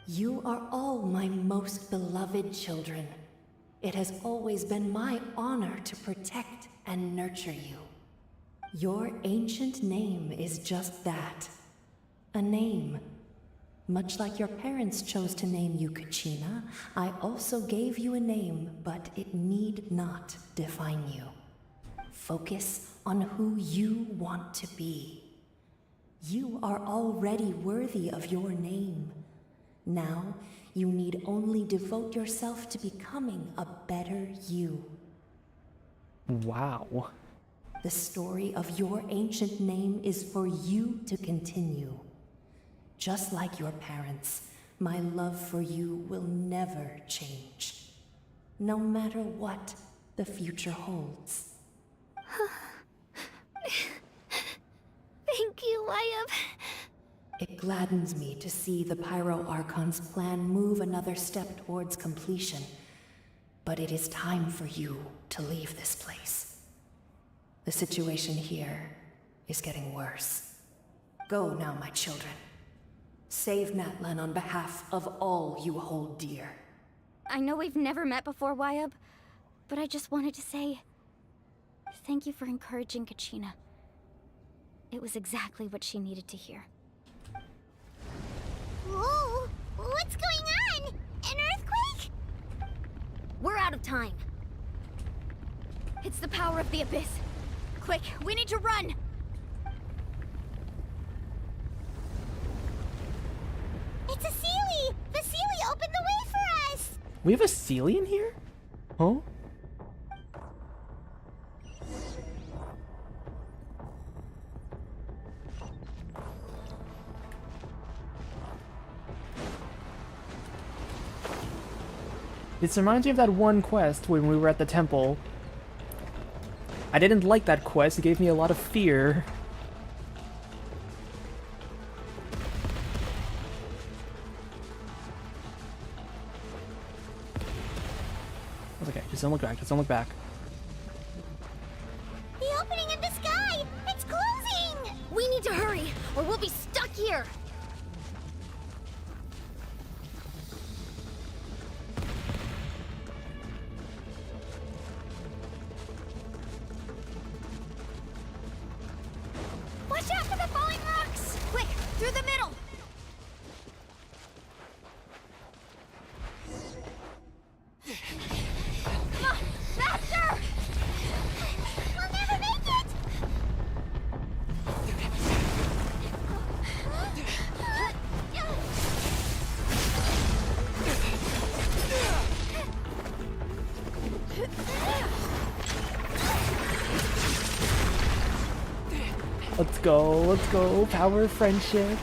You are all my most beloved children. It has always been my honor to protect and nurture you. Your ancient name is just that. A name. Much like your parents chose to name you Kachina, I also gave you a name, but it need not define you. Focus on who you want to be. You are already worthy of your name. Now, you need only devote yourself to becoming a better you. Wow. The story of your ancient name is for you to continue. Just like your parents, my love for you will never change. No matter what the future holds. Thank you, Wyatt. It gladdens me to see the 5.0 Archon's plan move another step towards completion. But it is time for you to leave this place. The situation here is getting worse. Go now, my children. Save Natlan on behalf of all you hold dear. I know we've never met before, Wyatt, but I just wanted to say thank you for encouraging Kachina. It was exactly what she needed to hear. Whoa! What's going on? An earthquake? We're out of time. It's the power of the Abyss. Quick, we need to run! It's a Seelie! The Seelie opened the way for us! We have a Seelie in here? Huh? This reminds me of that one quest when we were at the temple. I didn't like that quest, it gave me a lot of fear. Okay, just don't look back, just don't look back. The opening in the sky! It's closing! We need to hurry, or we'll be stuck here! Watch out for the falling rocks! Quick, through the middle! Faster! We'll never make it! Let's go, power of friendship.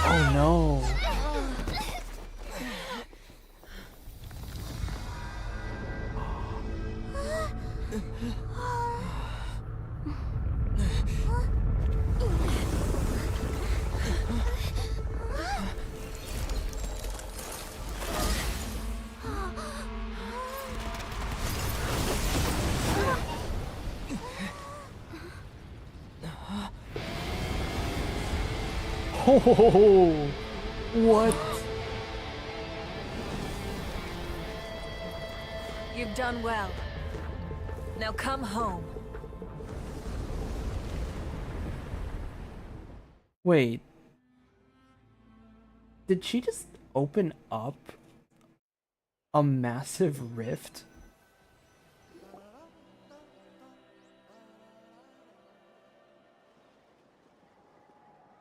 Oh no. Oh, what? You've done well. Now come home. Wait. Did she just open up a massive rift?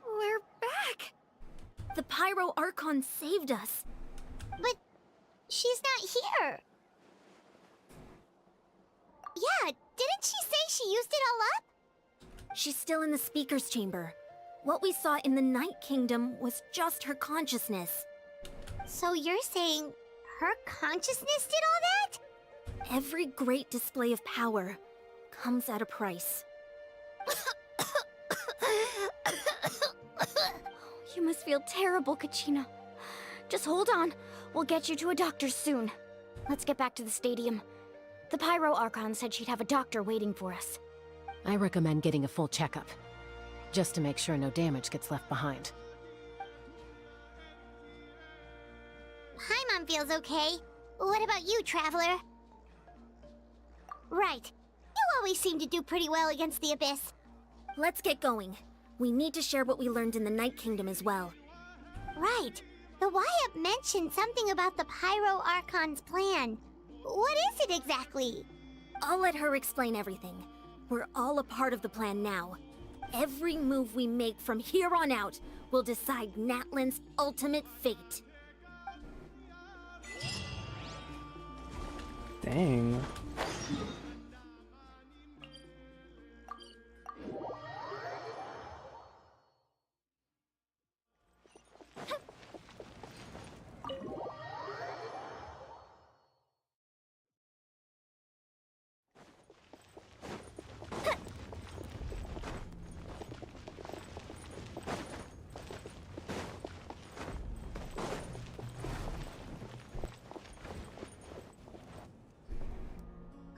We're back! The 5.0 Archon saved us. But she's not here. Yeah, didn't she say she used it all up? She's still in the speaker's chamber. What we saw in the Night Kingdom was just her consciousness. So you're saying her consciousness did all that? Every great display of power comes at a price. You must feel terrible, Kachina. Just hold on. We'll get you to a doctor soon. Let's get back to the stadium. The 5.0 Archon said she'd have a doctor waiting for us. I recommend getting a full checkup, just to make sure no damage gets left behind. Paimon feels okay. What about you, Traveler? Right. You always seem to do pretty well against the Abyss. Let's get going. We need to share what we learned in the Night Kingdom as well. Right. The Wyatt mentioned something about the 5.0 Archon's plan. What is it exactly? I'll let her explain everything. We're all a part of the plan now. Every move we make from here on out will decide Natlan's ultimate fate. Dang.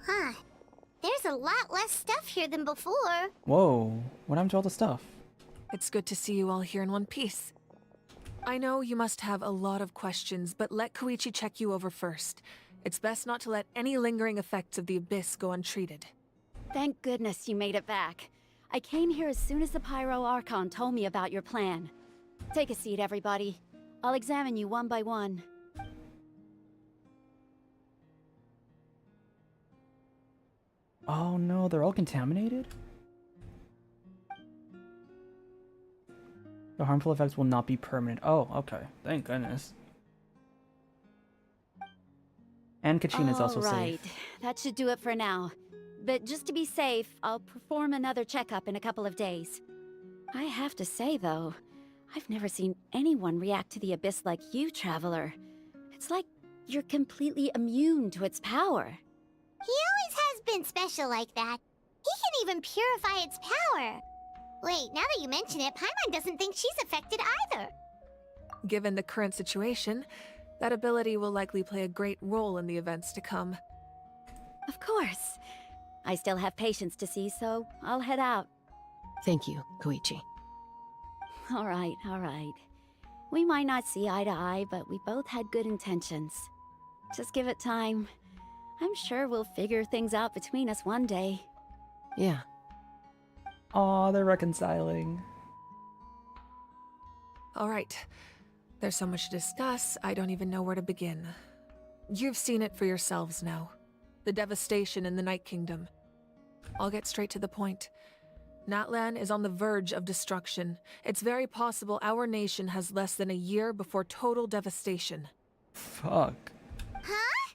Huh. There's a lot less stuff here than before. Whoa, what happened to all the stuff? It's good to see you all here in one piece. I know you must have a lot of questions, but let Koichi check you over first. It's best not to let any lingering effects of the Abyss go untreated. Thank goodness you made it back. I came here as soon as the 5.0 Archon told me about your plan. Take a seat, everybody. I'll examine you one by one. Oh no, they're all contaminated? The harmful effects will not be permanent. Oh, okay. Thank goodness. And Kachina's also right. safe. That should do it for now. But just to be safe, I'll perform another checkup in a couple of days. I have to say, though, I've never seen anyone react to the Abyss like you, Traveler. It's like you're completely immune to its power. He always has been special like that. He can even purify its power. Wait, now that you mention it, Paimon doesn't think she's affected either. Given the current situation, that ability will likely play a great role in the events to come. Of course. I still have patients to see, so I'll head out. Thank you, Koichi. All right, all right. We might not see eye to eye, but we both had good intentions. Just give it time. I'm sure we'll figure things out between us one day. Yeah. Aw, they're reconciling. All right. There's so much to discuss, I don't even know where to begin. You've seen it for yourselves now. The devastation in the Night Kingdom. I'll get straight to the point. Natlan is on the verge of destruction. It's very possible our nation has less than a year before total devastation. Fuck. Huh?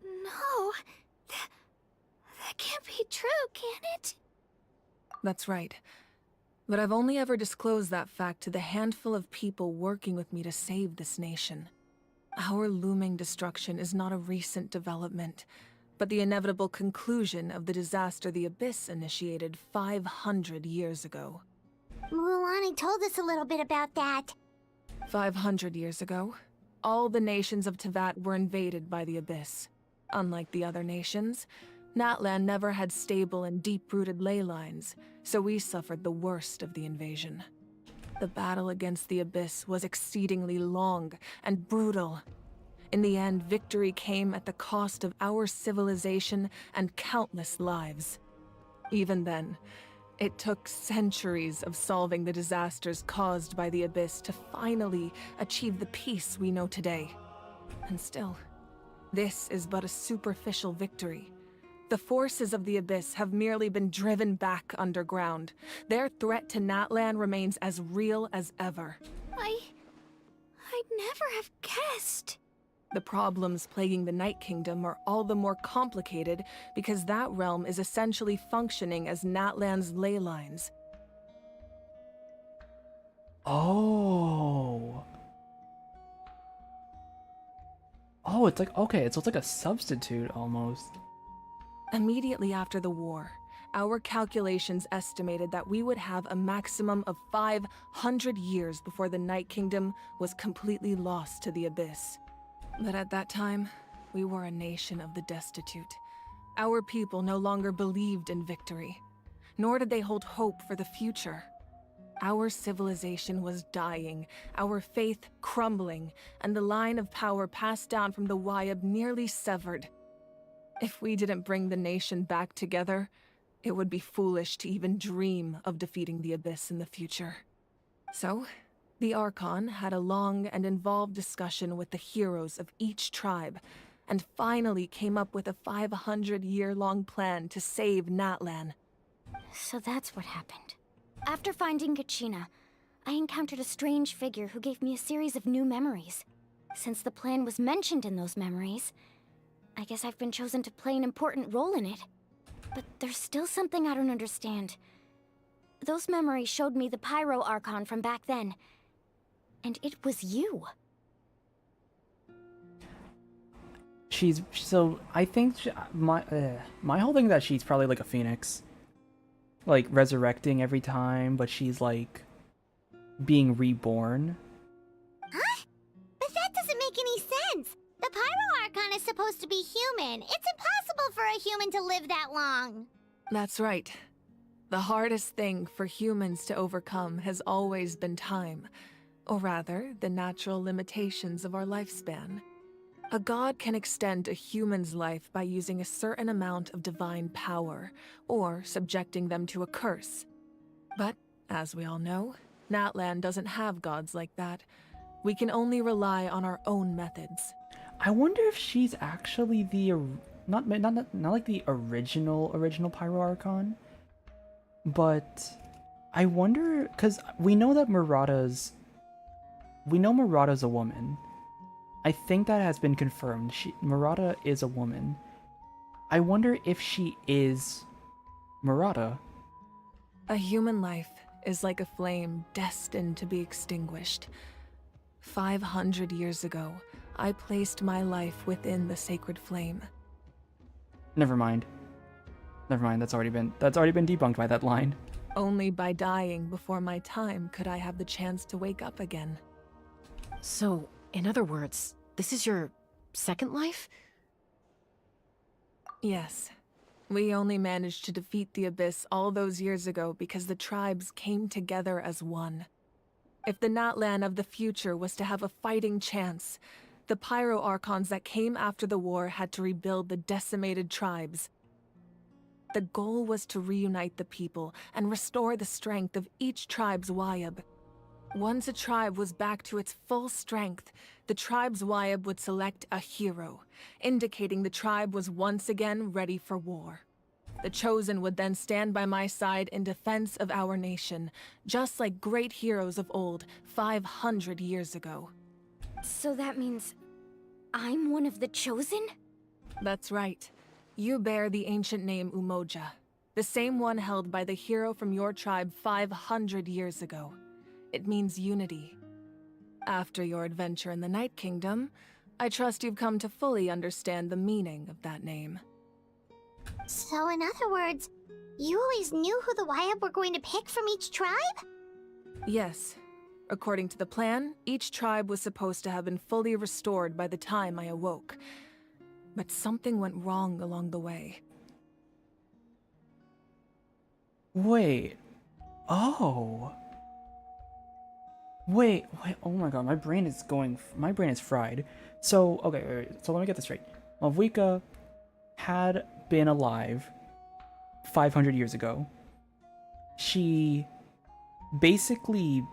No. That can't be true, can it? That's right. But I've only ever disclosed that fact to the handful of people working with me to save this nation. Our looming destruction is not a recent development, but the inevitable conclusion of the disaster the Abyss initiated 500 years ago. Mualani told us a little bit about that. 500 years ago, all the nations of Teyvat were invaded by the Abyss. Unlike the other nations, Natlan never had stable and deep-rooted ley lines, so we suffered the worst of the invasion. The battle against the Abyss was exceedingly long and brutal. In the end, victory came at the cost of our civilization and countless lives. Even then, it took centuries of solving the disasters caused by the Abyss to finally achieve the peace we know today. And still, this is but a superficial victory. The forces of the Abyss have merely been driven back underground. Their threat to Natlan remains as real as ever. I'd never have guessed. The problems plaguing the Night Kingdom are all the more complicated because that realm is essentially functioning as Natlan's ley lines. Oh. Oh, it's like, okay, so it's like a substitute almost. Immediately after the war, our calculations estimated that we would have a maximum of 500 years before the Night Kingdom was completely lost to the Abyss. But at that time, we were a nation of the destitute. Our people no longer believed in victory, nor did they hold hope for the future. Our civilization was dying, our faith crumbling, and the line of power passed down from the Wyatt nearly severed. If we didn't bring the nation back together, it would be foolish to even dream of defeating the Abyss in the future. So, the Archon had a long and involved discussion with the heroes of each tribe, and finally came up with a 500-year-long plan to save Natlan. So that's what happened. After finding Kachina, I encountered a strange figure who gave me a series of new memories. Since the plan was mentioned in those memories, I guess I've been chosen to play an important role in it. But there's still something I don't understand. Those memories showed me the 5.0 Archon from back then. And it was you. So I think my whole thing is that she's probably like a phoenix. Like resurrecting every time, but she's like being reborn. Huh? But that doesn't make any sense. The 5.0 Archon is supposed to be human. It's impossible for a human to live that long. That's right. The hardest thing for humans to overcome has always been time. Or rather, the natural limitations of our lifespan. A god can extend a human's life by using a certain amount of divine power, or subjecting them to a curse. But, as we all know, Natlan doesn't have gods like that. We can only rely on our own methods. I wonder if she's actually the not like the original 5.0 Archon, but I wonder because we know Murata's a woman. I think that has been confirmed. Murata is a woman. I wonder if she is Murata. A human life is like a flame destined to be extinguished. 500 years ago, I placed my life within the sacred flame. Never mind. That's already been debunked by that line. Only by dying before my time could I have the chance to wake up again. So, in other words, this is your second life? Yes. We only managed to defeat the Abyss all those years ago because the tribes came together as one. If the Natlan of the future was to have a fighting chance, the 5.0 Archons that came after the war had to rebuild the decimated tribes. The goal was to reunite the people and restore the strength of each tribe's Wayab. Once a tribe was back to its full strength, the tribe's Wayab would select a hero, indicating the tribe was once again ready for war. The Chosen would then stand by my side in defense of our nation, just like great heroes of old 500 years ago. So that means I'm one of the Chosen? That's right. You bear the ancient name Umoja, the same one held by the hero from your tribe 500 years ago. It means unity. After your adventure in the Night Kingdom, I trust you've come to fully understand the meaning of that name. So in other words, you always knew who the Wayab were going to pick from each tribe? Yes. According to the plan, each tribe was supposed to have been fully restored by the time I awoke. But something went wrong along the way. Wait. Oh. Wait, oh my god, my brain is fried. So, okay, wait, so let me get this straight. Malvika had been alive 500 years ago. She basically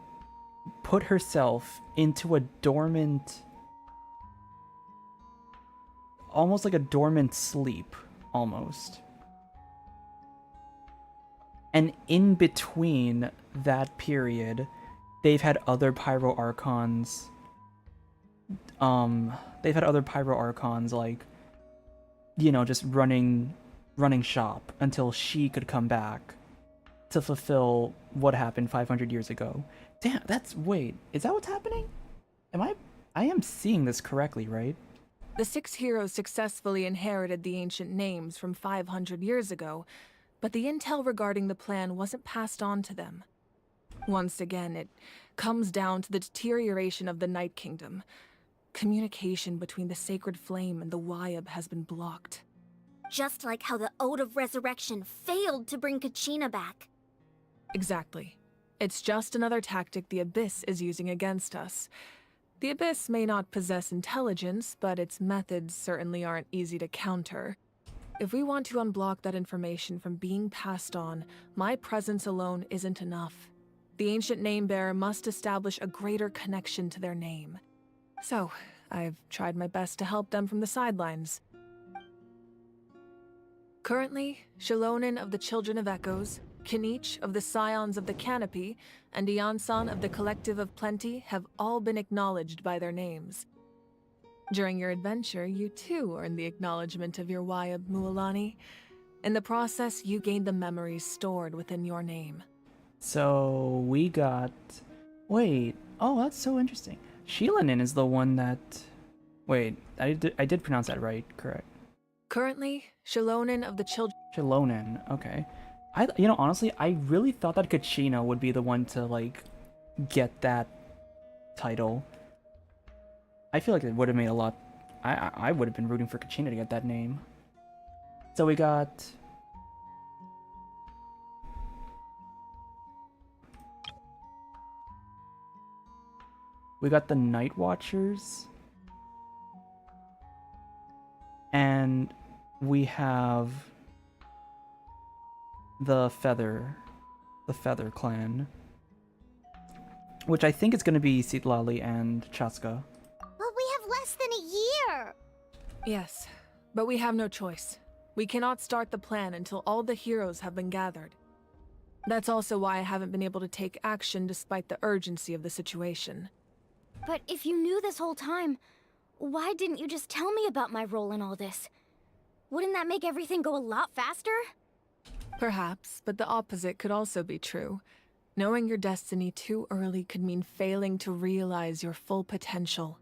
put herself into a dormant, almost like a dormant sleep, almost. And in between that period, they've had other 5.0 Archons. They've had other 5.0 Archons, like, you know, just running shop until she could come back to fulfill what happened 500 years ago. Damn, wait, is that what's happening? I am seeing this correctly, right? The 6 heroes successfully inherited the ancient names from 500 years ago, but the intel regarding the plan wasn't passed on to them. Once again, it comes down to the deterioration of the Night Kingdom. Communication between the Sacred Flame and the Wayab has been blocked. Just like how the Ode of Resurrection failed to bring Kachina back. Exactly. It's just another tactic the Abyss is using against us. The Abyss may not possess intelligence, but its methods certainly aren't easy to counter. If we want to unblock that information from being passed on, my presence alone isn't enough. The ancient name-bearer must establish a greater connection to their name. So, I've tried my best to help them from the sidelines. Currently, Shilonen of the Children of Echoes, Kinich of the Scions of the Canopy, and Iansan of the Collective of Plenty have all been acknowledged by their names. During your adventure, you too earned the acknowledgement of your Wayab Mualani. In the process, you gained the memories stored within your name. So we got... Wait. Oh, that's so interesting. Shilanin is the one that... Wait, I did pronounce that right, correct? Currently, Shilonen of the Children... Shilonen, okay. Honestly, I really thought that Kachina would be the one to, like, get that title. I feel like it would have made a lot... I would have been rooting for Kachina to get that name. So we got... We got the Night Watchers. And we have the Feather Clan. Which I think is going to be Sitlali and Chaska. But we have less than a year! Yes, but we have no choice. We cannot start the plan until all the heroes have been gathered. That's also why I haven't been able to take action despite the urgency of the situation. But if you knew this whole time, why didn't you just tell me about my role in all this? Wouldn't that make everything go a lot faster? Perhaps, but the opposite could also be true. Knowing your destiny too early could mean failing to realize your full potential.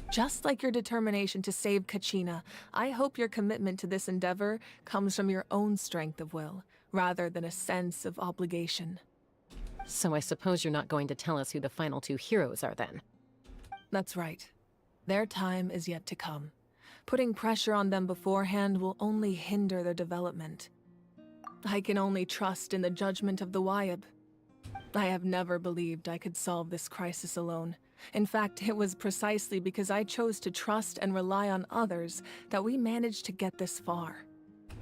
Just like your determination to save Kachina, I hope your commitment to this endeavor comes from your own strength of will, rather than a sense of obligation. So I suppose you're not going to tell us who the final two heroes are then? That's right. Their time is yet to come. Putting pressure on them beforehand will only hinder their development. I can only trust in the judgment of the Wayab. I have never believed I could solve this crisis alone. In fact, it was precisely because I chose to trust and rely on others that we managed to get this far.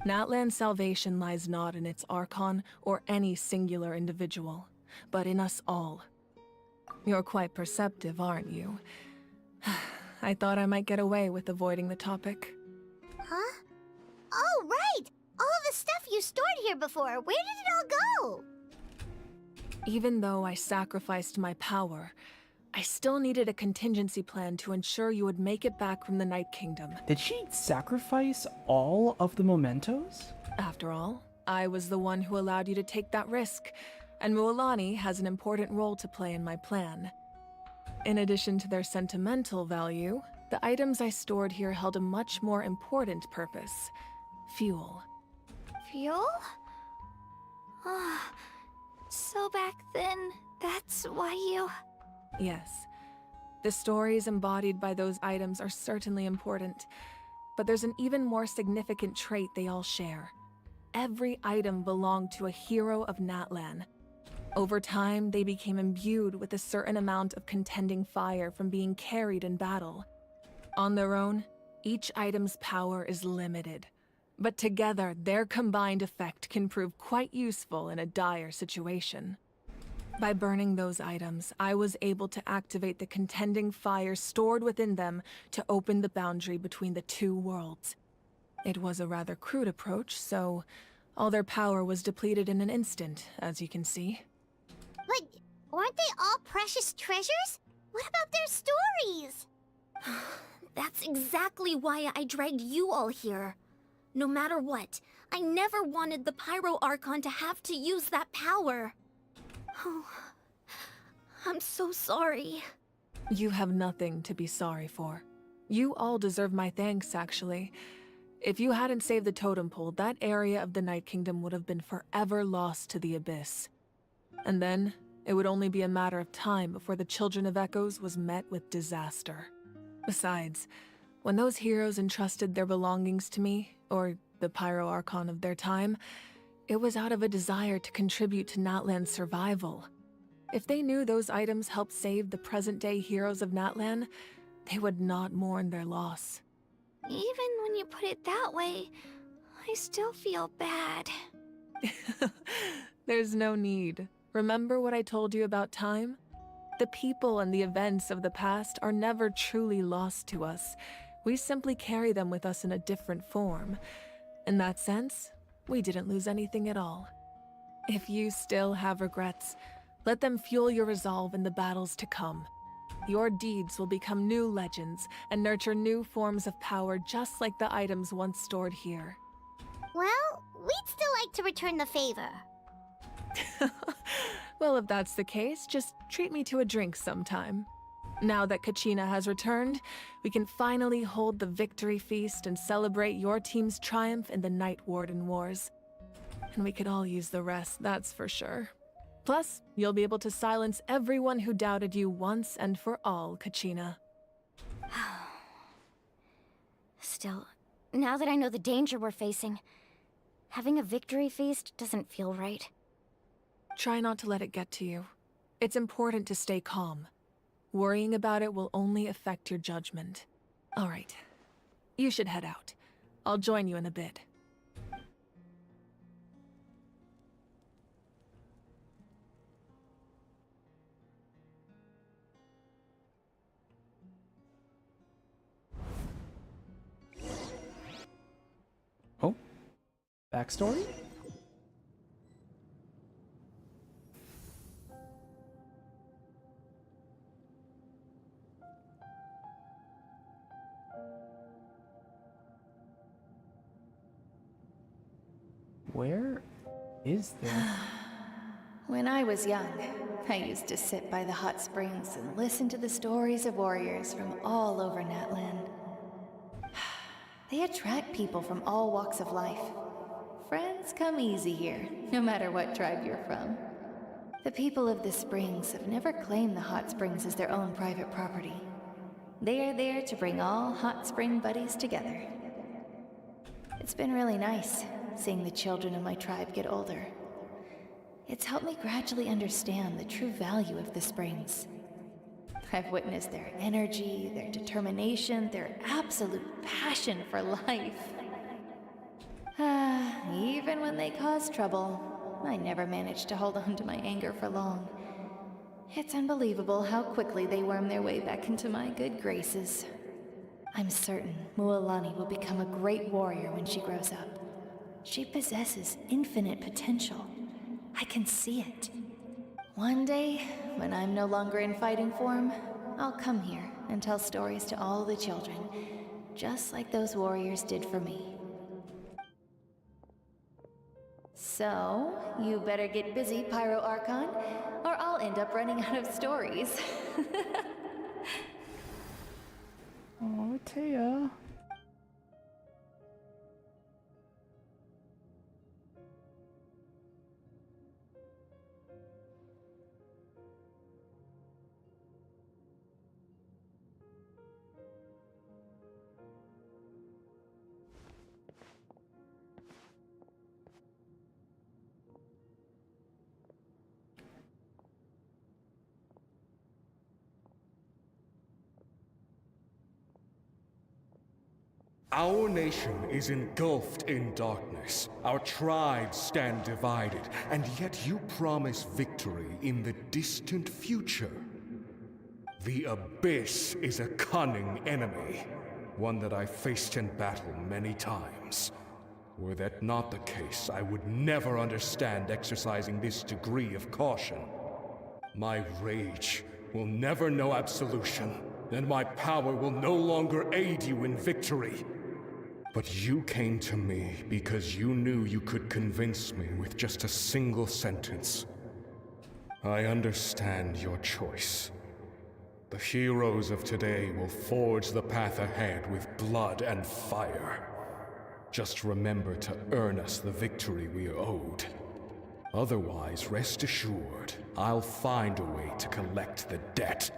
Natlan's salvation lies not in its Archon or any singular individual, but in us all. You're quite perceptive, aren't you? I thought I might get away with avoiding the topic. Huh? Oh, right! All of the stuff you stored here before, where did it all go? Even though I sacrificed my power, I still needed a contingency plan to ensure you would make it back from the Night Kingdom. Did she sacrifice all of the mementos? After all, I was the one who allowed you to take that risk, and Mualani has an important role to play in my plan. In addition to their sentimental value, the items I stored here held a much more important purpose: fuel. Fuel? So back then, that's why you... Yes. The stories embodied by those items are certainly important, but there's an even more significant trait they all share. Every item belonged to a hero of Natlan. Over time, they became imbued with a certain amount of contending fire from being carried in battle. On their own, each item's power is limited, but together, their combined effect can prove quite useful in a dire situation. By burning those items, I was able to activate the contending fire stored within them to open the boundary between the two worlds. It was a rather crude approach, so all their power was depleted in an instant, as you can see. But aren't they all precious treasures? What about their stories? That's exactly why I dragged you all here. No matter what, I never wanted the 5.0 Archon to have to use that power. Oh, I'm so sorry. You have nothing to be sorry for. You all deserve my thanks, actually. If you hadn't saved the totem pole, that area of the Night Kingdom would have been forever lost to the Abyss. And then, it would only be a matter of time before the Children of Echoes was met with disaster. Besides, when those heroes entrusted their belongings to me, or the 5.0 Archon of their time, it was out of a desire to contribute to Natlan's survival. If they knew those items helped save the present-day heroes of Natlan, they would not mourn their loss. Even when you put it that way, I still feel bad. There's no need. Remember what I told you about time? The people and the events of the past are never truly lost to us. We simply carry them with us in a different form. In that sense, we didn't lose anything at all. If you still have regrets, let them fuel your resolve in the battles to come. Your deeds will become new legends and nurture new forms of power just like the items once stored here. Well, we'd still like to return the favor. Well, if that's the case, just treat me to a drink sometime. Now that Kachina has returned, we can finally hold the victory feast and celebrate your team's triumph in the Night Warden Wars. And we could all use the rest, that's for sure. Plus, you'll be able to silence everyone who doubted you once and for all, Kachina. Still, now that I know the danger we're facing, having a victory feast doesn't feel right. Try not to let it get to you. It's important to stay calm. Worrying about it will only affect your judgment. All right. You should head out. I'll join you in a bit. Oh? Backstory? Where is this? When I was young, I used to sit by the hot springs and listen to the stories of warriors from all over Natlan. They attract people from all walks of life. Friends come easy here, no matter what tribe you're from. The people of the springs have never claimed the hot springs as their own private property. They are there to bring all hot spring buddies together. It's been really nice, seeing the children of my tribe get older. It's helped me gradually understand the true value of the springs. I've witnessed their energy, their determination, their absolute passion for life. Even when they cause trouble, I never managed to hold on to my anger for long. It's unbelievable how quickly they worm their way back into my good graces. I'm certain Mualani will become a great warrior when she grows up. She possesses infinite potential. I can see it. One day, when I'm no longer in fighting form, I'll come here and tell stories to all the children, just like those warriors did for me. So, you better get busy, 5.0 Archon, or I'll end up running out of stories. Oh, Taya. Our nation is engulfed in darkness. Our tribes stand divided, and yet you promise victory in the distant future. The Abyss is a cunning enemy, one that I faced in battle many times. Were that not the case, I would never understand exercising this degree of caution. My rage will never know absolution, and my power will no longer aid you in victory. But you came to me because you knew you could convince me with just a single sentence. I understand your choice. The heroes of today will forge the path ahead with blood and fire. Just remember to earn us the victory we are owed. Otherwise, rest assured, I'll find a way to collect the debt.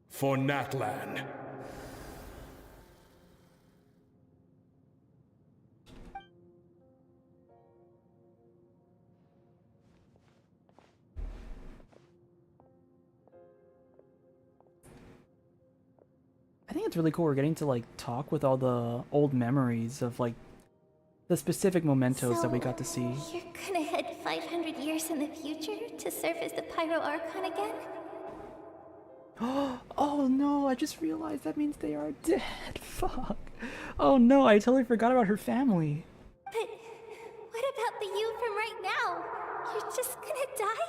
For Natlan. I think it's really cool we're getting to like talk with all the old memories of like the specific mementos that we got to see. You're gonna head 500 years in the future to serve as the 5.0 Archon again? Oh no, I just realized that means they are dead. Fuck. Oh no, I totally forgot about her family. But what about the you from right now? You're just gonna die?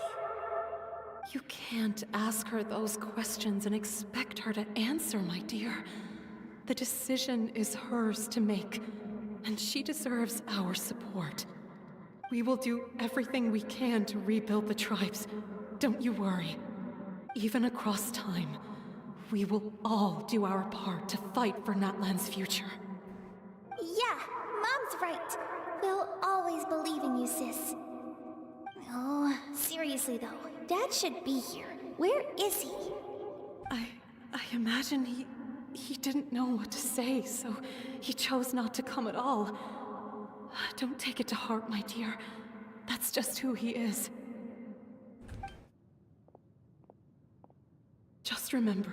You can't ask her those questions and expect her to answer, my dear. The decision is hers to make, and she deserves our support. We will do everything we can to rebuild the tribes. Don't you worry. Even across time, we will all do our part to fight for Natlan's future. Yeah, Mom's right. We'll always believe in you, sis. Oh, seriously though, Dad should be here. Where is he? I imagine he didn't know what to say, so he chose not to come at all. Don't take it to heart, my dear. That's just who he is. Just remember,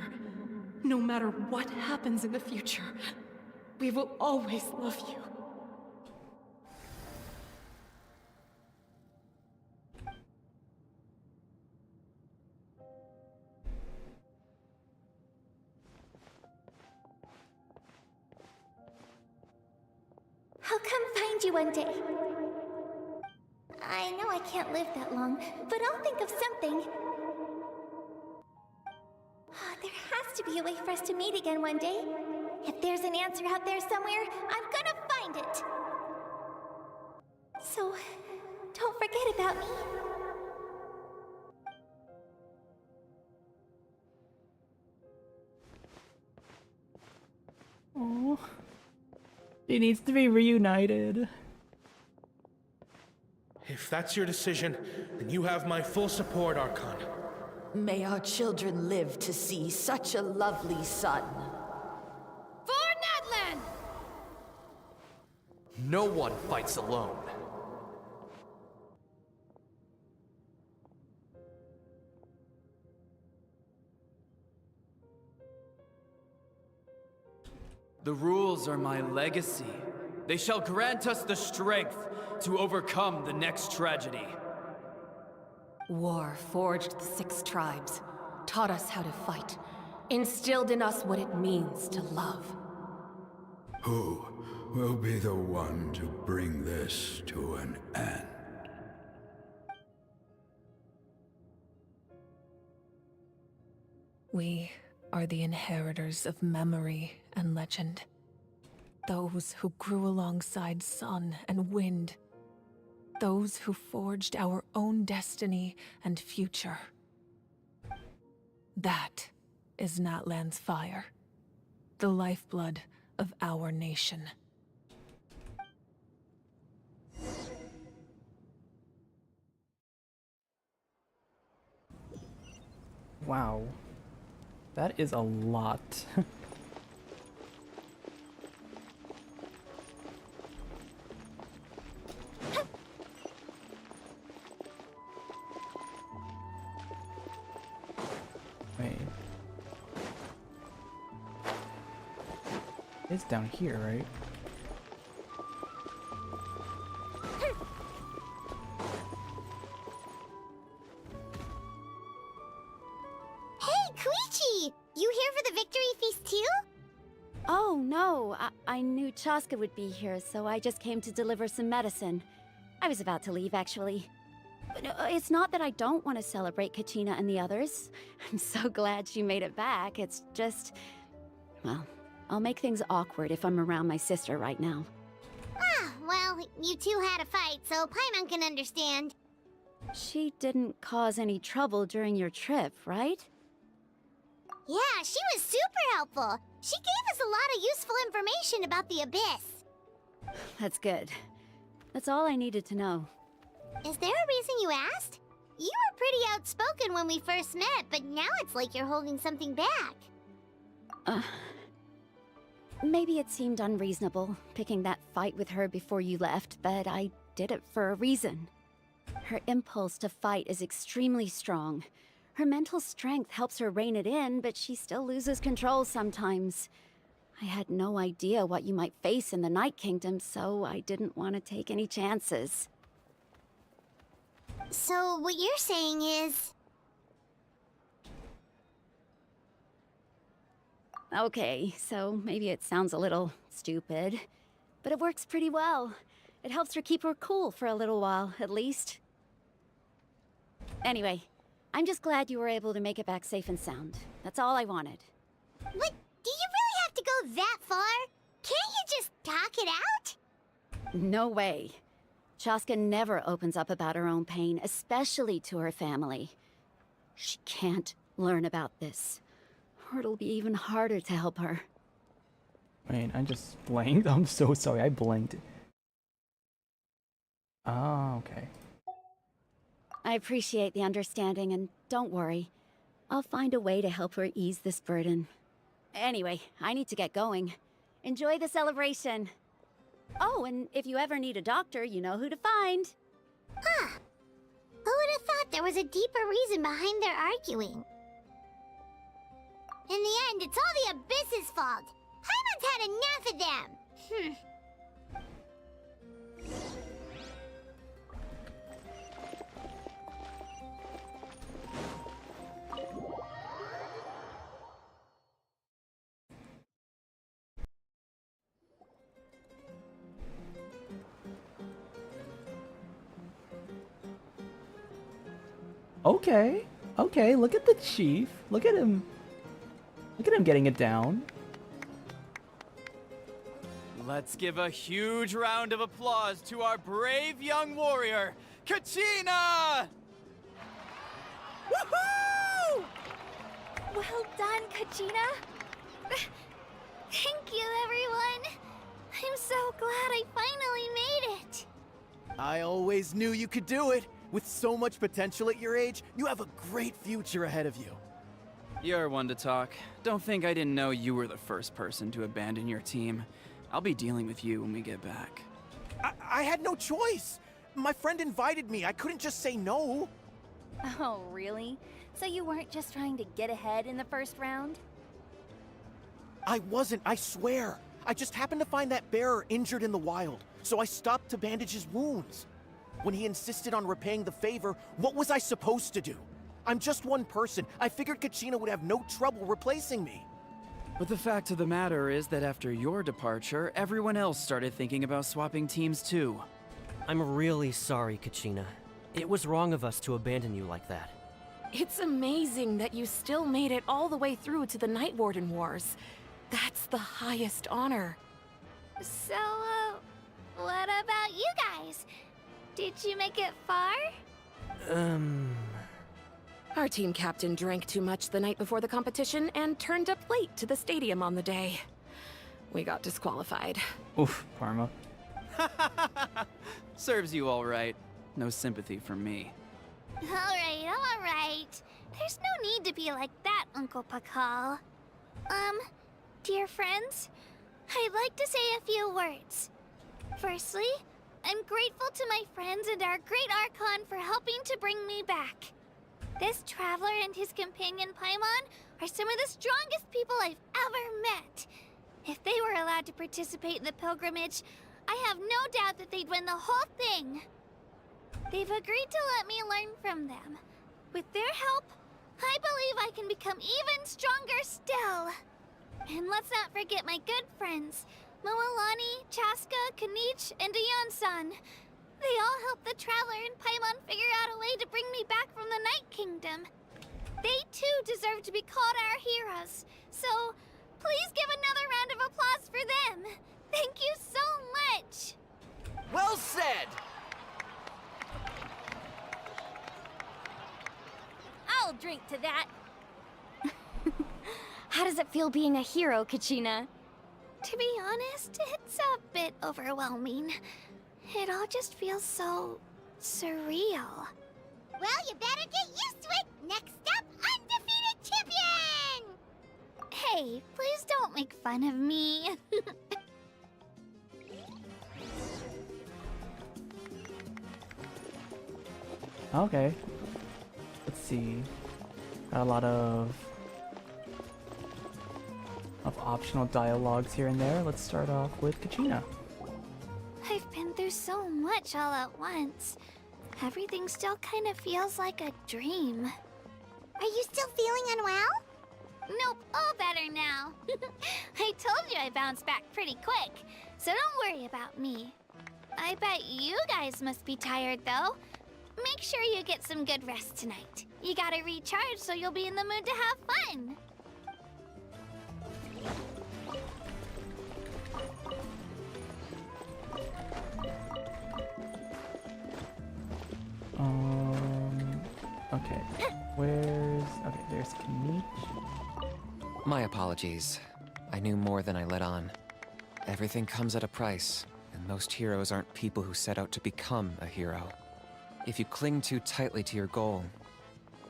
no matter what happens in the future, we will always love you. I'll come find you one day. I know I can't live that long, but I'll think of something. There has to be a way for us to meet again one day. If there's an answer out there somewhere, I'm gonna find it. So, don't forget about me. Oh, she needs to be reunited. If that's your decision, then you have my full support, Archon. May our children live to see such a lovely son. For Natlan! No one fights alone. The rules are my legacy. They shall grant us the strength to overcome the next tragedy. War forged the 6 tribes, taught us how to fight, instilled in us what it means to love. Who will be the one to bring this to an end? We are the inheritors of memory and legend. Those who grew alongside sun and wind. Those who forged our own destiny and future. That is Natlan's fire. The lifeblood of our nation. Wow. That is a lot. Wait. It's down here, right? Hey, Koichi! You here for the victory feast too? Oh, no. I knew Chaska would be here, so I just came to deliver some medicine. I was about to leave, actually. But it's not that I don't want to celebrate Kachina and the others. I'm so glad she made it back. It's just... well, I'll make things awkward if I'm around my sister right now. Ah, well, you two had a fight, so Paimon can understand. She didn't cause any trouble during your trip, right? Yeah, she was super helpful. She gave us a lot of useful information about the Abyss. That's good. That's all I needed to know. Is there a reason you asked? You were pretty outspoken when we first met, but now it's like you're holding something back. Maybe it seemed unreasonable, picking that fight with her before you left, but I did it for a reason. Her impulse to fight is extremely strong. Her mental strength helps her rein it in, but she still loses control sometimes. I had no idea what you might face in the Night Kingdom, so I didn't want to take any chances. So what you're saying is... Okay, so maybe it sounds a little stupid, but it works pretty well. It helps her keep her cool for a little while, at least. Anyway, I'm just glad you were able to make it back safe and sound. That's all I wanted. What? Do you really have to go that far? Can't you just talk it out? No way. Chaska never opens up about her own pain, especially to her family. She can't learn about this, or it'll be even harder to help her. Wait, I just blinked? I'm so sorry, I blinked. Oh, okay. I appreciate the understanding, and don't worry. I'll find a way to help her ease this burden. Anyway, I need to get going. Enjoy the celebration. Oh, and if you ever need a doctor, you know who to find. Huh. Who would have thought there was a deeper reason behind their arguing? In the end, it's all the Abyss's fault. Paimon's had enough of them. Okay, okay, look at the chief. Look at him. Look at him getting it down. Let's give a huge round of applause to our brave young warrior, Kachina! Woohoo! Well done, Kachina. Thank you, everyone. I'm so glad I finally made it. I always knew you could do it. With so much potential at your age, you have a great future ahead of you. You're one to talk. Don't think I didn't know you were the first person to abandon your team. I'll be dealing with you when we get back. I had no choice. My friend invited me. I couldn't just say no. Oh, really? So you weren't just trying to get ahead in the first round? I wasn't, I swear. I just happened to find that bearer injured in the wild, so I stopped to bandage his wounds. When he insisted on repaying the favor, what was I supposed to do? I'm just one person. I figured Kachina would have no trouble replacing me. But the fact of the matter is that after your departure, everyone else started thinking about swapping teams too. I'm really sorry, Kachina. It was wrong of us to abandon you like that. It's amazing that you still made it all the way through to the Night Warden Wars. That's the highest honor. So, what about you guys? Did you make it far? Our team captain drank too much the night before the competition and turned up late to the stadium on the day. We got disqualified. Oof, karma. Serves you all right. No sympathy from me. All right. There's no need to be like that, Uncle Pakal. Dear friends, I'd like to say a few words. Firstly, I'm grateful to my friends and our great Archon for helping to bring me back. This traveler and his companion Paimon are some of the strongest people I've ever met. If they were allowed to participate in the pilgrimage, I have no doubt that they'd win the whole thing. They've agreed to let me learn from them. With their help, I believe I can become even stronger still. And let's not forget my good friends, Moalani, Chaska, Kanich, and Ayan-san. They all helped the Traveler and Paimon figure out a way to bring me back from the Night Kingdom. They too deserve to be called our heroes. So, please give another round of applause for them. Thank you so much. Well said! I'll drink to that. How does it feel being a hero, Kachina? To be honest, it's a bit overwhelming. It all just feels so surreal. Well, you better get used to it. Next up, undefeated champion! Hey, please don't make fun of me. Okay. Let's see. Got a lot of... of optional dialogues here and there. Let's start off with Kachina. I've been through so much all at once. Everything still kind of feels like a dream. Are you still feeling unwell? Nope, all better now. I told you I bounced back pretty quick, so don't worry about me. I bet you guys must be tired, though. Make sure you get some good rest tonight. You gotta recharge so you'll be in the mood to have fun. Okay. Okay, there's Kanich. My apologies. I knew more than I let on. Everything comes at a price, and most heroes aren't people who set out to become a hero. If you cling too tightly to your goal,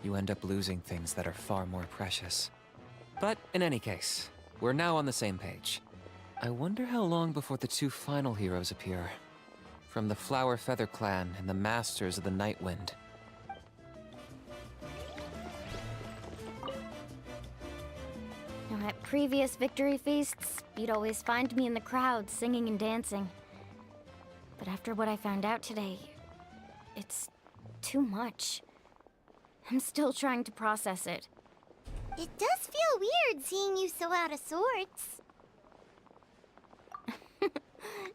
you end up losing things that are far more precious. But in any case, we're now on the same page. I wonder how long before the two final heroes appear. From the Flower Feather Clan and the Masters of the Night Wind. Now, at previous victory feasts, you'd always find me in the crowd singing and dancing. But after what I found out today, it's too much. I'm still trying to process it. It does feel weird seeing you so out of sorts.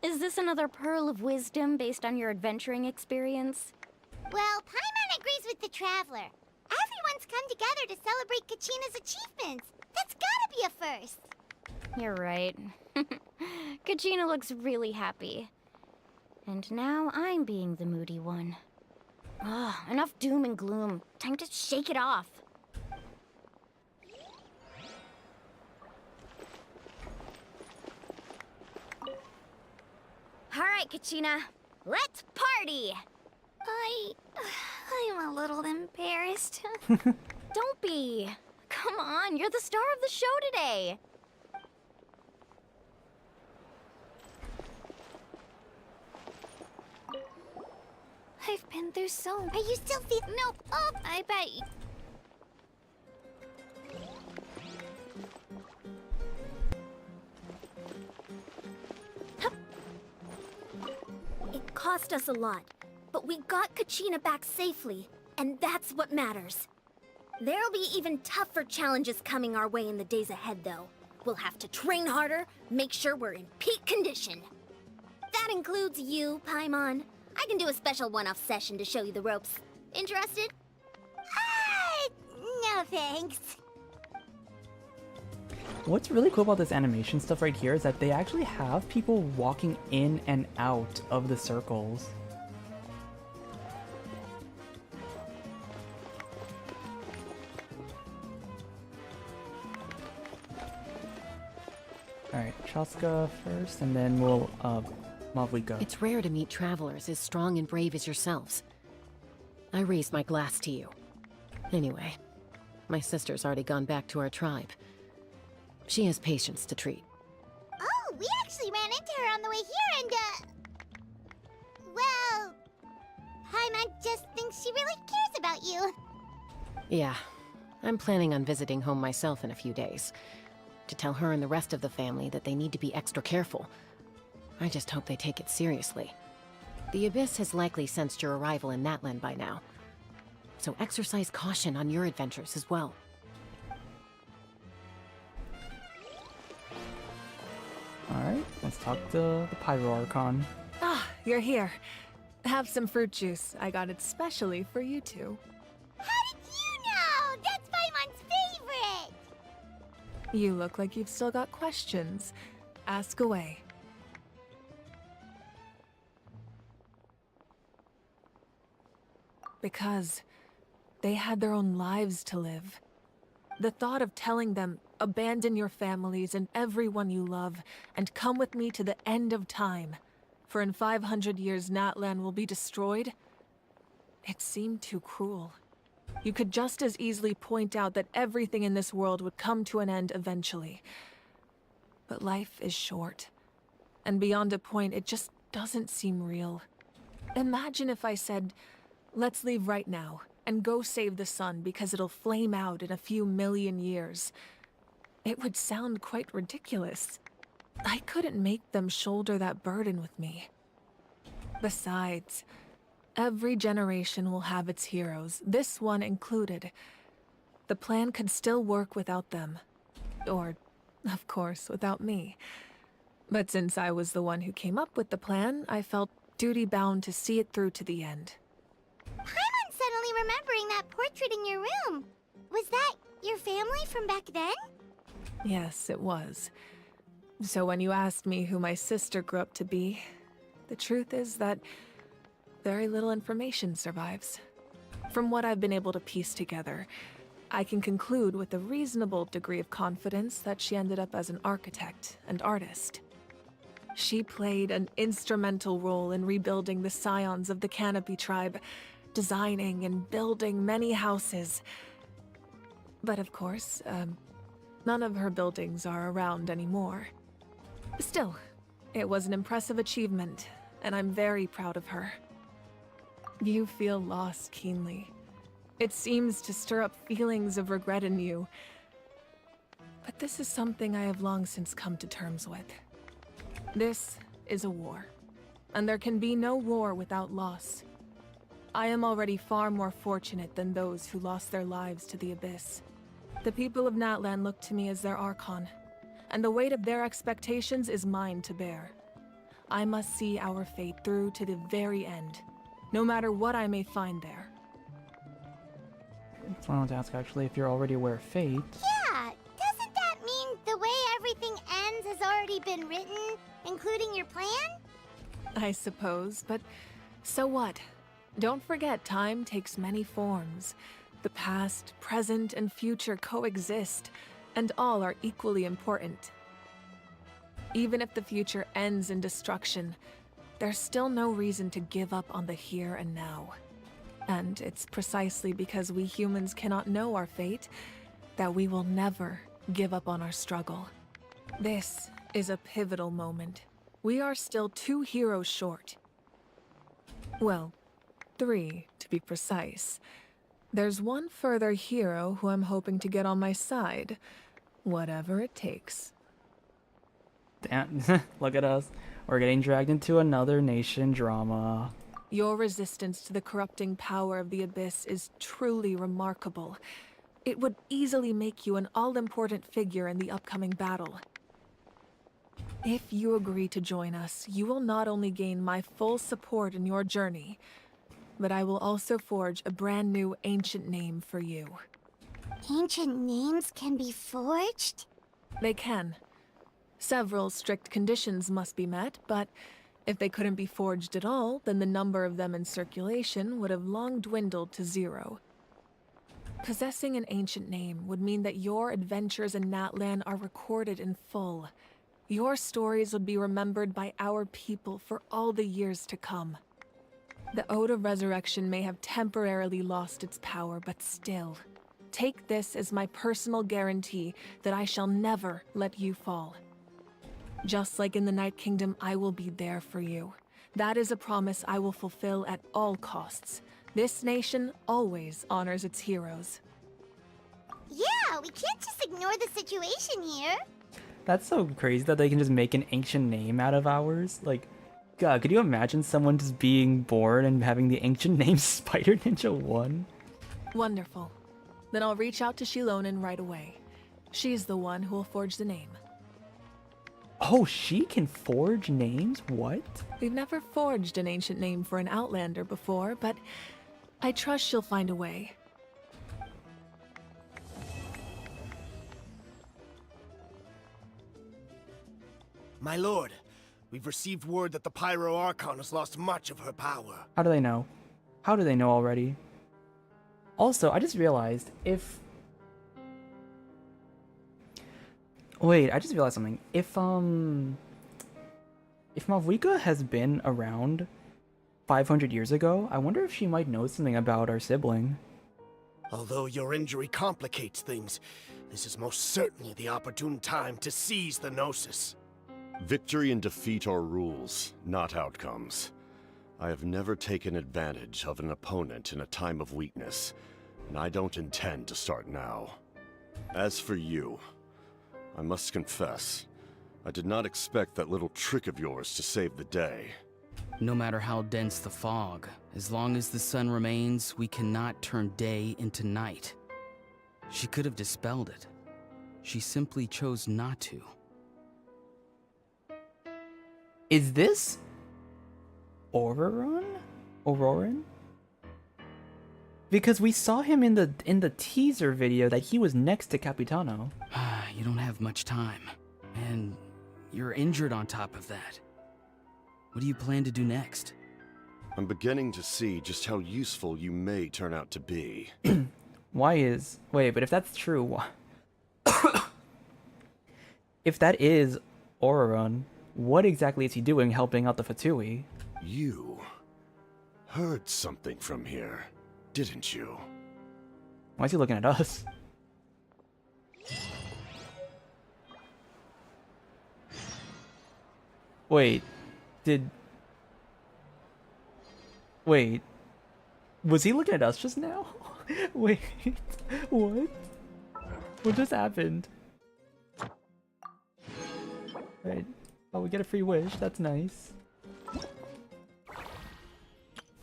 Is this another pearl of wisdom based on your adventuring experience? Well, Paimon agrees with the Traveler. Everyone's come together to celebrate Kachina's achievements. That's gotta be a first. You're right. Kachina looks really happy. And now I'm being the moody one. Ugh, enough doom and gloom. Time to shake it off. All right, Kachina. Let's party! I'm a little embarrassed. Don't be. Come on, you're the star of the show today. I've been through so... Are you still Nope. Oh, I bet you... It cost us a lot, but we got Kachina back safely, and that's what matters. There'll be even tougher challenges coming our way in the days ahead, though. We'll have to train harder, make sure we're in peak condition. That includes you, Paimon. I can do a special one-off session to show you the ropes. Interested? No thanks. What's really cool about this animation stuff right here is that they actually have people walking in and out of the circles. Alright, Chaska first, and then we'll, Mavlika. It's rare to meet travelers as strong and brave as yourselves. I raised my glass to you. Anyway, my sister's already gone back to our tribe. She has patients to treat. Oh, we actually ran into her on the way here and, well... Paimon just thinks she really cares about you. Yeah, I'm planning on visiting home myself in a few days. To tell her and the rest of the family that they need to be extra careful. I just hope they take it seriously. The Abyss has likely sensed your arrival in Natlan by now. So exercise caution on your adventures as well. Alright, let's talk to the 5.0 Archon. Ah, you're here. Have some fruit juice. I got it specially for you two. How did you know? That's Paimon's favorite! You look like you've still got questions. Ask away. Because they had their own lives to live. The thought of telling them, abandon your families and everyone you love, and come with me to the end of time, for in 500 years Natlan will be destroyed, it seemed too cruel. You could just as easily point out that everything in this world would come to an end eventually. But life is short, and beyond a point, it just doesn't seem real. Imagine if I said, let's leave right now, and go save the sun because it'll flame out in a few million years. it would sound quite ridiculous. I couldn't make them shoulder that burden with me. Besides, every generation will have its heroes, this one included. The plan could still work without them. Or, of course, without me. But since I was the one who came up with the plan, I felt duty-bound to see it through to the end. Paimon's suddenly remembering that portrait in your room. Was that your family from back then? Yes, it was. So when you asked me who my sister grew up to be, the truth is that very little information survives. From what I've been able to piece together, I can conclude with a reasonable degree of confidence that she ended up as an architect and artist. She played an instrumental role in rebuilding the scions of the Canopy tribe, designing and building many houses. But of course, none of her buildings are around anymore. Still, it was an impressive achievement, and I'm very proud of her. You feel loss keenly. It seems to stir up feelings of regret in you. But this is something I have long since come to terms with. This is a war, and there can be no war without loss. I am already far more fortunate than those who lost their lives to the Abyss. The people of Natlan look to me as their Archon, and the weight of their expectations is mine to bear. I must see our fate through to the very end, no matter what I may find there. That's what I wanted to ask, actually, if you're already aware of fate. Yeah, doesn't that mean the way everything ends has already been written, including your plan? I suppose, but so what? Don't forget, time takes many forms. The past, present, and future coexist, and all are equally important. Even if the future ends in destruction, there's still no reason to give up on the here and now. And it's precisely because we humans cannot know our fate that we will never give up on our struggle. This is a pivotal moment. We are still 2 heroes short. Well, 3 to be precise. There's one further hero who I'm hoping to get on my side, whatever it takes. Damn, look at us. We're getting dragged into another nation drama. Your resistance to the corrupting power of the Abyss is truly remarkable. It would easily make you an all-important figure in the upcoming battle. If you agree to join us, you will not only gain my full support in your journey, but I will also forge a brand new ancient name for you. Ancient names can be forged? They can. Several strict conditions must be met, but if they couldn't be forged at all, then the number of them in circulation would have long dwindled to 0. Possessing an ancient name would mean that your adventures in Natlan are recorded in full. Your stories would be remembered by our people for all the years to come. The Ode of Resurrection may have temporarily lost its power, but still, take this as my personal guarantee that I shall never let you fall. Just like in the Night Kingdom, I will be there for you. That is a promise I will fulfill at all costs. This nation always honors its heroes. Yeah, we can't just ignore the situation here. That's so crazy that they can just make an ancient name out of ours. Like, God, could you imagine someone just being born and having the ancient name Spider Ninja 1? Wonderful. Then I'll reach out to Shilonen right away. She's the one who will forge the name. Oh, she can forge names? What? We've never forged an ancient name for an Outlander before, but I trust she'll find a way. My lord, we've received word that the 5.0 Archon has lost much of her power. How do they know? How do they know already? Also, I just realized if... Wait, I just realized something. If Mavwika has been around 500 years ago, I wonder if she might know something about our sibling. Although your injury complicates things, this is most certainly the opportune time to seize the Gnosis. Victory and defeat are rules, not outcomes. I have never taken advantage of an opponent in a time of weakness, and I don't intend to start now. As for you, I must confess, I did not expect that little trick of yours to save the day. No matter how dense the fog, as long as the sun remains, we cannot turn day into night. She could have dispelled it. She simply chose not to. Is this Auroran? Auroran? Because we saw him in the teaser video that he was next to Capitano. You don't have much time, and you're injured on top of that. What do you plan to do next? I'm beginning to see just how useful you may turn out to be. Wait, but if that's true, if that is Auroran, what exactly is he doing helping out the Fatui? You heard something from here, didn't you? Why is he looking at us? Wait, was he looking at us just now? Wait, what? What just happened? Right. Oh, we get a free wish, that's nice.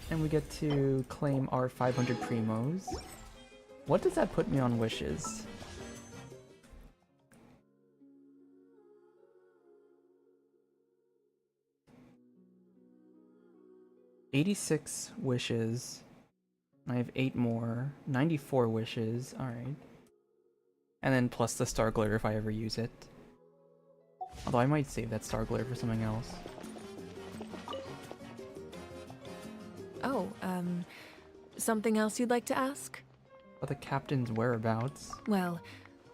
And we get to claim our 500 primos. What does that put me on wishes? $86 wishes. I have 8 more. 94 wishes. Alright. And then plus the star glitter if I ever use it. Although I might save that star glitter for something else. Oh, something else you'd like to ask? About the captain's whereabouts. Well,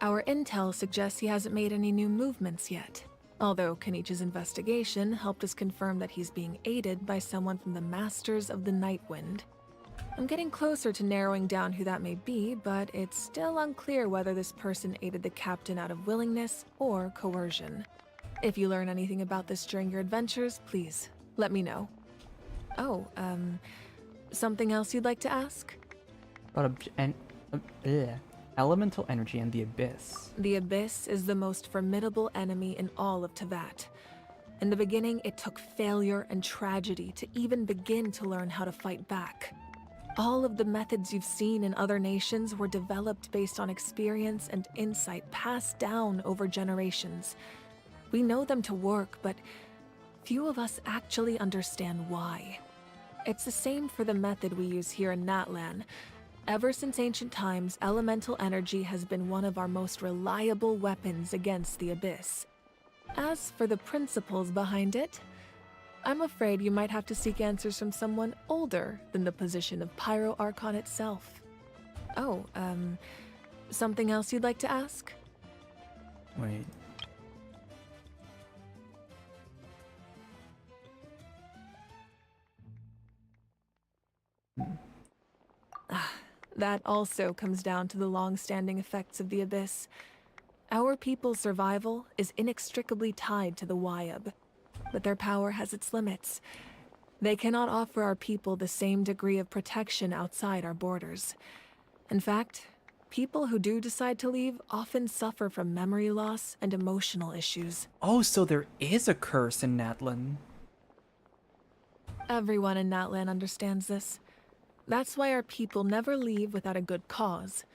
our intel suggests he hasn't made any new movements yet. Although Kenichi's investigation helped us confirm that he's being aided by someone from the Masters of the Nightwind. I'm getting closer to narrowing down who that may be, but it's still unclear whether this person aided the captain out of willingness or coercion. If you learn anything about this during your adventures, please let me know. Oh, something else you'd like to ask? About elemental energy and the Abyss. The Abyss is the most formidable enemy in all of Teyvat. In the beginning, it took failure and tragedy to even begin to learn how to fight back. All of the methods you've seen in other nations were developed based on experience and insight passed down over generations. We know them to work, but few of us actually understand why. It's the same for the method we use here in Natlan. Ever since ancient times, elemental energy has been one of our most reliable weapons against the Abyss. As for the principles behind it, I'm afraid you might have to seek answers from someone older than the position of 5.0 Archon itself. Oh, something else you'd like to ask? Wait. That also comes down to the long-standing effects of the Abyss. Our people's survival is inextricably tied to the Wyab, but their power has its limits. They cannot offer our people the same degree of protection outside our borders. In fact, people who do decide to leave often suffer from memory loss and emotional issues. Oh, so there is a curse in Natlan. Everyone in Natlan understands this. That's why our people never leave without a good cause.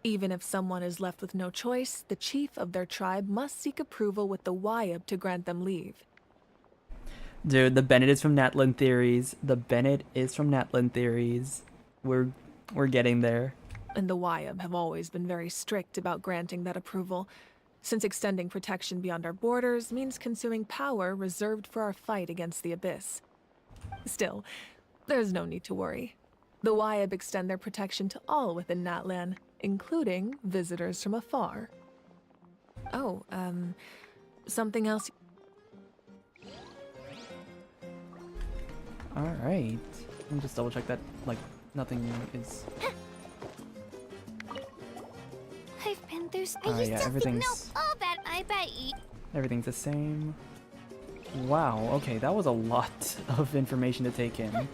Even if someone is left with no choice, the chief of their tribe must seek approval with the Wyab to grant them leave. Dude, the Bennett is from Natlan Theories. The Bennett is from Natlan Theories. We're getting there. And the Wyab have always been very strict about granting that approval, since extending protection beyond our borders means consuming power reserved for our fight against the Abyss. Still, there's no need to worry. The Wyab extend their protection to all within Natlan, including visitors from afar. Oh, something else? Alright. Let me just double check that, like, nothing is... I've been through... yeah, everything's... all that, I bet you... Everything's the same. Wow, okay, that was a lot of information to take in.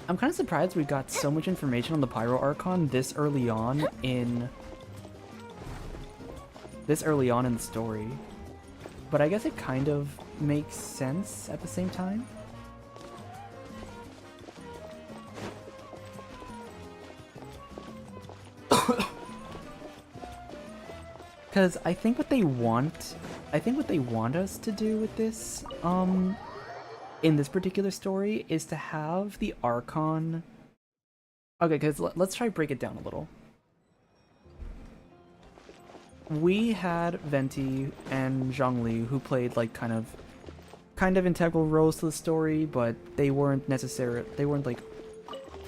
I'm kind of surprised we got so much information on the 5.0 Archon this early on in this early on in the story. But I guess it kind of makes sense at the same time. Because I think what they want us to do with this, in this particular story, is to have the Archon. Okay, because let's try to break it down a little. We had Venti and Zhongli, who played like kind of integral roles to the story, but they weren't like,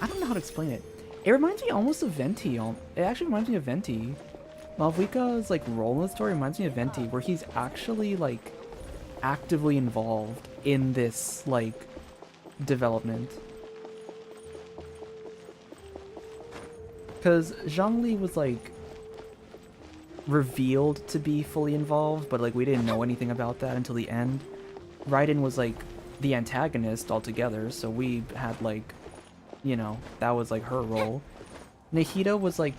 I don't know how to explain it. It reminds me almost of Venti. It actually reminds me of Venti. Malvika's like role in the story reminds me of Venti, where he's actually like actively involved in this like development. Because Zhongli was like revealed to be fully involved, but like we didn't know anything about that until the end. Raiden was like the antagonist altogether, so we had like, you know, that was like her role. Nahida was like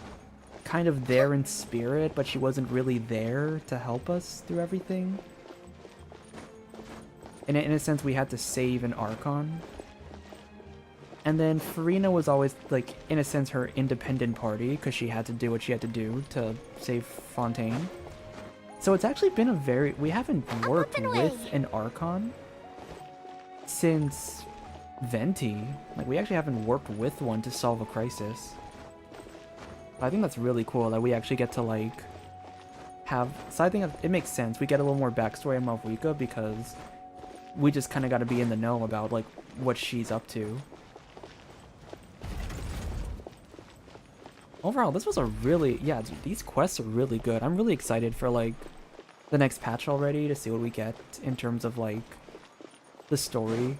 kind of there in spirit, but she wasn't really there to help us through everything. And in a sense, we had to save an Archon. And then Farina was always, like, in a sense, her independent party, because she had to do what she had to do to save Fontaine. So it's actually been a very... We haven't worked with an Archon since Venti. Like, we actually haven't worked with one to solve a crisis. I think that's really cool that we actually get to, like, have... So I think it makes sense. We get a little more backstory on Malvika because we just kind of got to be in the know about, like, what she's up to. Overall, this was a really... Yeah, dude, these quests are really good. I'm really excited for, like, the next patch already to see what we get in terms of, like, the story.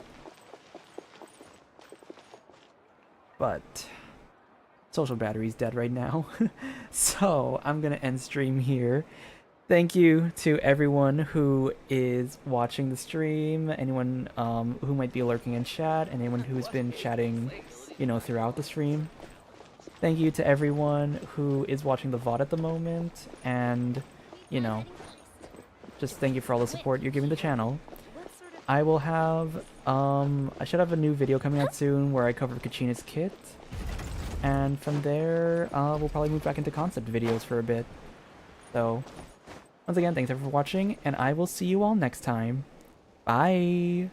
But... social battery's dead right now. So I'm gonna end stream here. Thank you to everyone who is watching the stream, anyone who might be lurking in chat, and anyone who's been chatting, you know, throughout the stream. Thank you to everyone who is watching the VOD at the moment, and, you know, just thank you for all the support you're giving the channel. I will have, I should have a new video coming out soon where I cover Kachina's kit. And from there, we'll probably move back into concept videos for a bit. So, once again, thanks everyone for watching, and I will see you all next time. Bye!